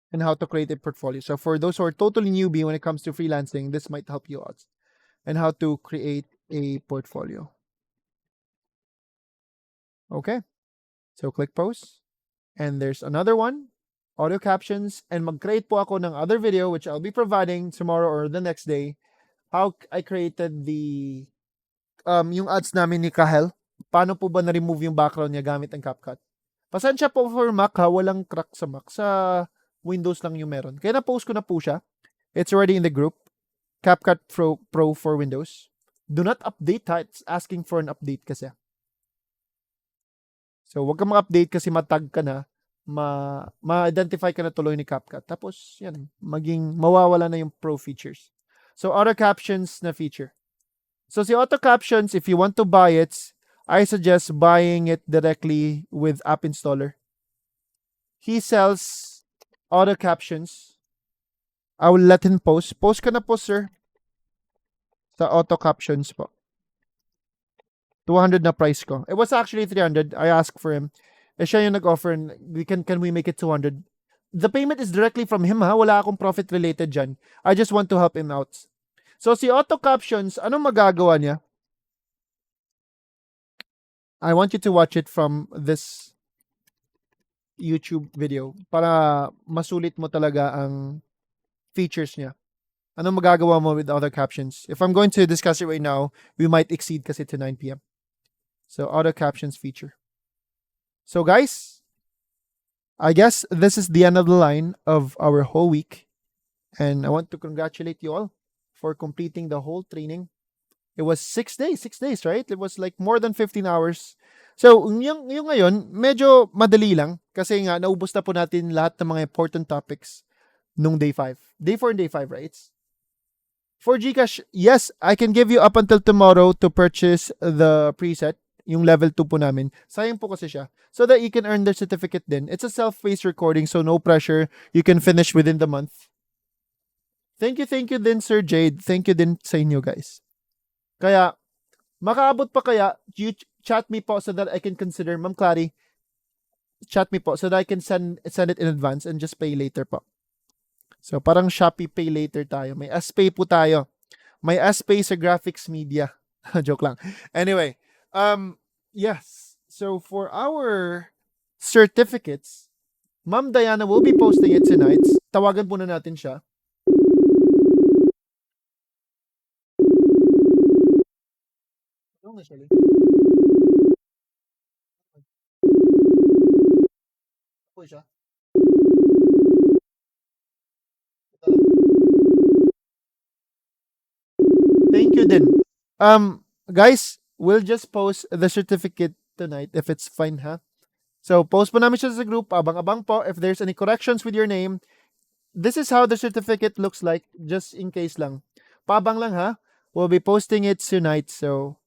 and how to create a portfolio. So for those who are totally newbie when it comes to freelancing, this might help you out. And how to create a portfolio. Okay. So click post. And there's another one, audio captions, and mag-create po ako ng other video which I'll be providing tomorrow or the next day. How I created the yung ads namin ni Kahel. Paano po ba na-remove yung background niya gamit ang CapCut? Pasensya po for Mac ha, walang crack sa Mac. Sa Windows lang yung meron. Kaya na-post ko na po siya. It's already in the group. CapCut Pro for Windows. Do not update ha. It's asking for an update kasi. So, wag ka ma-update kasi matag ka na, ma-identify ka na tuloy ni CapCut. Tapos, yan, mawawala na yung pro features. So, auto captions na feature. So, si auto captions, if you want to buy it, I suggest buying it directly with App Installer. He sells auto captions. I will let him post. Post ka na po, sir. Sa auto captions po. 200 na price ko. It was actually 300. I asked for him. Siya yung nag-offer. Can we make it 200? The payment is directly from him ha. Wala akong profit related dyan. I just want to help him out. So si auto captions, anong magagawa niya? I want you to watch it from this YouTube video para masulit mo talaga ang features niya. Anong magagawa mo with auto captions? If I'm going to discuss it right now, we might exceed kasi to 9 p.m. So, auto captions feature. So, guys, I guess this is the end of the line of our whole week. And I want to congratulate you all for completing the whole training. It was 6 days, right? It was like more than 15 hours. So, yung ngayon, medyo madali lang. Kasi nga, naubos na po natin lahat ng mga important topics nung day 5. Day 4 and day 5, right? For Gcash, yes, I can give you up until tomorrow to purchase the preset. Yung level 2 po namin. Sayang po kasi siya. So that you can earn the certificate din. It's a self-paced recording, so no pressure. You can finish within the month. Thank you din, Sir Jade. Thank you din sa inyo, guys. Kaya, makaabot pa kaya, you chat me po so that I can consider. Ma'am Clary, chat me po so that I can send it in advance and just pay later po. So, parang Shopee Pay later tayo. May S-Pay po tayo. May S-Pay sa graphics media. Joke lang. Anyway, yes. So, for our certificates, Ma'am Diana will be posting it tonight. Tawagan po na natin siya. Siya. Thank you din. Guys, we'll just post the certificate tonight if it's fine, ha? So, post po namin siya sa group. Abang-abang po. If there's any corrections with your name, this is how the certificate looks like, just in case lang. Paabang lang, ha? We'll be posting it tonight. So,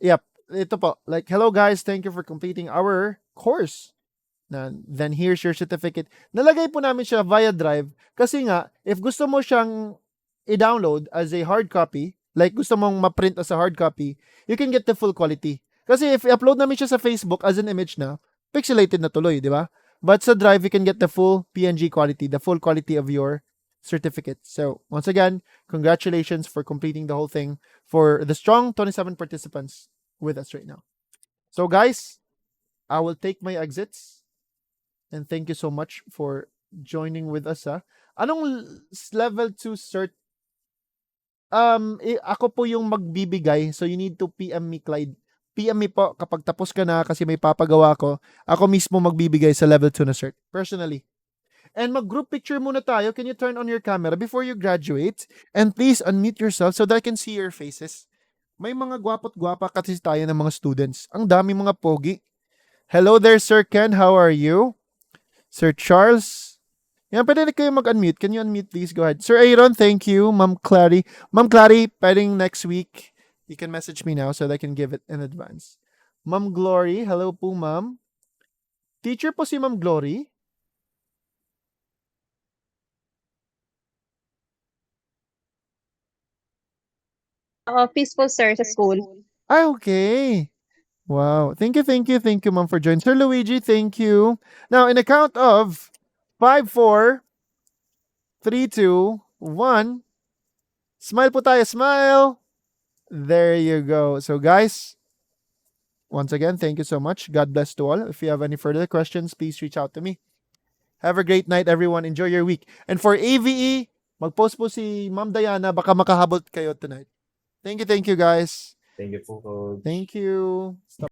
yep. Ito po. Like, hello guys, thank you for completing our course. Then here's your certificate. Nalagay po namin siya via Drive kasi nga, if gusto mo siyang i-download as a hard copy, like gusto mong ma-print as a hard copy, you can get the full quality. Kasi if i-upload namin siya sa Facebook as an image na, pixelated na tuloy, di ba? But sa Drive, you can get the full PNG quality, the full quality of your certificate. So, once again, congratulations for completing the whole thing for the strong 27 participants with us right now. So, guys, I will take my exits. And thank you so much for joining with us, ha. Anong level 2 cert? Ako po yung magbibigay. So, you need to PM me, Clyde. PM me po kapag tapos ka na kasi may papagawa ko. Ako mismo magbibigay sa level 2 na cert. Personally. And mag-group picture muna tayo. Can you turn on your camera before you graduate? And please unmute yourself so that I can see your faces. May mga gwapo't gwapa kasi tayo ng mga students. Ang dami mga pogi. Hello there, Sir Ken. How are you? Sir Charles. Yan, pwede na kayo mag-unmute. Can you unmute please? Go ahead. Sir Aaron, thank you. Ma'am Clary. Ma'am Clary, pwedeng next week. You can message me now so that I can give it in advance. Ma'am Glory. Hello po, ma'am. Teacher po si Ma'am Glory. Peaceful sir sa school. Ay, okay. Wow. Thank you, ma'am, for joining. Sir Luigi, thank you. Now, in a count of 5, 4, 3, 2, 1. Smile po tayo. Smile. There you go. So, guys, once again, thank you so much. God bless to all. If you have any further questions, please reach out to me. Have a great night, everyone. Enjoy your week. And for AVE, mag-post po si Ma'am Diana. Baka makahabol kayo tonight. Thank you, guys. Thank you po, Coach. Thank you. Stop.